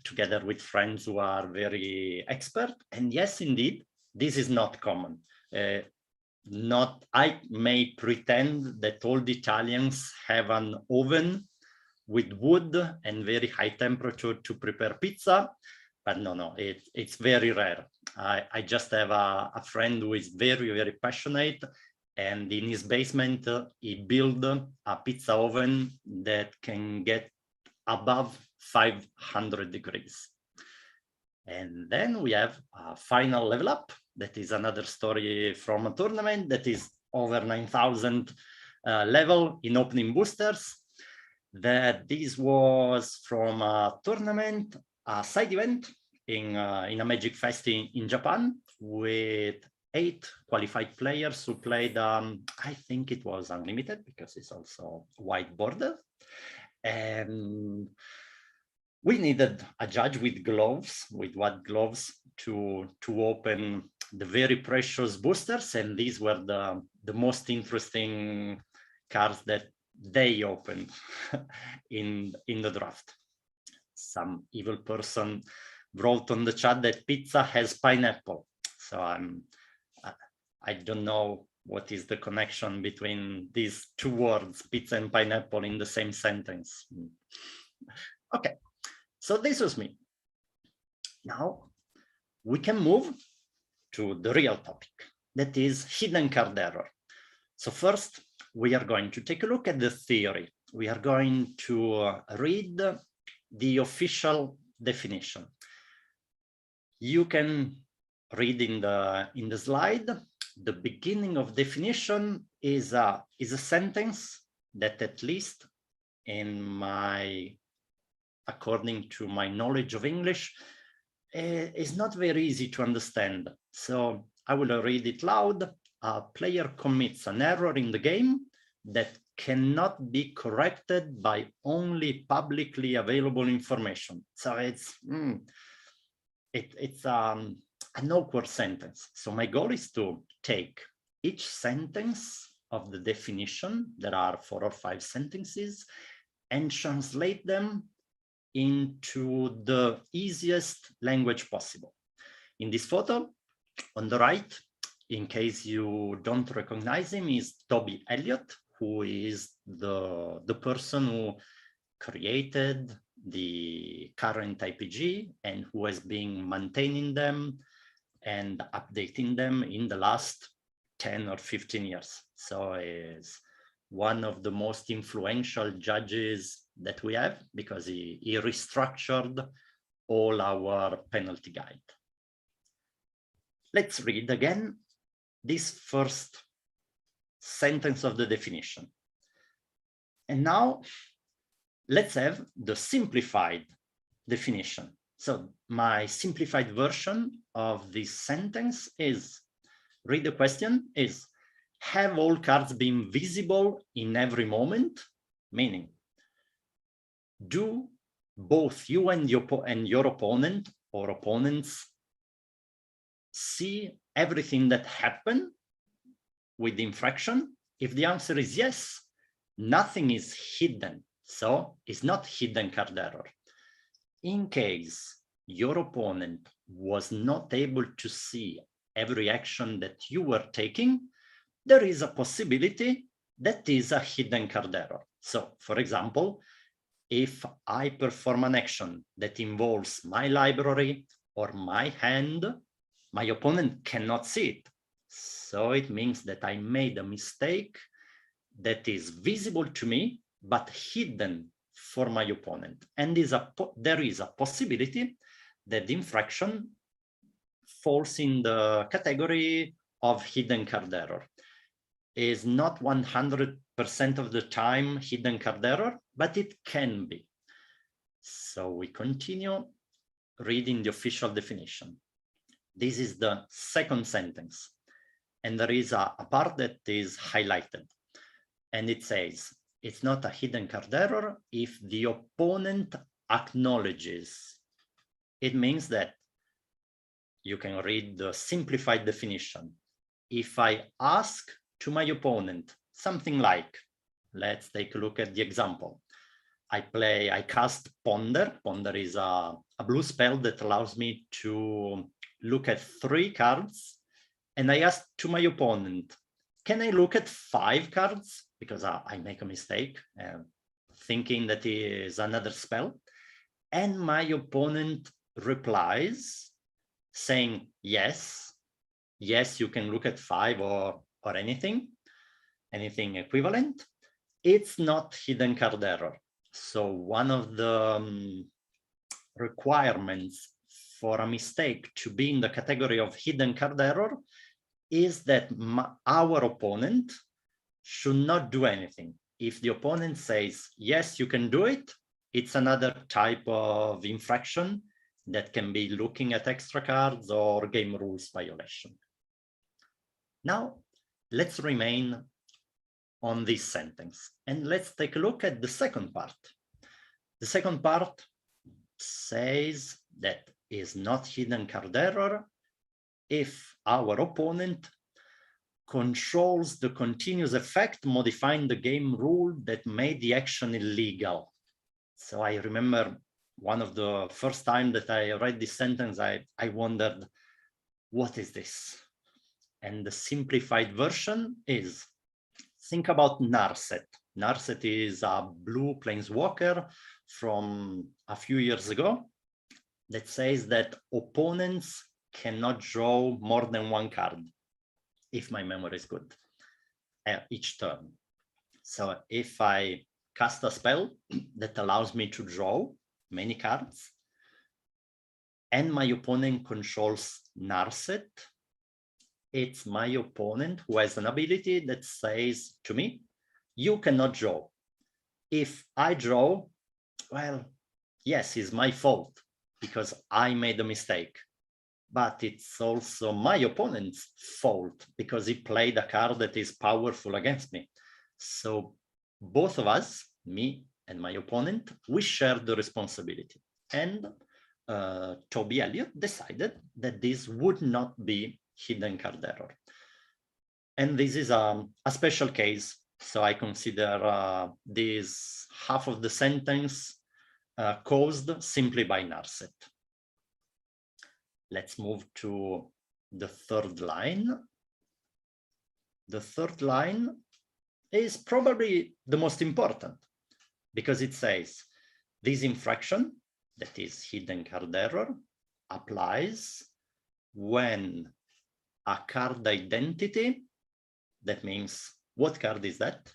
together with friends who are very expert. And yes, indeed, this is not common. I may pretend that all the Italians have an oven with wood and very high temperature to prepare pizza, but no, it's very rare. I just have a friend who is very, very passionate, and in his basement, he built a pizza oven that can get above 500 degrees. And then we have a final level up. That is another story from a tournament that is over 9,000 level in opening boosters. That this was from a tournament, a side event in a Magic Fest in Japan, with 8 qualified players who played, I think it was unlimited because it's also white border. And we needed a judge with gloves, with white gloves, to open the very precious boosters. And these were the most interesting cards that they opened in the draft. Some evil person wrote on the chat that pizza has pineapple. So I don't know what is the connection between these two words, pizza and pineapple, in the same sentence. Okay, so this was me. Now we can move to the real topic, that is hidden card error. So first, we are going to take a look at the theory. We are going to read the official definition. You can read in the slide. The beginning of definition is a sentence that, at least according to my knowledge of English, is not very easy to understand. So I will read it loud. A player commits an error in the game that cannot be corrected by only publicly available information. So it's an awkward sentence. So my goal is to take each sentence of the definition, there are 4 or 5 sentences, and translate them into the easiest language possible. In this photo, on the right, in case you don't recognize him, is Toby Elliott, who is the person who created the current IPG and who has been maintaining them and updating them in the last 10 or 15 years. So is one of the most influential judges that we have, because he restructured all our penalty guide. Let's read again this first sentence of the definition. And now let's have the simplified definition. So my simplified version of this sentence is, read the question, is, have all cards been visible in every moment? Meaning, do both you and your opponent or opponents see everything that happened with the infraction? If the answer is yes, nothing is hidden. So it's not hidden card error. In case your opponent was not able to see every action that you were taking, there is a possibility that is a hidden card error. So for example, if I perform an action that involves my library or my hand, my opponent cannot see it. So it means that I made a mistake that is visible to me, but hidden for my opponent. And there is a possibility that the infraction falls in the category of hidden card error. Is not 100% of the time hidden card error, but it can be. So we continue reading the official definition. This is the second sentence. And there is a part that is highlighted. And it says, it's not a hidden card error if the opponent acknowledges. It means that you can read the simplified definition. If I ask to my opponent something like, let's take a look at the example. I cast Ponder. Ponder is a blue spell that allows me to look at 3 cards. And I ask to my opponent, can I look at 5 cards? Because I make a mistake, thinking that it is another spell. And my opponent replies saying yes, yes, you can look at 5 or anything equivalent, it's not hidden card error. So one of the requirements for a mistake to be in the category of hidden card error is that our opponent should not do anything. If the opponent says, yes, you can do it, it's another type of infraction that can be looking at extra cards or game rules violation. Now, let's remain on this sentence and let's take a look at the second part. The second part says that is not hidden card error if our opponent controls the continuous effect modifying the game rule that made the action illegal. So I remember one of the first time that I read this sentence, I wondered, what is this? And the simplified version is, think about Narset. Narset is a blue planeswalker from a few years ago that says that opponents cannot draw more than 1 card, if my memory is good, each turn. So if I cast a spell that allows me to draw many cards, and my opponent controls Narset, it's my opponent who has an ability that says to me, you cannot draw. If I draw, well, yes, it's my fault because I made a mistake. But it's also my opponent's fault because he played a card that is powerful against me. So both of us, me and my opponent, we share the responsibility. And Toby Elliott decided that this would not be hidden card error. And this is a special case. So I consider this half of the sentence caused simply by Narset. Let's move to the third line. The third line is probably the most important because it says this infraction, that is hidden card error, applies when a card identity, that means what card is that?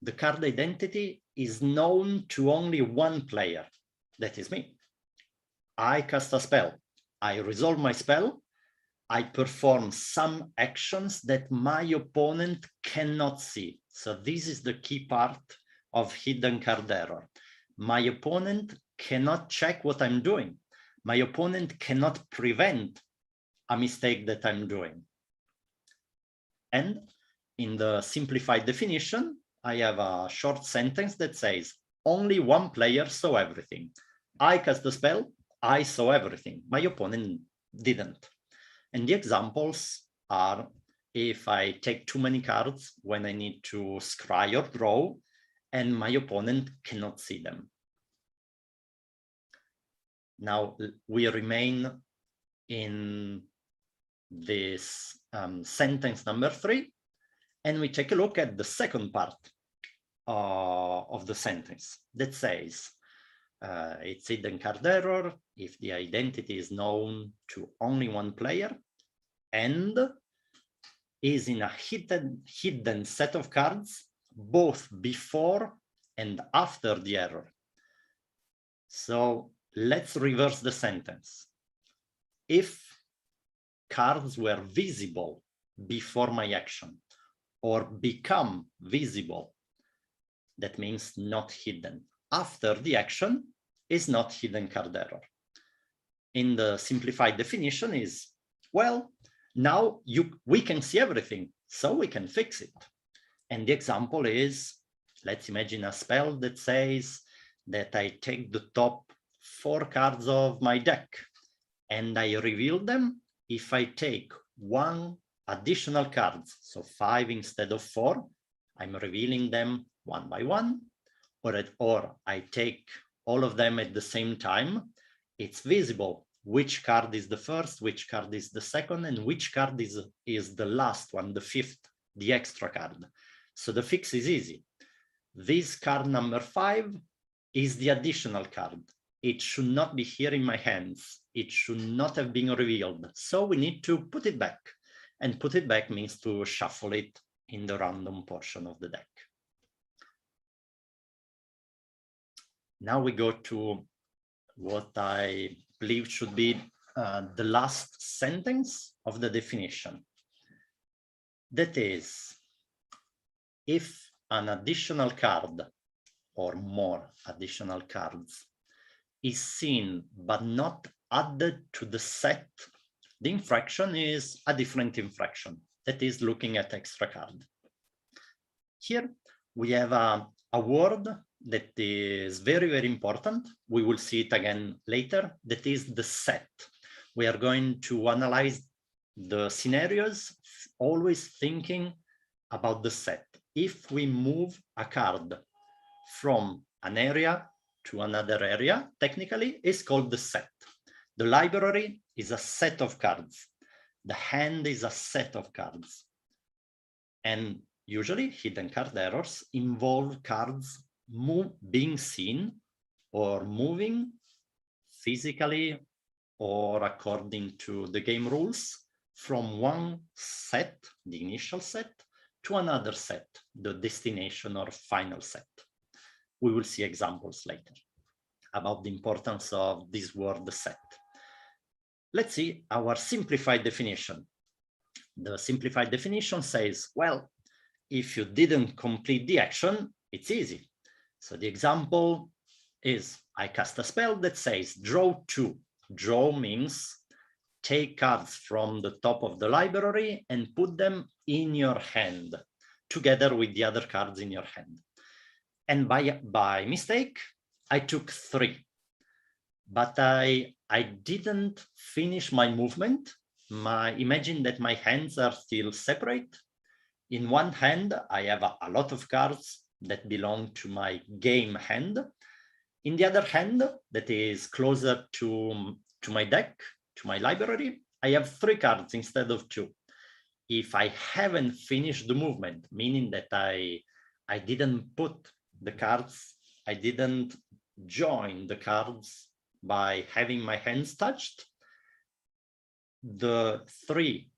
The card identity is known to only 1 player, that is me. I cast a spell. I resolve my spell, I perform some actions that my opponent cannot see. So this is the key part of hidden card error. My opponent cannot check what I'm doing. My opponent cannot prevent a mistake that I'm doing. And in the simplified definition, I have a short sentence that says, only 1 player saw everything. I cast the spell, I saw everything. My opponent didn't. And the examples are if I take too many cards when I need to scry or draw, and my opponent cannot see them. Now we remain in this sentence number 3, and we take a look at the second part of the sentence that says, it's hidden card error if the identity is known to only 1 player and is in a hidden set of cards both before and after the error. So let's reverse the sentence. If cards were visible before my action or become visible, that means not hidden. After the action is not hidden card error. In the simplified definition is, well, now we can see everything, so we can fix it. And the example is, let's imagine a spell that says that I take the top 4 cards of my deck and I reveal them if I take 1 additional cards, so 5 instead of 4, I'm revealing them 1 by 1. Or I take all of them at the same time, it's visible which card is the first, which card is the second, and which card is the last one, the 5th, the extra card. So the fix is easy. This card number 5 is the additional card. it should not be here in my hands. It should not have been revealed. So we need to put it back. And put it back means to shuffle it in the random portion of the deck. Now we go to what I believe should be the last sentence of the definition. That is, if an additional card or more additional cards is seen but not added to the set, the infraction is a different infraction, that is looking at extra card. Here we have a word that is very, very important. We will see it again later. That is the set. We are going to analyze the scenarios, always thinking about the set. If we move a card from an area to another area, technically it's called the set. The library is a set of cards. The hand is a set of cards. And usually hidden card errors involve cards being seen or moving physically or according to the game rules from one set, the initial set, to another set, the destination or final set. We will see examples later about the importance of this word set. Let's see our simplified definition. The simplified definition says, well, if you didn't complete the action, it's easy. So the example is, I cast a spell that says draw 2. Draw means take cards from the top of the library and put them in your hand, together with the other cards in your hand. And by mistake, I took 3. But I didn't finish my movement. Imagine that my hands are still separate. In one hand, I have a lot of cards that belong to my game hand. In the other hand, that is closer to my deck, to my library, I have 3 cards instead of 2. If I haven't finished the movement, meaning that I didn't put the cards, I didn't join the cards by having my hands touched, the 3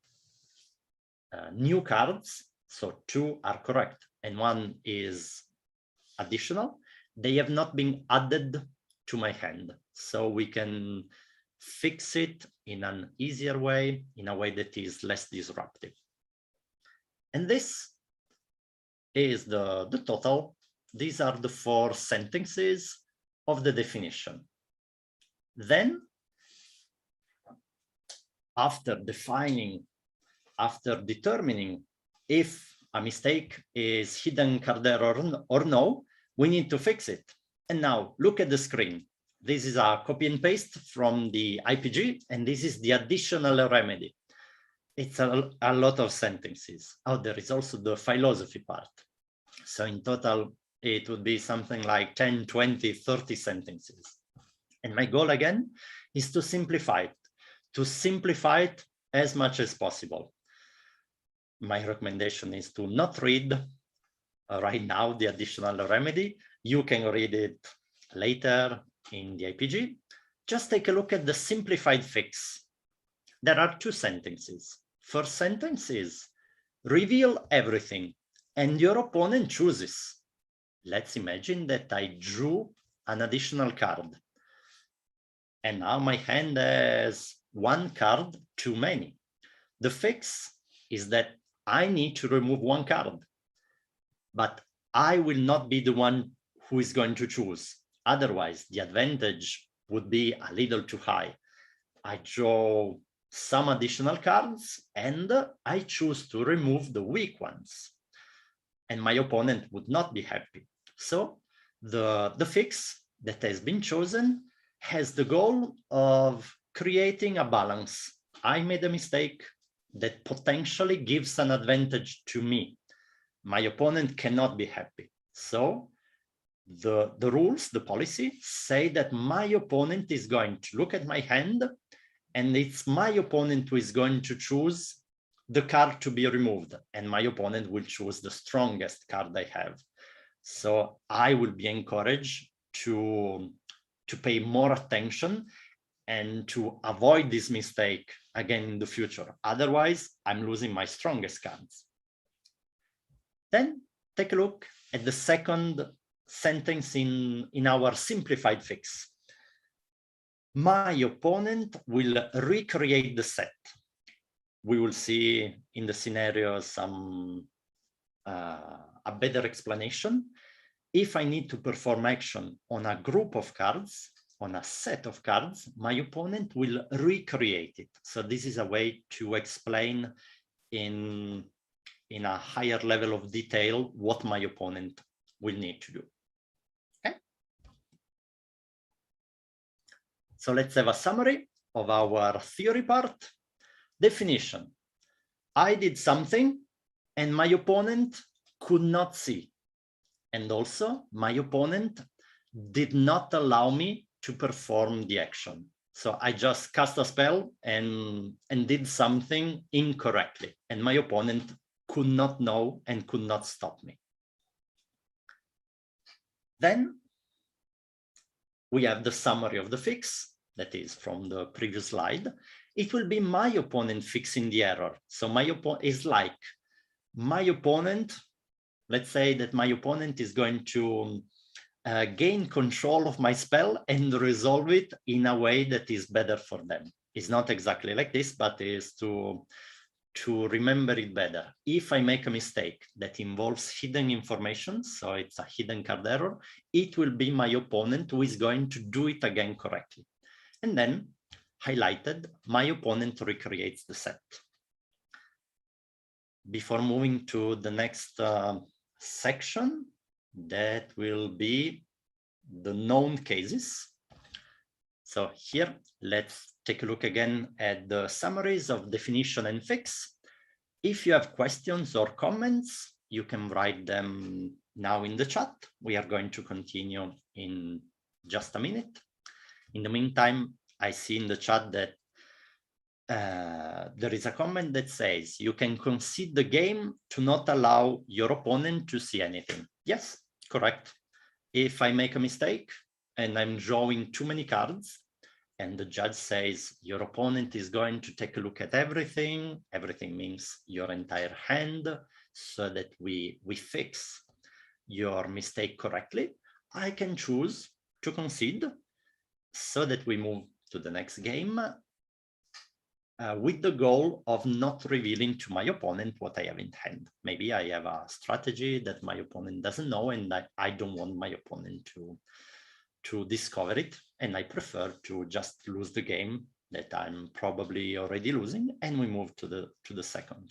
new cards, so 2 are correct and 1 is additional, they have not been added to my hand. So we can fix it in an easier way, in a way that is less disruptive. And this is the total. These are the 4 sentences of the definition. Then, after determining if a mistake is hidden card error or no, we need to fix it. And now look at the screen. This is a copy and paste from the IPG, and this is the additional remedy. It's a lot of sentences. Oh, there is also the philosophy part. So in total, it would be something like 10, 20, 30 sentences. And my goal again is to simplify it as much as possible. My recommendation is to not read right now the additional remedy. You can read it later in the IPG. Just take a look at the simplified fix. There are 2 sentences. First sentence is, reveal everything and your opponent chooses. Let's imagine that I drew an additional card. And now my hand has 1 card too many. The fix is that I need to remove 1 card, but I will not be the one who is going to choose. Otherwise, the advantage would be a little too high. I draw some additional cards and I choose to remove the weak ones. And my opponent would not be happy. So the fix that has been chosen has the goal of creating a balance. I made a mistake that potentially gives an advantage to me. My opponent cannot be happy. So the rules, the policy, say that my opponent is going to look at my hand and it's my opponent who is going to choose the card to be removed, and my opponent will choose the strongest card I have. So I will be encouraged to to pay more attention and to avoid this mistake again in the future. Otherwise, I'm losing my strongest cards. Then take a look at the second sentence in our simplified fix. My opponent will recreate the set. We will see in the scenario some a better explanation. If I need to perform action on a group of cards, on a set of cards, my opponent will recreate it. So this is a way to explain in a higher level of detail what my opponent will need to do. Okay. So let's have a summary of our theory part. Definition. I did something and my opponent could not see. And also my opponent did not allow me to perform the action. So I just cast a spell and did something incorrectly, and my opponent could not know and could not stop me. Then we have the summary of the fix, that is from the previous slide. It will be my opponent fixing the error. So my opponent is like my opponent, let's say that my opponent is going to gain control of my spell and resolve it in a way that is better for them. It's not exactly like this, but is to remember it better. If I make a mistake that involves hidden information, so it's a hidden card error, it will be my opponent who is going to do it again correctly. And then highlighted, my opponent recreates the set. Before moving to the next section, that will be the known cases. So here, let's take a look again at the summaries of definition and fix. If you have questions or comments, you can write them now in the chat. We are going to continue in just a minute. In the meantime, I see in the chat that there is a comment that says you can concede the game to not allow your opponent to see anything. Yes, correct. If I make a mistake and I'm drawing too many cards and the judge says your opponent is going to take a look at everything, everything means your entire hand, so that we fix your mistake correctly, I can choose to concede so that we move to the next game with the goal of not revealing to my opponent what I have in hand. Maybe I have a strategy that my opponent doesn't know and that I don't want my opponent to discover it. And I prefer to just lose the game that I'm probably already losing, and we move to the second.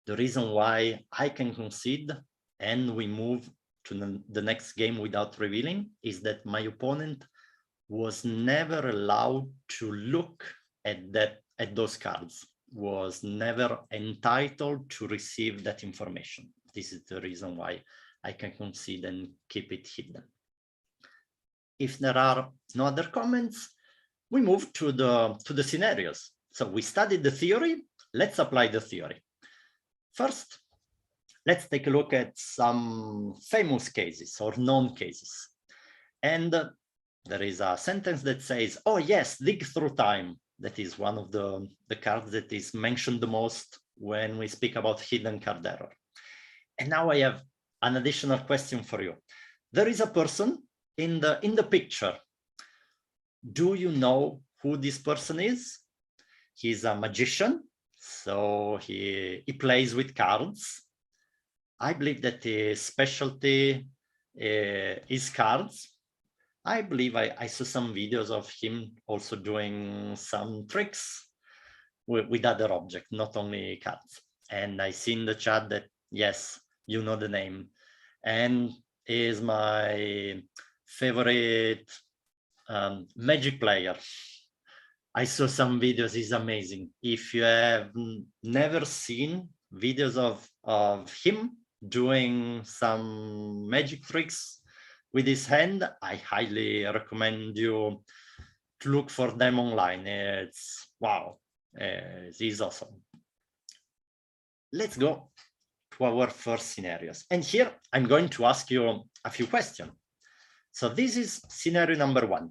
The reason why I can concede and we move to the next game without revealing is that my opponent was never allowed to look at those cards, was never entitled to receive that information. This is the reason why I can concede and keep it hidden. If there are no other comments, we move to the scenarios. So we studied the theory. Let's apply the theory. First, let's take a look at some famous cases or known cases. And there is a sentence that says, oh yes, dig through time. That is one of the cards that is mentioned the most when we speak about hidden card error. And now I have an additional question for you. There is a person in the picture. Do you know who this person is? He's a magician, so he plays with cards. I believe that his specialty is cards. I believe I saw some videos of him also doing some tricks with other objects, not only cards. And I see in the chat that, yes, you know the name. And he is my favorite Magic player. I saw some videos, he's amazing. If you have never seen videos of him doing some magic tricks with his hand, I highly recommend you to look for them online. It's wow, he's awesome. Let's go to our first scenarios. And here I'm going to ask you a few questions. So this is scenario number one.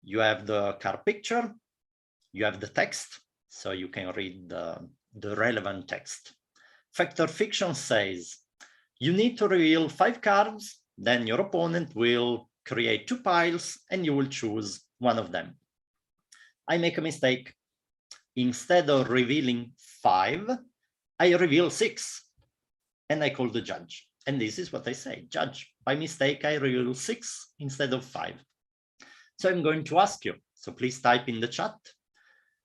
You have the card picture, you have the text, so you can read the relevant text. Factor fiction says, you need to reveal 5 cards, then your opponent will create 2 piles and you will choose one of them. I make a mistake. Instead of revealing 5, I reveal 6 and I call the judge. And this is what I say, judge, by mistake, I reveal 6 instead of 5. So I'm going to ask you, so please type in the chat.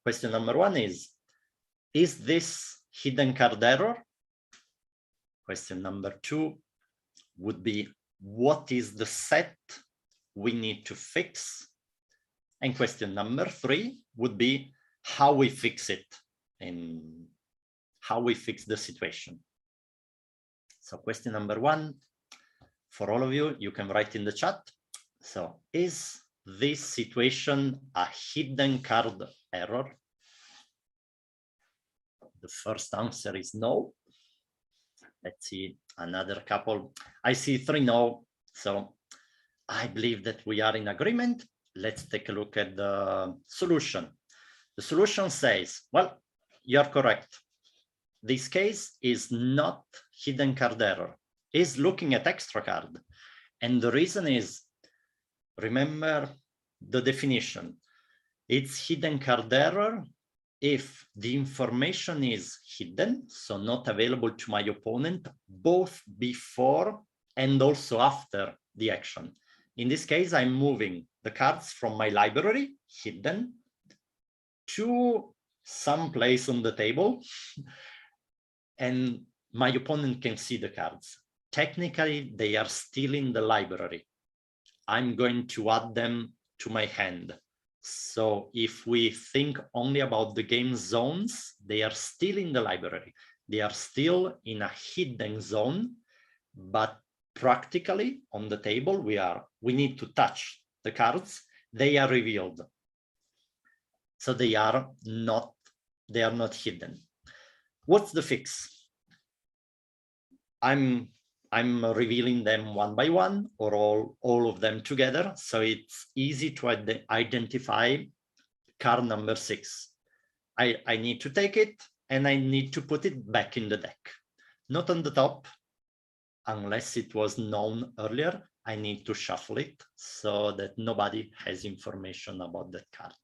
Question number 1 is this hidden card error? Question number 2 would be, what is the set we need to fix? And question number 3 would be how we fix it and how we fix the situation. So question number 1, for all of you, you can write in the chat. So is this situation a hidden card error? The first answer is no. Let's see another couple. I see 3 no. So I believe that we are in agreement. Let's take a look at the solution. The solution says, well, you're correct. This case is not hidden card error. It's looking at extra card. And the reason is, remember the definition. It's hidden card error if the information is hidden, so not available to my opponent, both before and also after the action. In this case, I'm moving the cards from my library, hidden, to some place on the table, and my opponent can see the cards. Technically, they are still in the library. I'm going to add them to my hand. So if we think only about the game zones, they are still in the library. They are still in a hidden zone, but practically on the table, we need to touch the cards. They are revealed. So they are not hidden. What's the fix? I'm revealing them one by one or all of them together. So it's easy to identify card number 6. I need to take it and I need to put it back in the deck. Not on the top, unless it was known earlier. I need to shuffle it so that nobody has information about that card.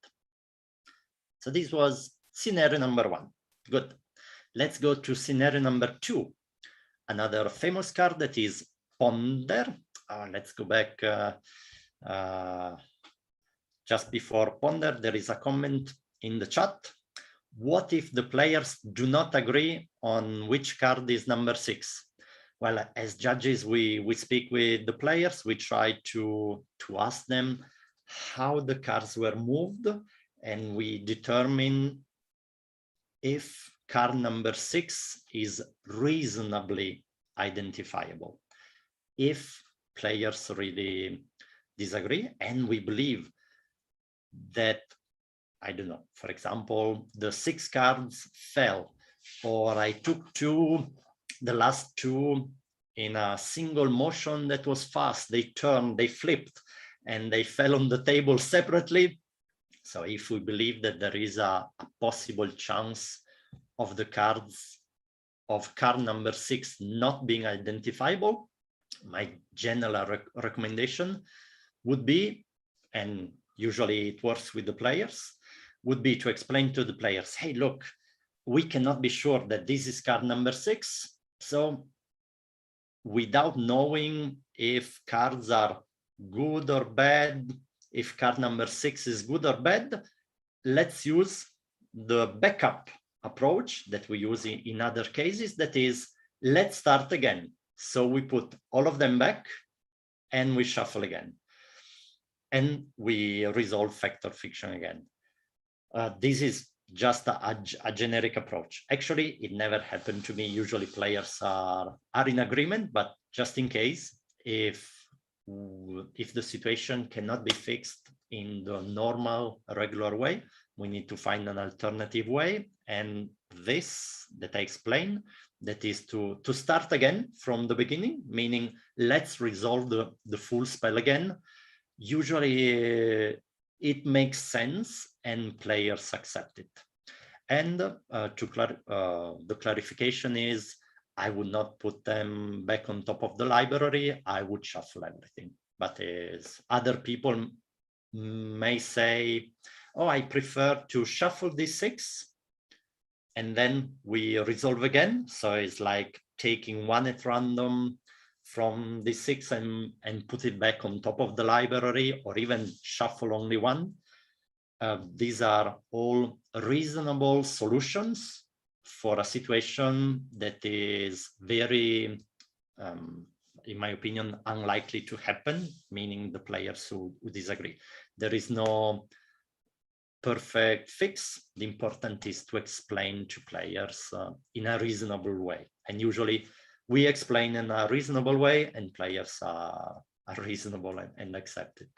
So this was scenario number 1. Good. Let's go to scenario number 2. Another famous card that is Ponder. Let's go back just before Ponder. There is a comment in the chat. What if the players do not agree on which card is number 6? Well, as judges, we speak with the players. We try to ask them how the cards were moved, and we determine if card number 6 is reasonably identifiable. If players really disagree, and we believe that, I don't know, for example, the 6 cards fell, or I took the last 2 in a single motion that was fast, they turned, they flipped, and they fell on the table separately. So if we believe that there is a possible chance of the cards of card number 6 not being identifiable, my general recommendation would be, and usually it works with the players, would be to explain to the players, hey, look, we cannot be sure that this is card number 6. So without knowing if cards are good or bad, if card number 6 is good or bad, let's use the backup approach that we use in other cases, that is, let's start again. So we put all of them back and we shuffle again. And we resolve factor fiction again. This is just a generic approach. Actually, it never happened to me. Usually players are in agreement, but just in case, if the situation cannot be fixed in the normal, regular way, we need to find an alternative way, and this that I explained, that is to start again from the beginning, meaning let's resolve the full spell again. Usually it makes sense and players accept it. And the clarification is, I would not put them back on top of the library, I would shuffle everything. But as other people may say, oh, I prefer to shuffle D6 and then we resolve again. So it's like taking one at random from D6 and put it back on top of the library, or even shuffle only one. These are all reasonable solutions for a situation that is very, in my opinion, unlikely to happen, meaning the players who disagree. There is no perfect fix. The important is to explain to players in a reasonable way. And usually we explain in a reasonable way and players are reasonable and accept it.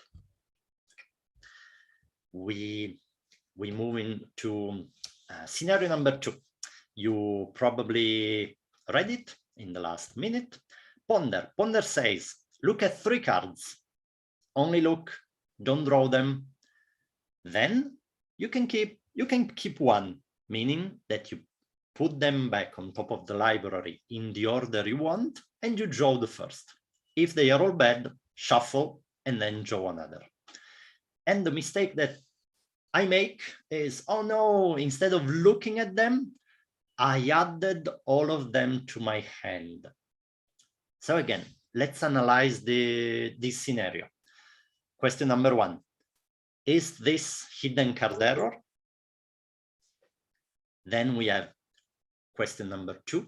We move into scenario number 2. You probably read it in the last minute. Ponder. Ponder says, look at 3 cards. Only look, don't draw them. Then you can keep one, meaning that you put them back on top of the library in the order you want, and you draw the first. If they are all bad, shuffle and then draw another. And the mistake that I make is, oh no, instead of looking at them, I added all of them to my hand. So again, let's analyze this scenario. Question number 1. Is this hidden card error? Then we have question number 2.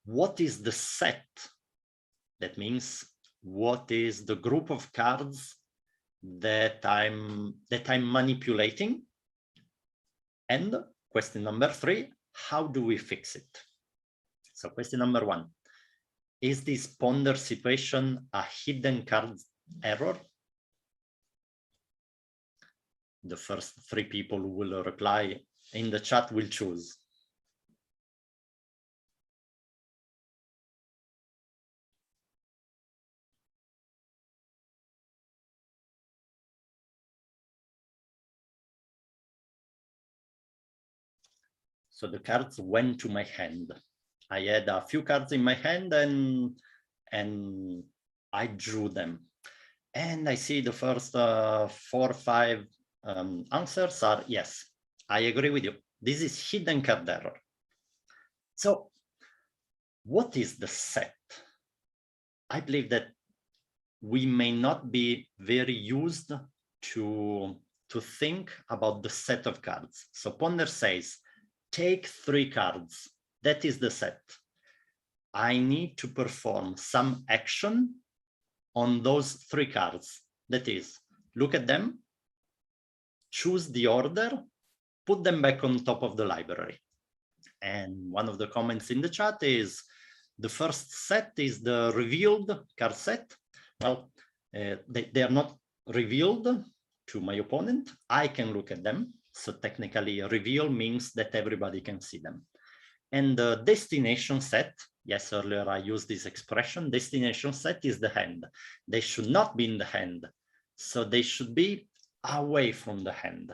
What is the set? That means, what is the group of cards that I'm manipulating? And question number 3, how do we fix it? So question number 1, is this ponder situation a hidden card error? The first 3 people who will reply in the chat will choose. So the cards went to my hand. I had a few cards in my hand and I drew them. And I see the first 4 or 5 answers are yes, I agree with you. This is hidden card error. So what is the set? I believe that we may not be very used to think about the set of cards. So Ponder says, take 3 cards. That is the set. I need to perform some action on those 3 cards. That is, look at them, choose the order, put them back on top of the library. And one of the comments in the chat is, the first set is the revealed card set. Well, they are not revealed to my opponent. I can look at them. So technically, reveal means that everybody can see them. And the destination set, yes, earlier I used this expression, destination set is the hand. They should not be in the hand. So they should be away from the hand.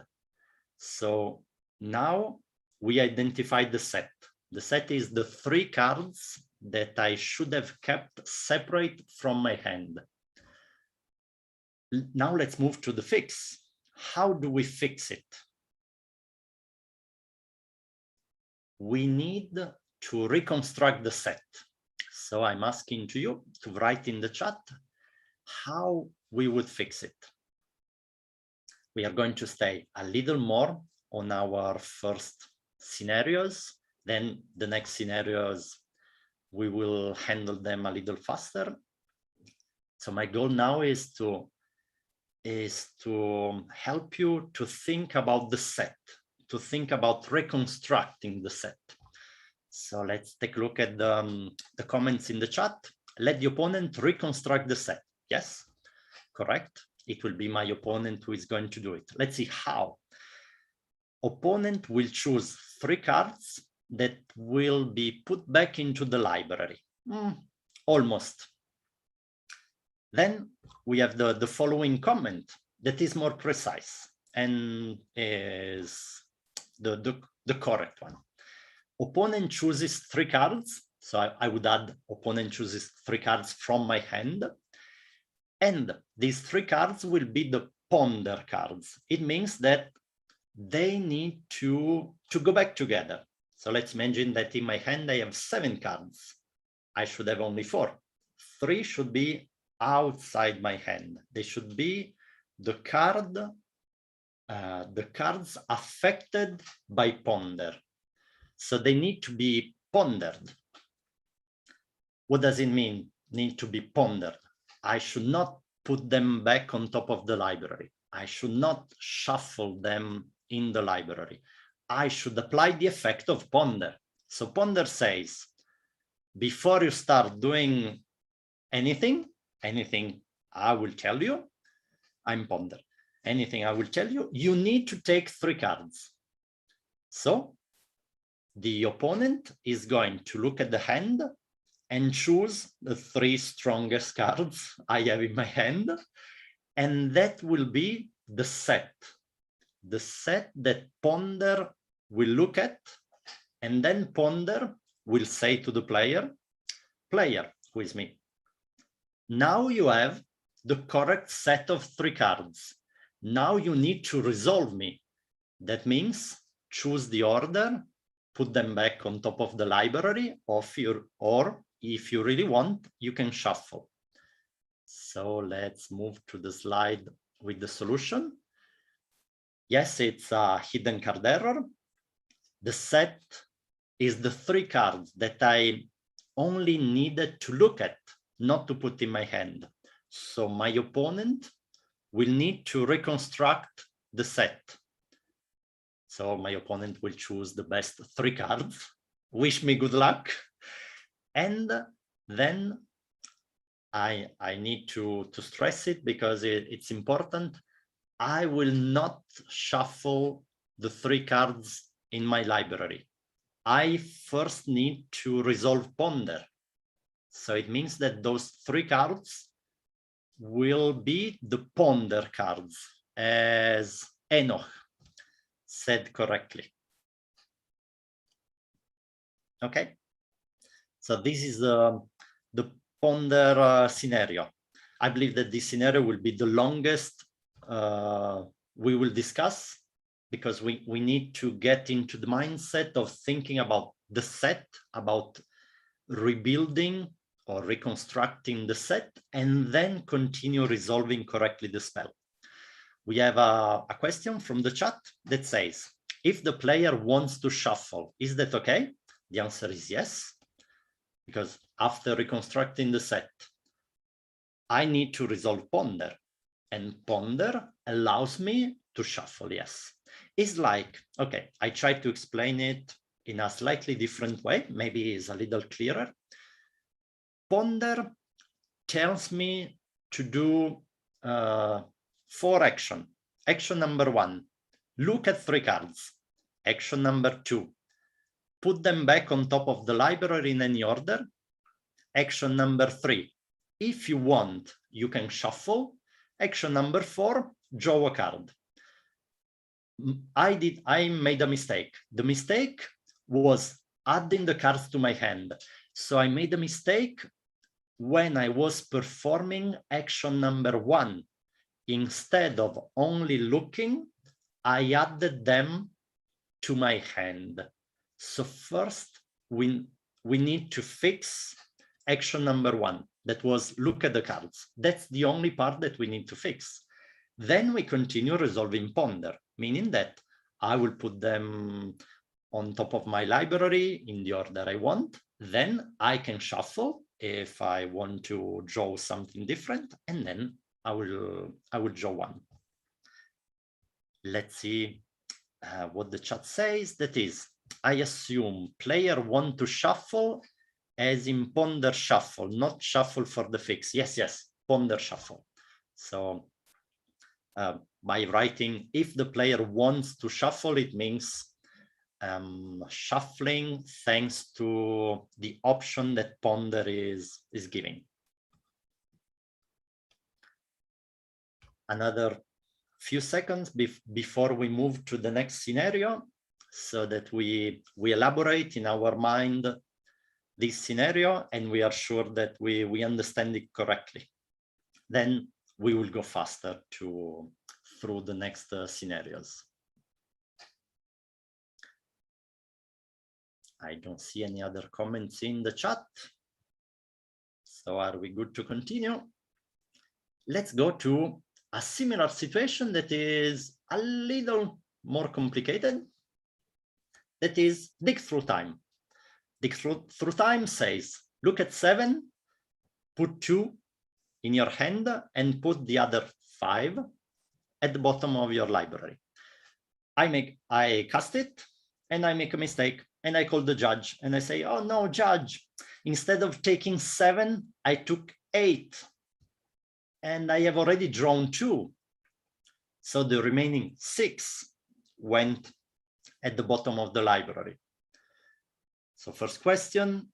So now we identified the set. The set is the 3 cards that I should have kept separate from my hand. Now let's move to the fix. How do we fix it? We need to reconstruct the set. So I'm asking to you to write in the chat how we would fix it. We are going to stay a little more on our first scenarios. Then the next scenarios, we will handle them a little faster. So my goal now is to help you to think about the set, to think about reconstructing the set. So let's take a look at the comments in the chat. Let the opponent reconstruct the set. Yes, correct. It will be my opponent who is going to do it. Let's see how. Opponent will choose 3 cards that will be put back into the library. Almost. Then we have the following comment that is more precise and is the correct one. Opponent chooses 3 cards. So I would add opponent chooses 3 cards from my hand. And these 3 cards will be the ponder cards. It means that they need to go back together. So let's imagine that in my hand I have 7 cards. I should have only 4. 3 should be outside my hand. They should be the cards affected by ponder. So they need to be pondered. What does it mean, need to be pondered? I should not put them back on top of the library. I should not shuffle them in the library. I should apply the effect of ponder. So ponder says, before you start doing anything I will tell you, I'm ponder. Anything I will tell you, you need to take 3 cards. So the opponent is going to look at the hand and choose the 3 strongest cards I have in my hand. And that will be the set that ponder will look at. And then ponder will say to the player, who is me, now you have the correct set of 3 cards. Now you need to resolve me. That means choose the order, put them back on top of the library, or if you really want, you can shuffle. So let's move to the slide with the solution. Yes, it's a hidden card error. The set is the 3 cards that I only needed to look at, not to put in my hand. So my opponent will need to reconstruct the set. So my opponent will choose the best 3 cards. Wish me good luck. And then I need to stress it because it's important. I will not shuffle the 3 cards in my library. I first need to resolve ponder. So it means that those 3 cards will be the ponder cards, as Enoch said correctly. Okay, so this is the ponder scenario. I believe that this scenario will be the longest we will discuss, because we need to get into the mindset of thinking about the set, about rebuilding or reconstructing the set, and then continue resolving correctly the spell. We have a question from the chat that says, if the player wants to shuffle, is that okay? The answer is yes, because after reconstructing the set, I need to resolve ponder, and ponder allows me to shuffle, yes. It's like, okay, I tried to explain it in a slightly different way, maybe it's a little clearer. Ponder tells me to do 4 actions. Action number 1, look at 3 cards. Action number 2, put them back on top of the library in any order. Action number 3, if you want, you can shuffle. Action number 4, draw a card. I made a mistake. The mistake was adding the cards to my hand. So I made a mistake when I was performing action number 1. Instead of only looking, I added them to my hand. So first, we need to fix action number 1. That was look at the cards. That's the only part that we need to fix. Then we continue resolving ponder, meaning that I will put them on top of my library in the order I want. Then I can shuffle if I want to draw something different, and then I will draw one. Let's see what the chat says. That is, I assume player want to shuffle as in ponder shuffle, not shuffle for the fix. Yes, ponder shuffle. So by writing, if the player wants to shuffle, it means shuffling thanks to the option that ponder is giving. Another few seconds before we move to the next scenario, so that we elaborate in our mind this scenario and we are sure that we understand it correctly. Then we will go faster through the next scenarios. I don't see any other comments in the chat. So are we good to continue? Let's go to a similar situation that is a little more complicated. That is dig through time. Dig through time says, look at 7, put 2 in your hand and put the other 5 at the bottom of your library. I cast it and I make a mistake and I call the judge and I say, oh no, judge, instead of taking 7, I took 8 and I have already drawn 2. So the remaining 6 went at the bottom of the library. So first question,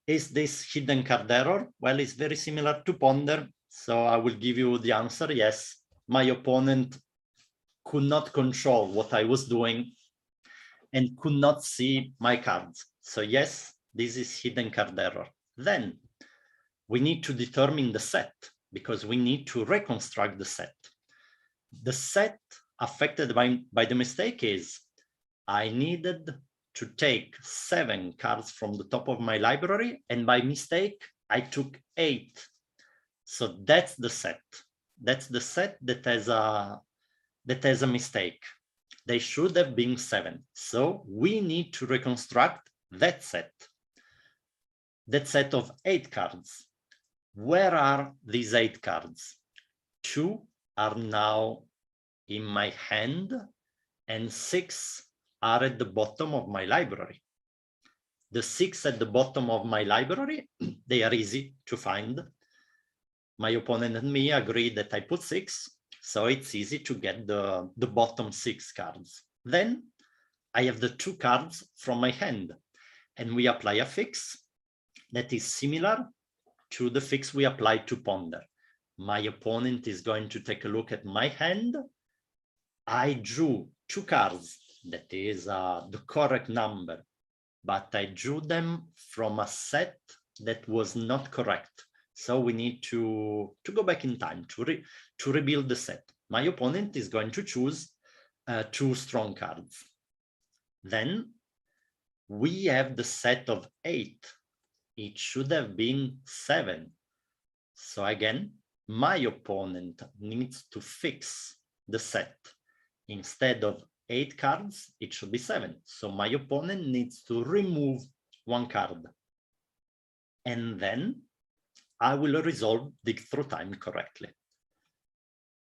is this hidden card error? Well, it's very similar to ponder. So I will give you the answer. Yes, my opponent could not control what I was doing and could not see my cards. So yes, this is hidden card error. Then we need to determine the set because we need to reconstruct the set. The set affected by the mistake is I needed to take 7 cards from the top of my library, and by mistake, I took 8. So that's the set. That's the set that has a mistake. They should have been 7. So we need to reconstruct that set. That set of 8 cards. Where are these 8 cards? 2 are now in my hand, and 6 are at the bottom of my library. The 6 at the bottom of my library, they are easy to find. My opponent and me agree that I put 6, so it's easy to get the bottom 6 cards. Then I have the 2 cards from my hand, and we apply a fix that is similar to the fix we applied to ponder. My opponent is going to take a look at my hand. I drew 2 cards. That is the correct number, but I drew them from a set that was not correct. So we need to go back in time to rebuild the set. My opponent is going to choose 2 strong cards. Then we have the set of 8. It should have been 7. So again, my opponent needs to fix the set. Instead of 8 cards, it should be 7. So my opponent needs to remove 1 card. And then I will resolve dig through time correctly.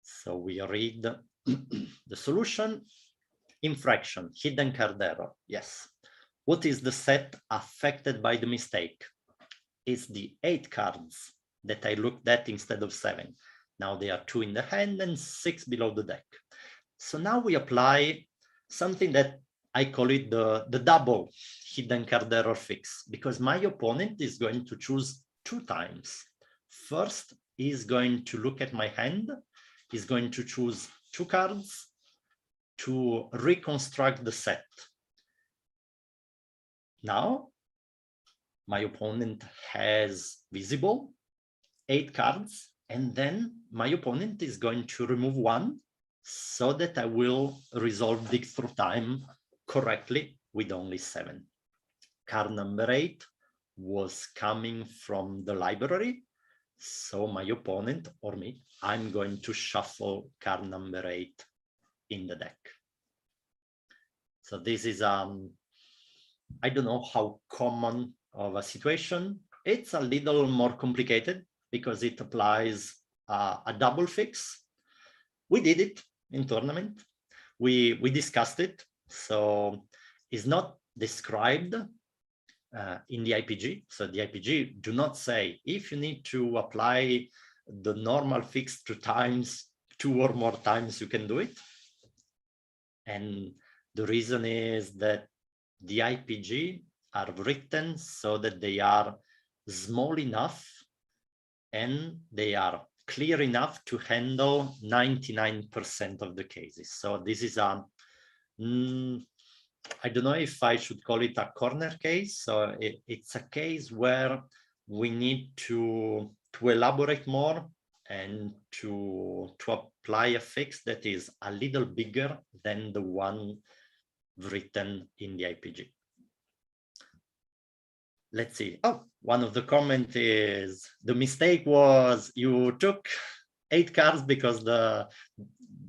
So we read the solution. Infraction, hidden card error. Yes. What is the set affected by the mistake? It's the 8 cards that I looked at instead of 7. Now there are 2 in the hand and 6 below the deck. So now we apply something that I call it the double hidden card error fix, because my opponent is going to choose 2 times. First, he's going to look at my hand. He's going to choose 2 cards to reconstruct the set. Now, my opponent has visible 8 cards, and then my opponent is going to remove 1 so that I will resolve dig through time correctly with only 7. Card number 8 was coming from the library, so my opponent or me, I'm going to shuffle card number 8 in the deck. So this is I don't know how common of a situation. It's a little more complicated because it applies a double fix. We did it in tournament. We discussed it. So it's not described in the IPG. So the IPG do not say if you need to apply the normal fix 2 times, 2 or more times, you can do it. And The reason is that the IPG are written so that they are small enough and they are clear enough to handle 99% of the cases. So this is a, I don't know if I should call it a corner case. So it's a case where we need to elaborate more and to apply a fix that is a little bigger than the one written in the IPG. Let's see. Oh, one of the comments is the mistake was you took 8 cards because the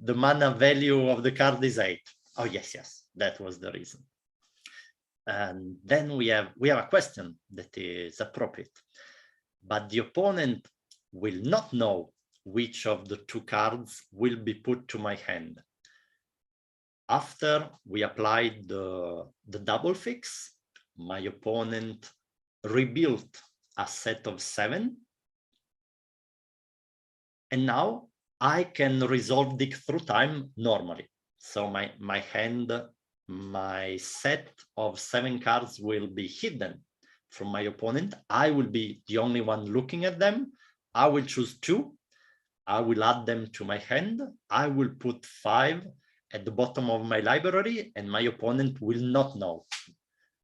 mana value of the card is 8. Oh yes, yes, that was the reason. And then we have a question that is appropriate, but the opponent will not know which of the 2 cards will be put to my hand. After we applied the double fix, my opponent rebuilt a set of 7. And now I can resolve dig through time normally. So my hand, my set of 7 cards will be hidden from my opponent. I will be the only one looking at them. I will choose 2. I will add them to my hand. I will put 5 at the bottom of my library and my opponent will not know.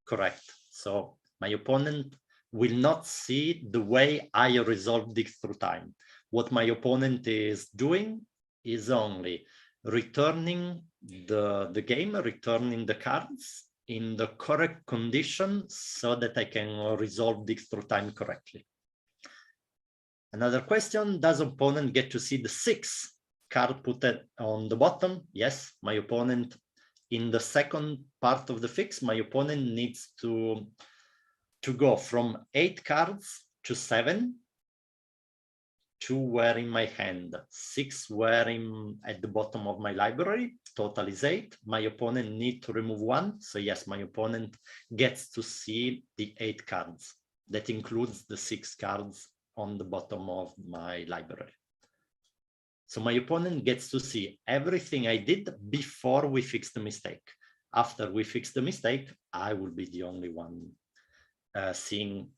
Correct. So my opponent will not see the way I resolve dig through time. What my opponent is doing is only returning the game, returning the cards in the correct condition so that I can resolve dig through time correctly. Another question, does opponent get to see the 6 card put on the bottom? Yes, my opponent, in the second part of the fix, my opponent needs to go from 8 cards to 7. 2 were in my hand, 6 were at the bottom of my library, total is 8. My opponent needs to remove 1. So yes, my opponent gets to see the 8 cards. That includes the 6 cards on the bottom of my library. So my opponent gets to see everything I did before we fix the mistake. After we fix the mistake, I will be the only one seeing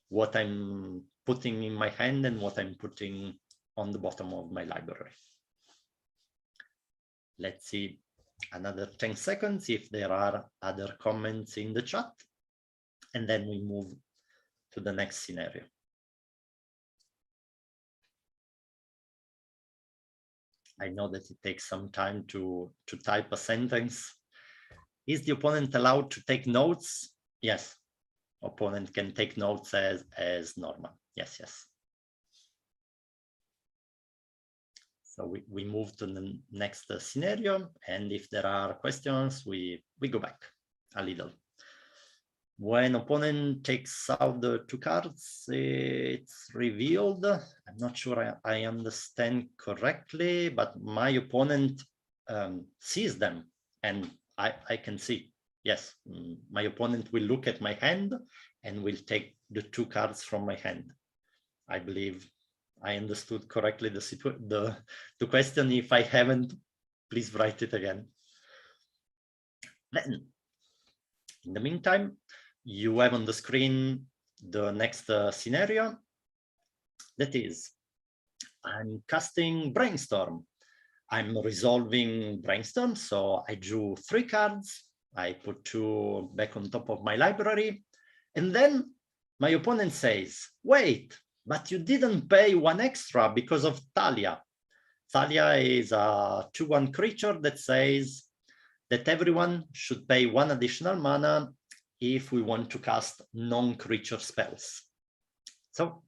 what I'm putting in my hand and what I'm putting on the bottom of my library. Let's see another 10 seconds if there are other comments in the chat, and then we move to the next scenario. I know that it takes some time to type a sentence. Is the opponent allowed to take notes? Yes. Opponent can take notes as normal. Yes, yes. So we move to the next scenario, and if there are questions, we go back a little. When opponent takes out the 2 cards, it's revealed. I'm not sure I understand correctly, but my opponent sees them, and I can see. Yes, my opponent will look at my hand and will take the 2 cards from my hand. I believe I understood correctly the question. If I haven't, please write it again. Then, in the meantime, you have on the screen the next scenario. That is, I'm casting Brainstorm. I'm resolving Brainstorm, so I drew 3 cards. I put 2 back on top of my library. And then my opponent says, wait, but you didn't pay 1 extra because of Thalia. Thalia is a 2/1 creature that says that everyone should pay 1 additional mana if we want to cast non-creature spells. So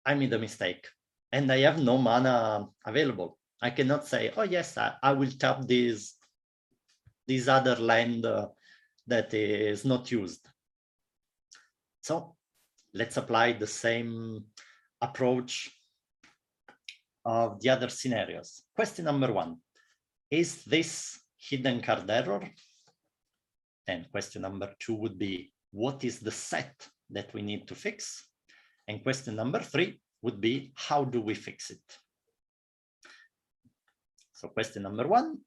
I made a mistake and I have no mana available. I cannot say, oh yes, I will tap this other land that is not used. So let's apply the same approach of the other scenarios. Question number 1, is this hidden card error? And question number 2 would be, what is the set that we need to fix? And question number 3 would be, how do we fix it? So question number 1,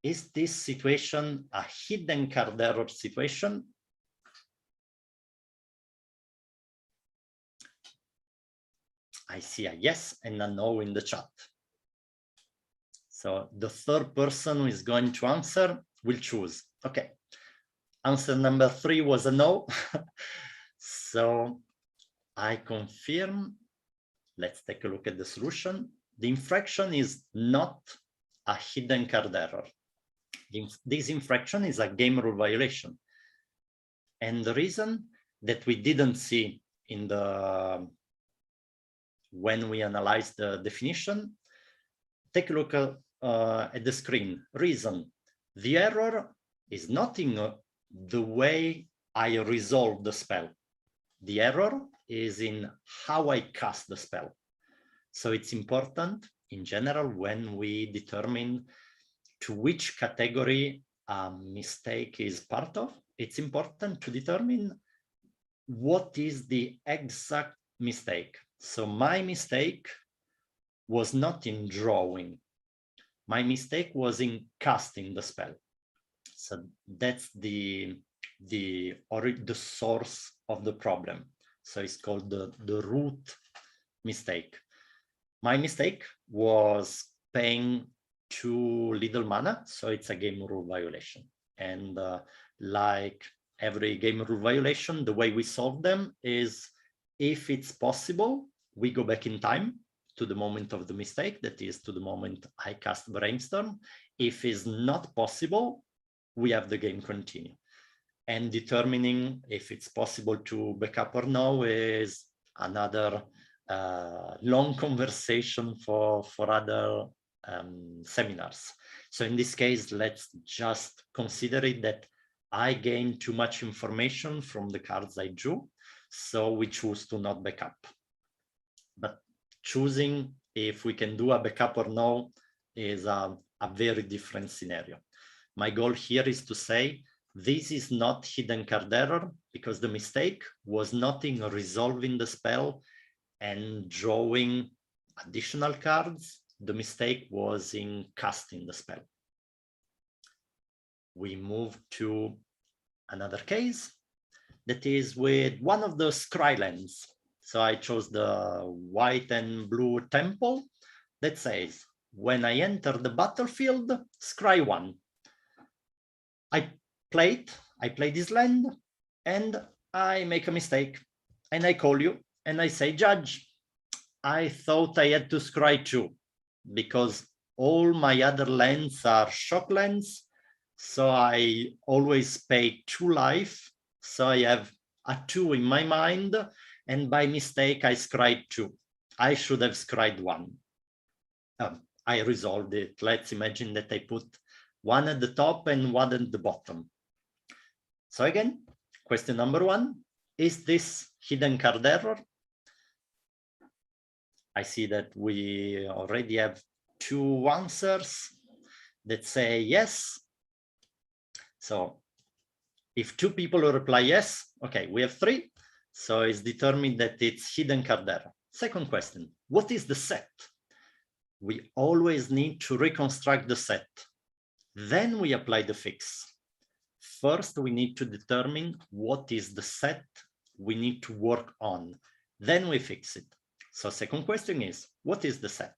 is this situation a hidden card error situation? I see a yes and a no in the chat. So the third person who is going to answer will choose. Okay, answer number 3 was a no. So I confirm. Let's take a look at the solution. The infraction is not a hidden card error. This infraction is a game rule violation. And the reason that we didn't see in the when we analyze the definition, take a look at the screen. Reason, the error is not in the way I resolve the spell. The error is in how I cast the spell. So it's important in general when we determine to which category a mistake is part of, it's important to determine what is the exact mistake. So my mistake was not in drawing. My mistake was in casting the spell. So that's the source of the problem. So it's called the root mistake. My mistake was paying too little mana, so it's a game rule violation. And like every game rule violation, the way we solve them is, if it's possible, we go back in time to the moment of the mistake, that is to the moment I cast Brainstorm. If it's not possible, we have the game continue. And determining if it's possible to backup or no is another long conversation for other seminars. So in this case, let's just consider it that I gained too much information from the cards I drew, so we choose to not backup. But choosing if we can do a backup or no is a very different scenario. My goal here is to say this is not hidden card error, because the mistake was not in resolving the spell and drawing additional cards. The mistake was in casting the spell. We move to another case that is with one of the scry lands. So I chose the white and blue temple that says, when I enter the battlefield, scry 1. I play this land and I make a mistake and I call you and I say, Judge, I thought I had to scry 2 because all my other lands are shock lands. So I always pay 2 life. So I have a 2 in my mind, and by mistake I scried 2. I should have scried 1. I resolved it. Let's imagine that I put 1 at the top and 1 at the bottom. So again, question number 1, is this hidden card error? I see that we already have 2 answers that say yes. So if 2 people reply yes, okay, we have 3. So it's determined that it's hidden card error. Second question, what is the set? We always need to reconstruct the set. Then we apply the fix. First, we need to determine what is the set we need to work on. Then we fix it. So second question is, what is the set?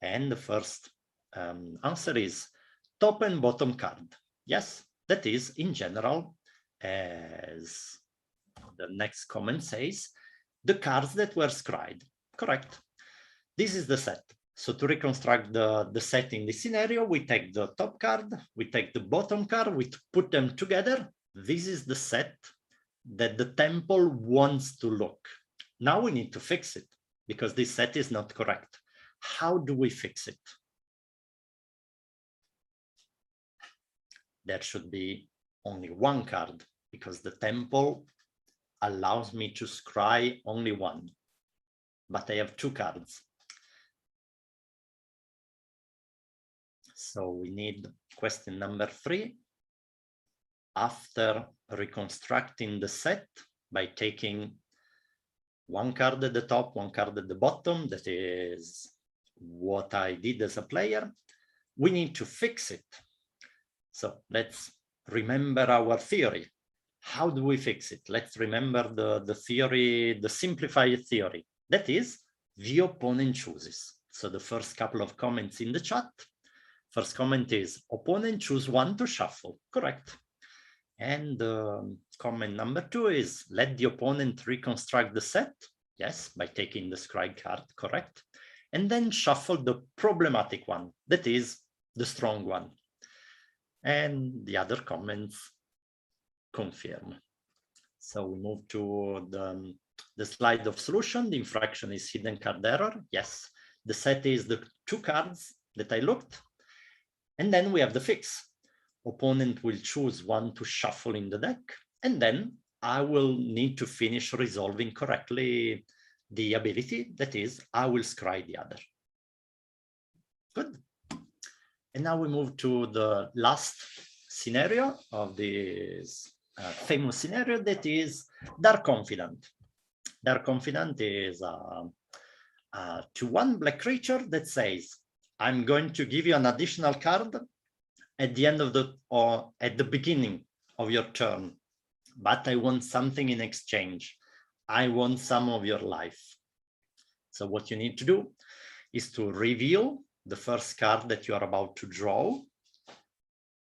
And the first answer is top and bottom card. Yes, that is in general, as the next comment says, the cards that were scried. Correct. This is the set. So to reconstruct the set in this scenario, we take the top card, we take the bottom card, we put them together. This is the set that the temple wants to look. Now we need to fix it because this set is not correct. How do we fix it? There should be only 1 card because the temple allows me to scry only 1, but I have 2 cards. So we need question number 3. After reconstructing the set by taking 1 card at the top, 1 card at the bottom, that is what I did as a player, we need to fix it. So let's remember our theory. How do we fix it? Let's remember the theory, the simplified theory. That is, the opponent chooses. So the first couple of comments in the chat. First comment is, opponent choose one to shuffle. Correct. And comment number 2 is, let the opponent reconstruct the set. Yes, by taking the scribe card. Correct. And then shuffle the problematic one. That is the strong one. And the other comments confirm. So we move to the slide of solution. The infraction is hidden card error. Yes, the set is the 2 cards that I looked. And then we have the fix. Opponent will choose one to shuffle in the deck. And then I will need to finish resolving correctly the ability. That is, I will scry the other. Good. And now we move to the last scenario of this famous scenario, that is Dark Confidant. Dark Confidant is a 2/1 black creature that says, I'm going to give you an additional card at the end of the, or at the beginning of your turn, but I want something in exchange. I want some of your life. So what you need to do is to reveal the first card that you are about to draw,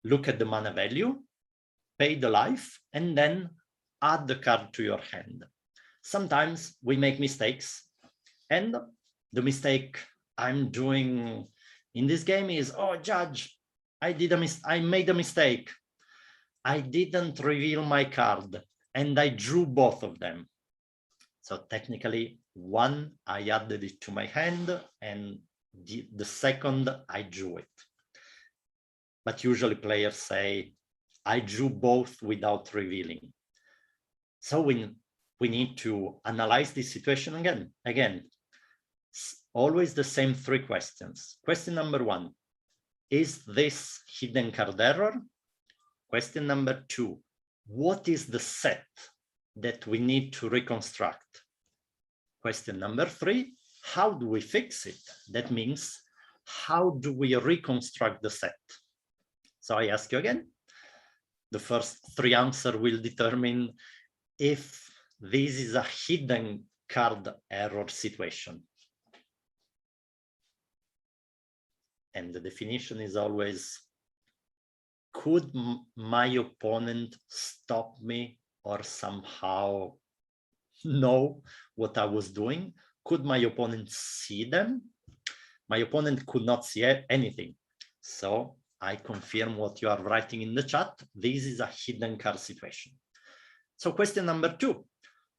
look at the mana value, pay the life, and then add the card to your hand. Sometimes we make mistakes, and the mistake I'm doing in this game is, oh, judge, I made a mistake. I didn't reveal my card, and I drew both of them. So technically, one, I added it to my hand, and the second, I drew it. But usually players say, I drew both without revealing. So we need to analyze this situation again. Again, always the same 3 questions. Question number 1, is this hidden card error? Question number 2, what is the set that we need to reconstruct? Question number 3, how do we fix it? That means, how do we reconstruct the set? So I ask you again, the first 3 answers will determine if this is a hidden card error situation. And the definition is always, could my opponent stop me or somehow know what I was doing? Could my opponent see them? My opponent could not see anything. So I confirm what you are writing in the chat. This is a hidden card situation. So question number 2,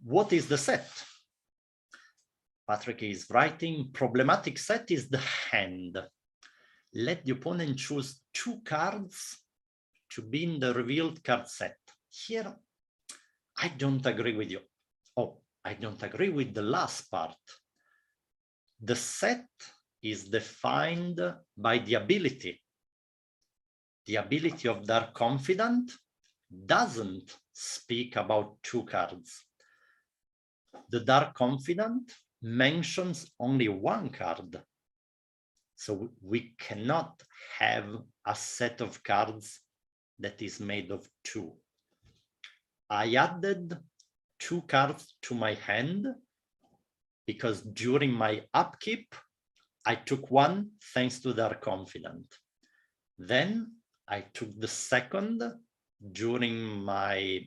what is the set? Patrick is writing, problematic set is the hand. Let the opponent choose 2 cards to be in the revealed card set. Here, I don't agree with you. Oh, I don't agree with the last part. The set is defined by the ability. The ability of Dark Confidant doesn't speak about 2 cards. The Dark Confidant mentions only 1 card. So we cannot have a set of cards that is made of 2. I added 2 cards to my hand because during my upkeep, I took 1 thanks to Dark Confidant. Then I took the second during my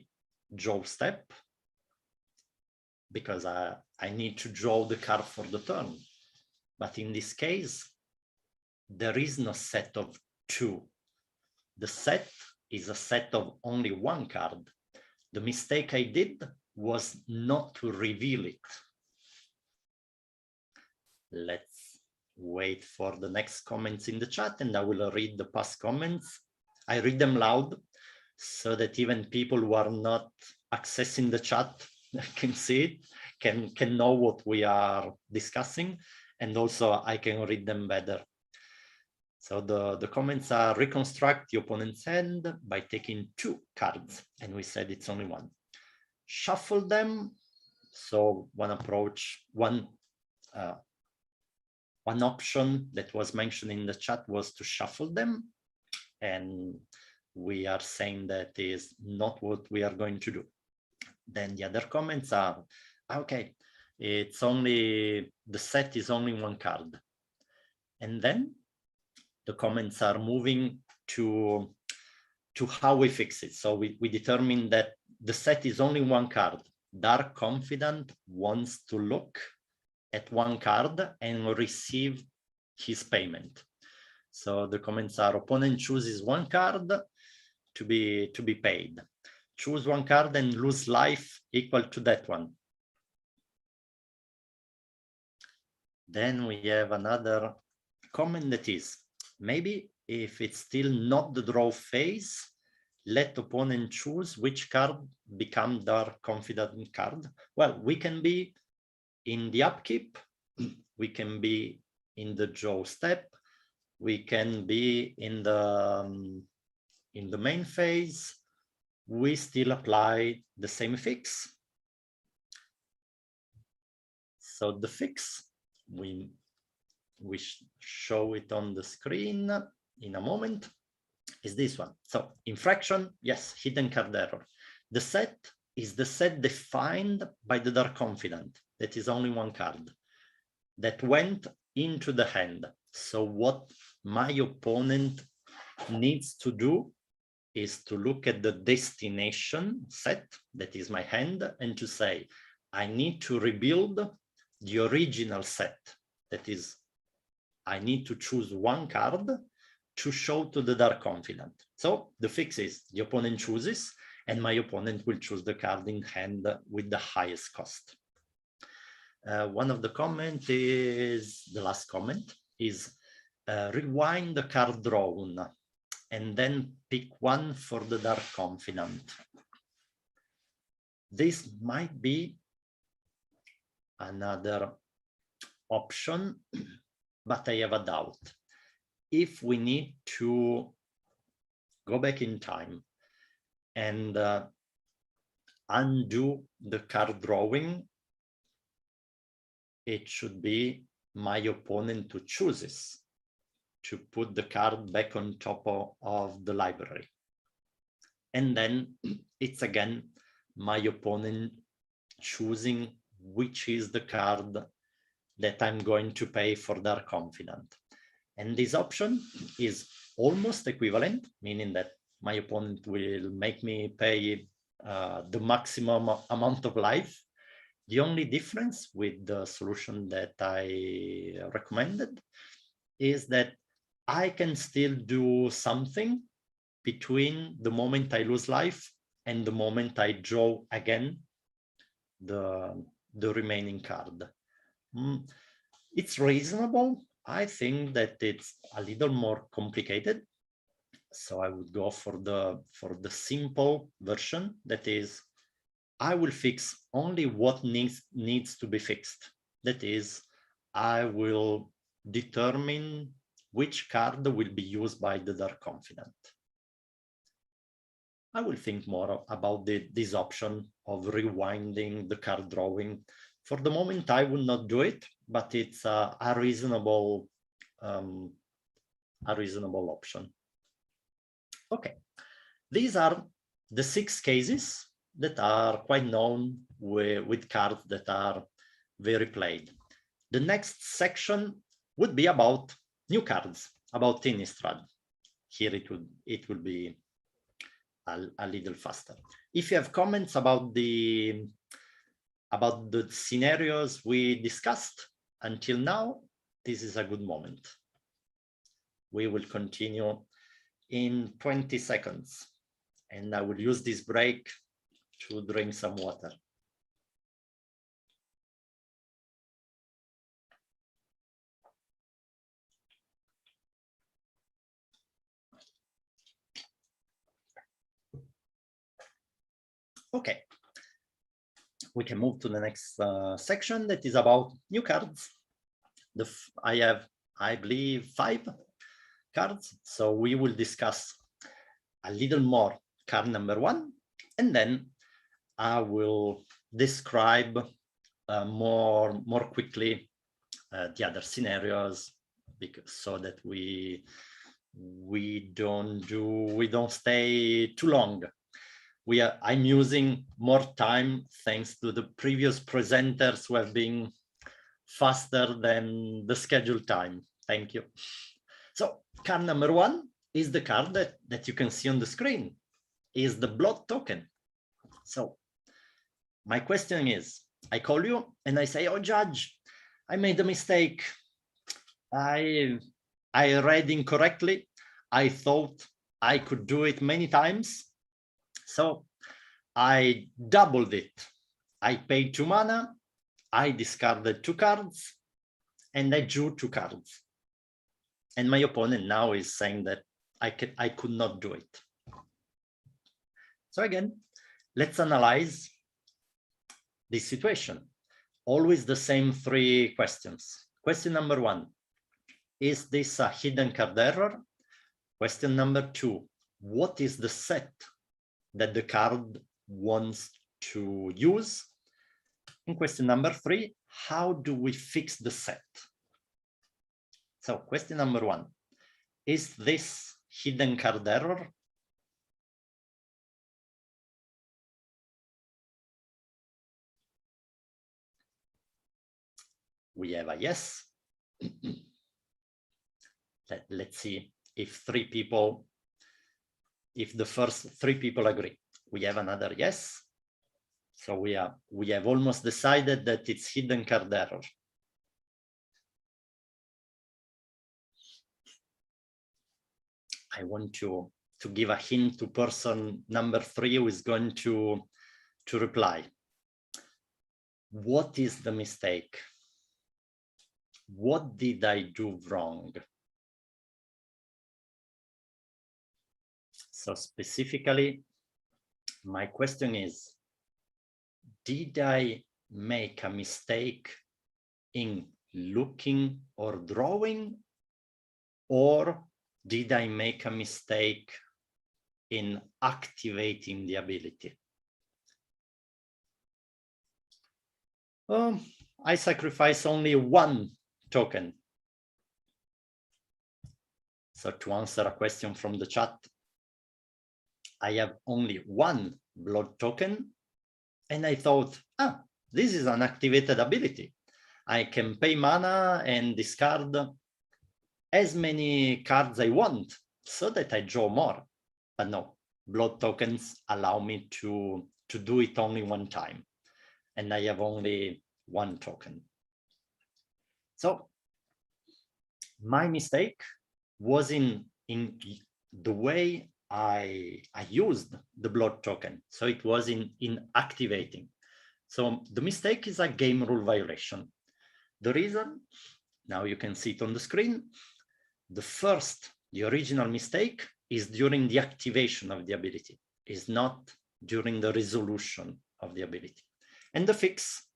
draw step because I need to draw the card for the turn. But in this case, there is no set of 2. The set is a set of only 1 card. The mistake I did was not to reveal it. Let's wait for the next comments in the chat, and I will read the past comments. I read them loud so that even people who are not accessing the chat can see it, can know what we are discussing, and also I can read them better. So the comments are, reconstruct the opponent's hand by taking 2 cards, and we said it's only 1. Shuffle them. So one approach, one option that was mentioned in the chat was to shuffle them. And we are saying that is not what we are going to do. Then the other comments are, okay, it's only, the set is only one card. And then the comments are moving to how we fix it. So we determine that the set is only one card. Dark Confidant wants to look at one card and receive his payment. So the comments are, opponent chooses one card to be paid. Choose one card and lose life equal to that one. Then we have another comment that is, maybe if it's still not the draw phase, let opponent choose which card become Dark Confidant card. Well, we can be in the upkeep, we can be in the draw step, we can be in the main phase. We still apply the same fix. So the fix, we show it on the screen in a moment, is this one. So infraction, yes, hidden card error. The set is the set defined by the Dark Confidant. That is only one card that went into the hand. So what my opponent needs to do is to look at the destination set, that is my hand, and to say, I need to rebuild the original set. That is, I need to choose one card to show to the Dark Confidant. So the fix is the opponent chooses, and my opponent will choose the card in hand with the highest cost. One of the comments is, the last comment is, rewind the card drawn and then pick one for the Dark Confidant. This might be another option, but I have a doubt. If we need to go back in time and undo the card drawing, it should be my opponent who chooses to put the card back on top of the library. And then it's again my opponent choosing which is the card that I'm going to pay for Dark Confidant. And this option is almost equivalent, meaning that my opponent will make me pay the maximum amount of life. The only difference with the solution that I recommended is that I can still do something between the moment I lose life and the moment I draw again the remaining card. It's reasonable. I think that it's a little more complicated. So I would go for the simple version. That is, I will fix only what needs to be fixed. That is, I will determine which card will be used by the Dark Confidant. I will think more about this option of rewinding the card drawing. For the moment, I will not do it, but it's a reasonable option. Okay, these are the 6 cases that are quite known with cards that are very played. The next section would be about new cards, about Innistrad. Here it will be a little faster. If you have comments about the scenarios we discussed until now, this is a good moment. We will continue in 20 seconds, and I will use this break to drink some water. Okay, we can move to the next section that is about new cards. I have, I believe, 5 cards. So we will discuss a little more card number 1, and then I will describe more quickly the other scenarios, so that we we don't stay too long. I'm using more time thanks to the previous presenters who have been faster than the scheduled time. Thank you. So card number 1 is the card that you can see on the screen, is the blood token. So my question is, I call you and I say, oh, judge, I made a mistake. I read incorrectly. I thought I could do it many times. So I doubled it. I paid 2 mana, I discarded 2 cards, and I drew 2 cards. And my opponent now is saying that I could not do it. So again, let's analyze this situation. Always the same 3 questions. Question number 1, is this a hidden card error? Question number 2, what is the set that the card wants to use? And question number 3, how do we fix the set? So question number 1, is this hidden card error? We have a yes. Let's see if the first 3 people agree. We have another yes. So we have almost decided that it's hidden card error. I want to give a hint to person number 3 who is going to reply. What is the mistake? What did I do wrong? So specifically, my question is, did I make a mistake in looking or drawing, or did I make a mistake in activating the ability? I sacrifice only 1 token. So to answer a question from the chat, I have only 1 blood token, and I thought, this is an activated ability. I can pay mana and discard as many cards I want so that I draw more. But no, blood tokens allow me to do it only 1 time, and I have only 1 token. So my mistake was in the way I used the blood token. So it was in activating. So the mistake is a game rule violation. The reason, now you can see it on the screen. The original mistake is during the activation of the ability, is not during the resolution of the ability. And the fix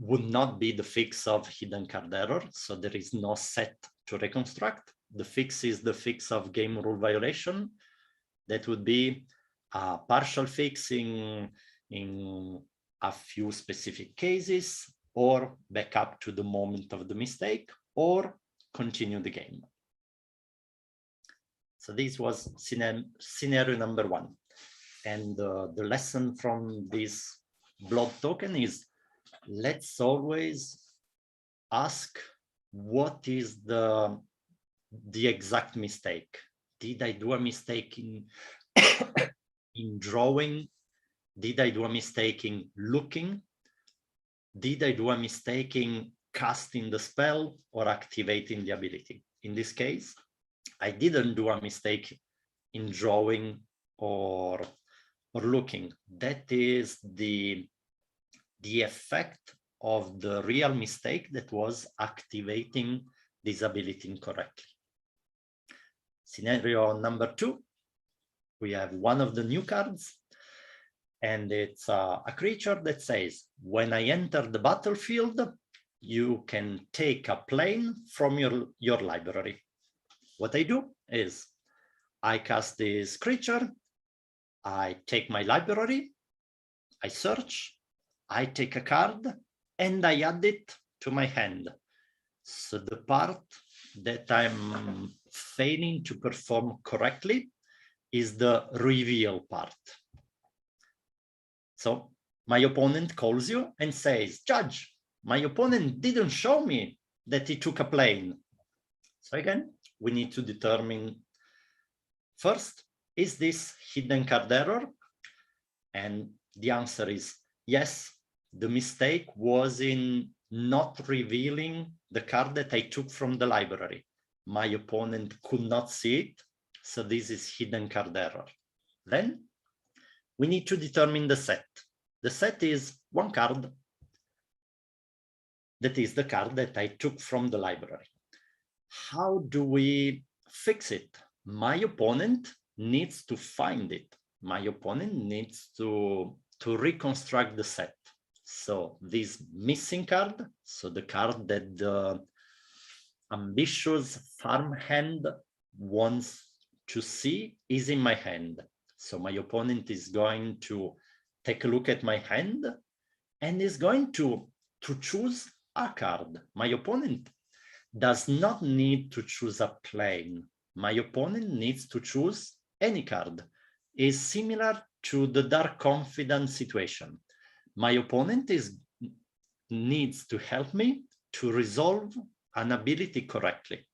would not be the fix of hidden card error. So there is no set to reconstruct. The fix is the fix of game rule violation. That would be a partial fix in a few specific cases, or back up to the moment of the mistake, or continue the game. So this was scenario number 1. And the lesson from this blood token is, let's always ask, what is the exact mistake? Did I do a mistake in drawing? Did I do a mistake in looking? Did I do a mistake in casting the spell or activating the ability? In this case, I didn't do a mistake in drawing or looking. That is the effect of the real mistake that was activating this ability incorrectly. Scenario number 2, we have one of the new cards, and it's a creature that says, when I enter the battlefield, you can take a plane from your library. What I do is I cast this creature, I take my library, I search, I take a card, and I add it to my hand. So the part that I'm failing to perform correctly is the reveal part. So my opponent calls you and says, Judge, my opponent didn't show me that he took a plane. So again, we need to determine first, is this hidden card error? And the answer is yes. The mistake was in not revealing the card that I took from the library. My opponent could not see it, so this is hidden card error. Then we need to determine the set. The set is one card. That is the card that I took from the library. How do we fix it? My opponent needs to find it. My opponent needs to reconstruct the set. So this missing card, so the card that the ambitious farmhand wants to see, is in my hand. So my opponent is going to take a look at my hand and is going to choose a card. My opponent does not need to choose a plane. My opponent needs to choose any card. Is similar to the Dark Confidence situation. My opponent needs to help me to resolve an ability correctly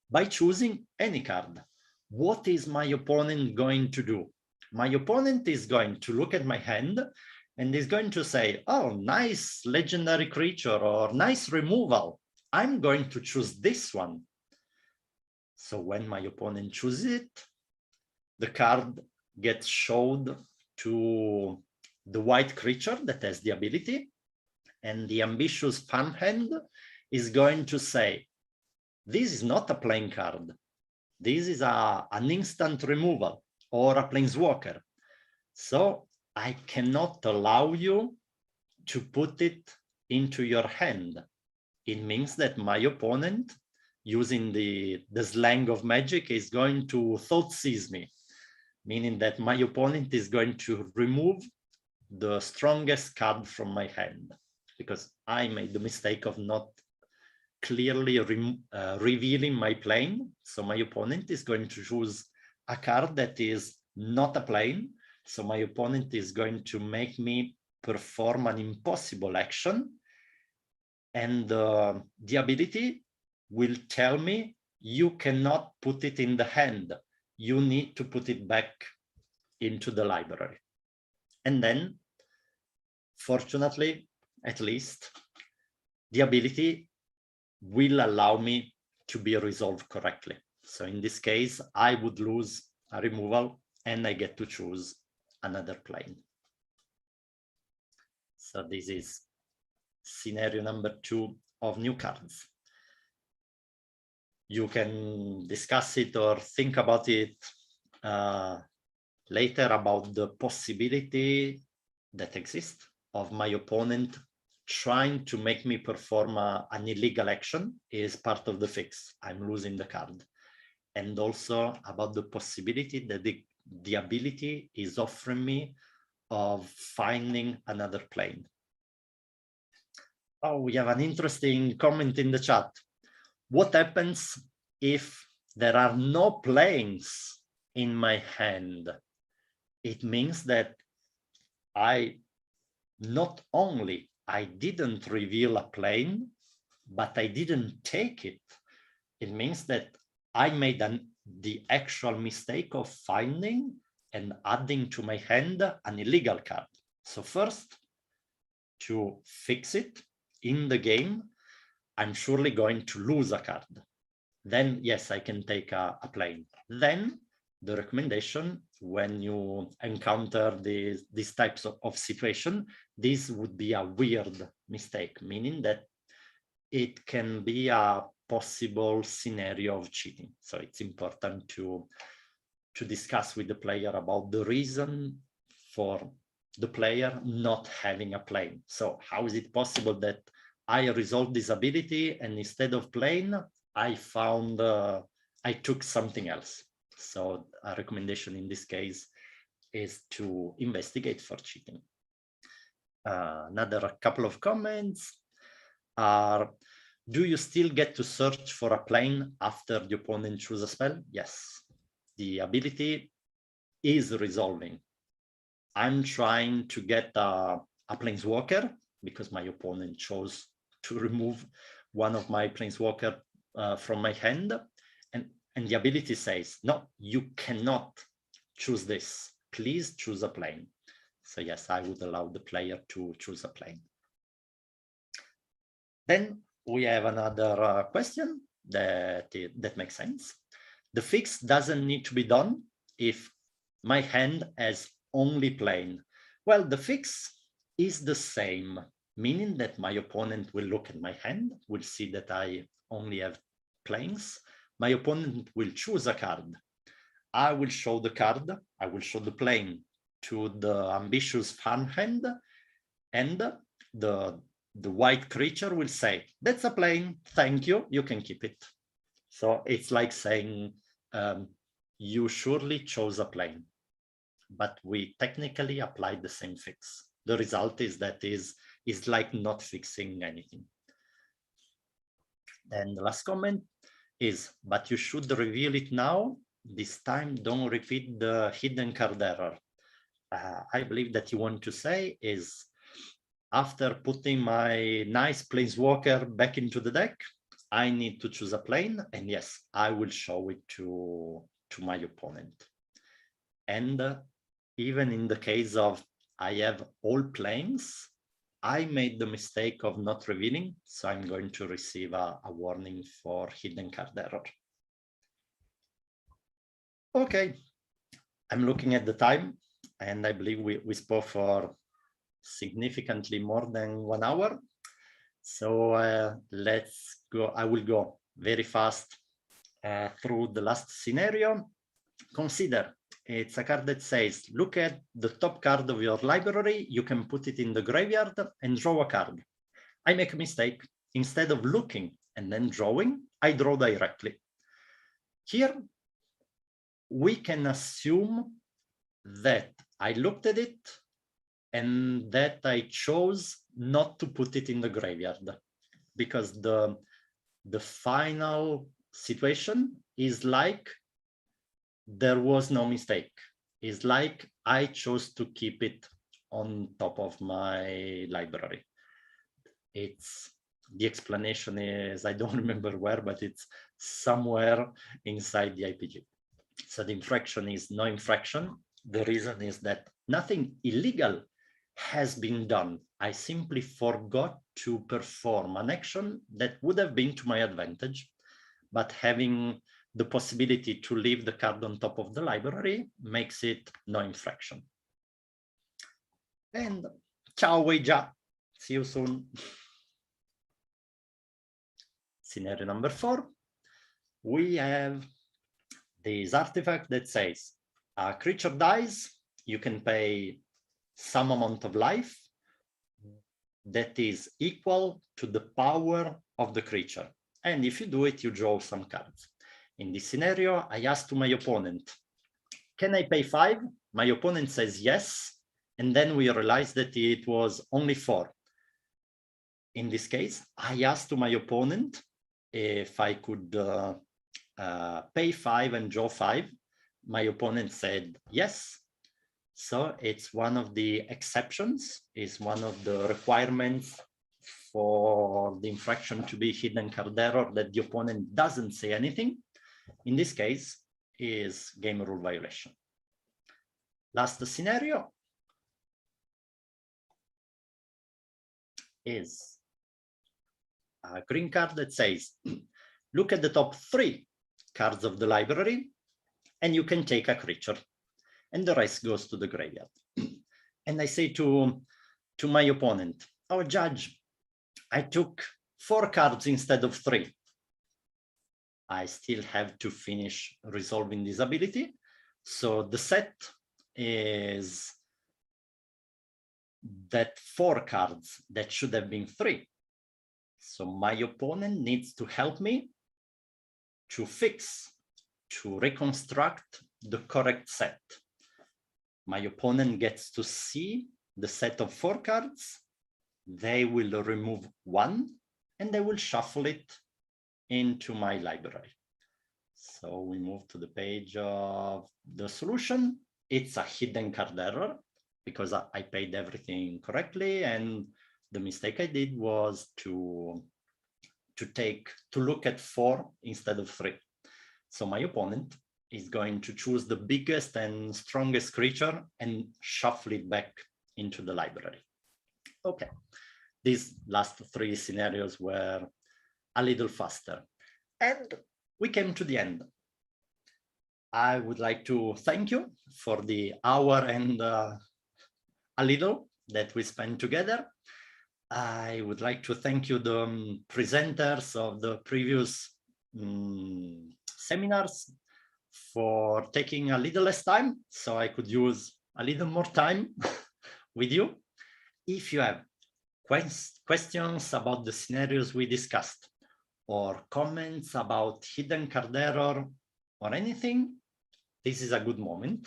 by choosing any card. What is my opponent going to do? My opponent is going to look at my hand and is going to say, oh, nice legendary creature or nice removal. I'm going to choose this one. So when my opponent chooses it, the card gets showed to the white creature that has the ability, and the ambitious farmhand is going to say, this is not a playing card. This is an instant removal or a planeswalker. So I cannot allow you to put it into your hand. It means that my opponent, using the slang of Magic, is going to thought seize me, meaning that my opponent is going to remove the strongest card from my hand because I made the mistake of not clearly revealing my plane. So my opponent is going to choose a card that is not a plane. So my opponent is going to make me perform an impossible action. And the ability will tell me, you cannot put it in the hand. You need to put it back into the library. And then, fortunately, at least, the ability will allow me to be resolved correctly. So in this case, I would lose a removal and I get to choose another plane. So this is scenario number 2 of new cards. You can discuss it or think about it later about the possibility that exists of my opponent trying to make me perform an illegal action is part of the fix. I'm losing the card. And also about the possibility that the ability is offering me of finding another plane. Oh, we have an interesting comment in the chat. What happens if there are no planes in my hand? It means that not only I didn't reveal a plane, but I didn't take it. It means that I made the actual mistake of finding and adding to my hand an illegal card. So first, to fix it in the game, I'm surely going to lose a card. Then, yes, I can take a plane. Then the recommendation, when you encounter these types of situation, this would be a weird mistake, meaning that it can be a possible scenario of cheating. So it's important to discuss with the player about the reason for the player not having a plane. So how is it possible that I resolved this ability and instead of plane, I found, I took something else. So a recommendation in this case is to investigate for cheating. Another couple of comments are, Do you still get to search for a plane after the opponent chooses a spell? Yes. The ability is resolving. I'm trying to get a planeswalker because my opponent chose to remove one of my planeswalker from my hand. And the ability says, no, you cannot choose this. Please choose a plane. So yes, I would allow the player to choose a plane. Then we have another question that makes sense. The fix doesn't need to be done if my hand has only plane. Well, the fix is the same, meaning that my opponent will look at my hand, will see that I only have planes. My opponent will choose a card. I will show the card, I will show the plane to the ambitious farm hand, and the white creature will say, that's a plane, thank you, you can keep it. So it's like saying, you surely chose a plane, but we technically applied the same fix. The result is that is like not fixing anything. And the last comment is, but you should reveal it now. This time, don't repeat the hidden card error. I believe that you want to say is, after putting my nice planeswalker back into the deck, I need to choose a plane, and yes, I will show it to my opponent. And even in the case of I have all planes, I made the mistake of not revealing, so I'm going to receive a warning for hidden card error. Okay, I'm looking at the time, and I believe we spoke for significantly more than 1 hour. So let's go. I will go very fast through the last scenario. Consider it's a card that says, look at the top card of your library, you can put it in the graveyard and draw a card. I make a mistake. Instead of looking and then drawing, I draw directly. Here, we can assume that I looked at it and that I chose not to put it in the graveyard, because the final situation is like there was no mistake. It's like I chose to keep it on top of my library. It's the explanation is, I don't remember where, but it's somewhere inside the IPG. So the infraction is no infraction. The reason is that nothing illegal has been done. I simply forgot to perform an action that would have been to my advantage, but having the possibility to leave the card on top of the library makes it no infraction. And ciao, Weija. See you soon. Scenario number 4. We have this artifact that says a creature dies, you can pay some amount of life that is equal to the power of the creature. And if you do it, you draw some cards. In this scenario, I ask to my opponent, can I pay 5? My opponent says yes. And then we realize that it was only 4. In this case, I asked to my opponent if I could pay 5 and draw 5. My opponent said yes. So it's one of the exceptions, is one of the requirements for the infraction to be hidden card error, that the opponent doesn't say anything. In this case, is game rule violation. Last scenario is a green card that says, look at the top 3 cards of the library, and you can take a creature, and the rest goes to the graveyard. And I say to my opponent, oh, judge, I took 4 cards instead of 3. I still have to finish resolving this ability. So the set is that 4 cards that should have been 3. So my opponent needs to help me to fix, to reconstruct the correct set. My opponent gets to see the set of 4 cards. They will remove 1, and I will shuffle it into my library. So we move to the page of the solution. It's a hidden card error because I paid everything correctly, and the mistake I did was to look at 4 instead of 3. So my opponent is going to choose the biggest and strongest creature and shuffle it back into the library. Okay, these last 3 scenarios were a little faster, and we came to the end. I would like to thank you for the hour and a little that we spent together. I would like to thank you, the presenters of the previous seminars, for taking a little less time so I could use a little more time with you. If you have questions about the scenarios we discussed, or comments about hidden card error or anything, this is a good moment.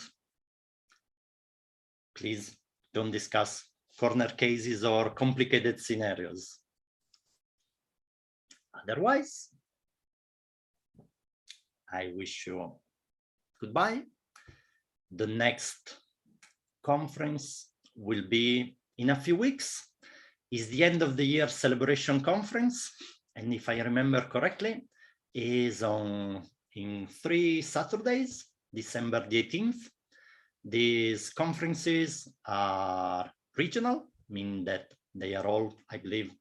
Please don't discuss corner cases or complicated scenarios. Otherwise, I wish you goodbye. The next conference will be in a few weeks. It's the end of the year celebration conference, and if I remember correctly, is in 3 Saturdays, December the 18th. These conferences are regional, meaning that they are all, I believe,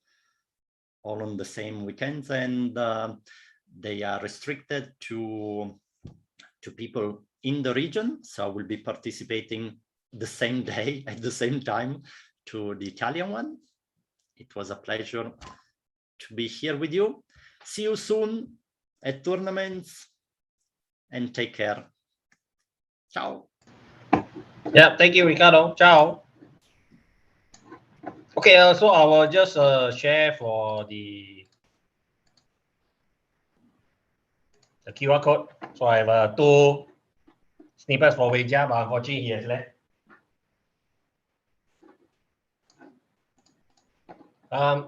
all on the same weekends, and they are restricted to people in the region. So I will be participating the same day at the same time to the Italian one. It was a pleasure to be here with you. See you soon at tournaments, and take care. Ciao. Yeah, thank you, Riccardo. Ciao. Okay, so I will just share for the QR code. So I have 2 snippets for Weijia, but unfortunately he has left.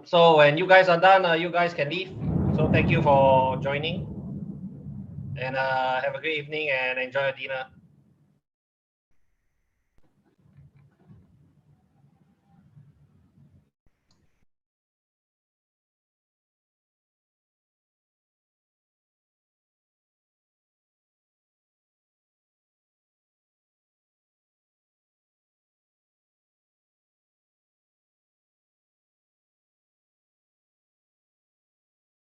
So when you guys are done, you guys can leave. So thank you for joining, and have a great evening and enjoy your dinner.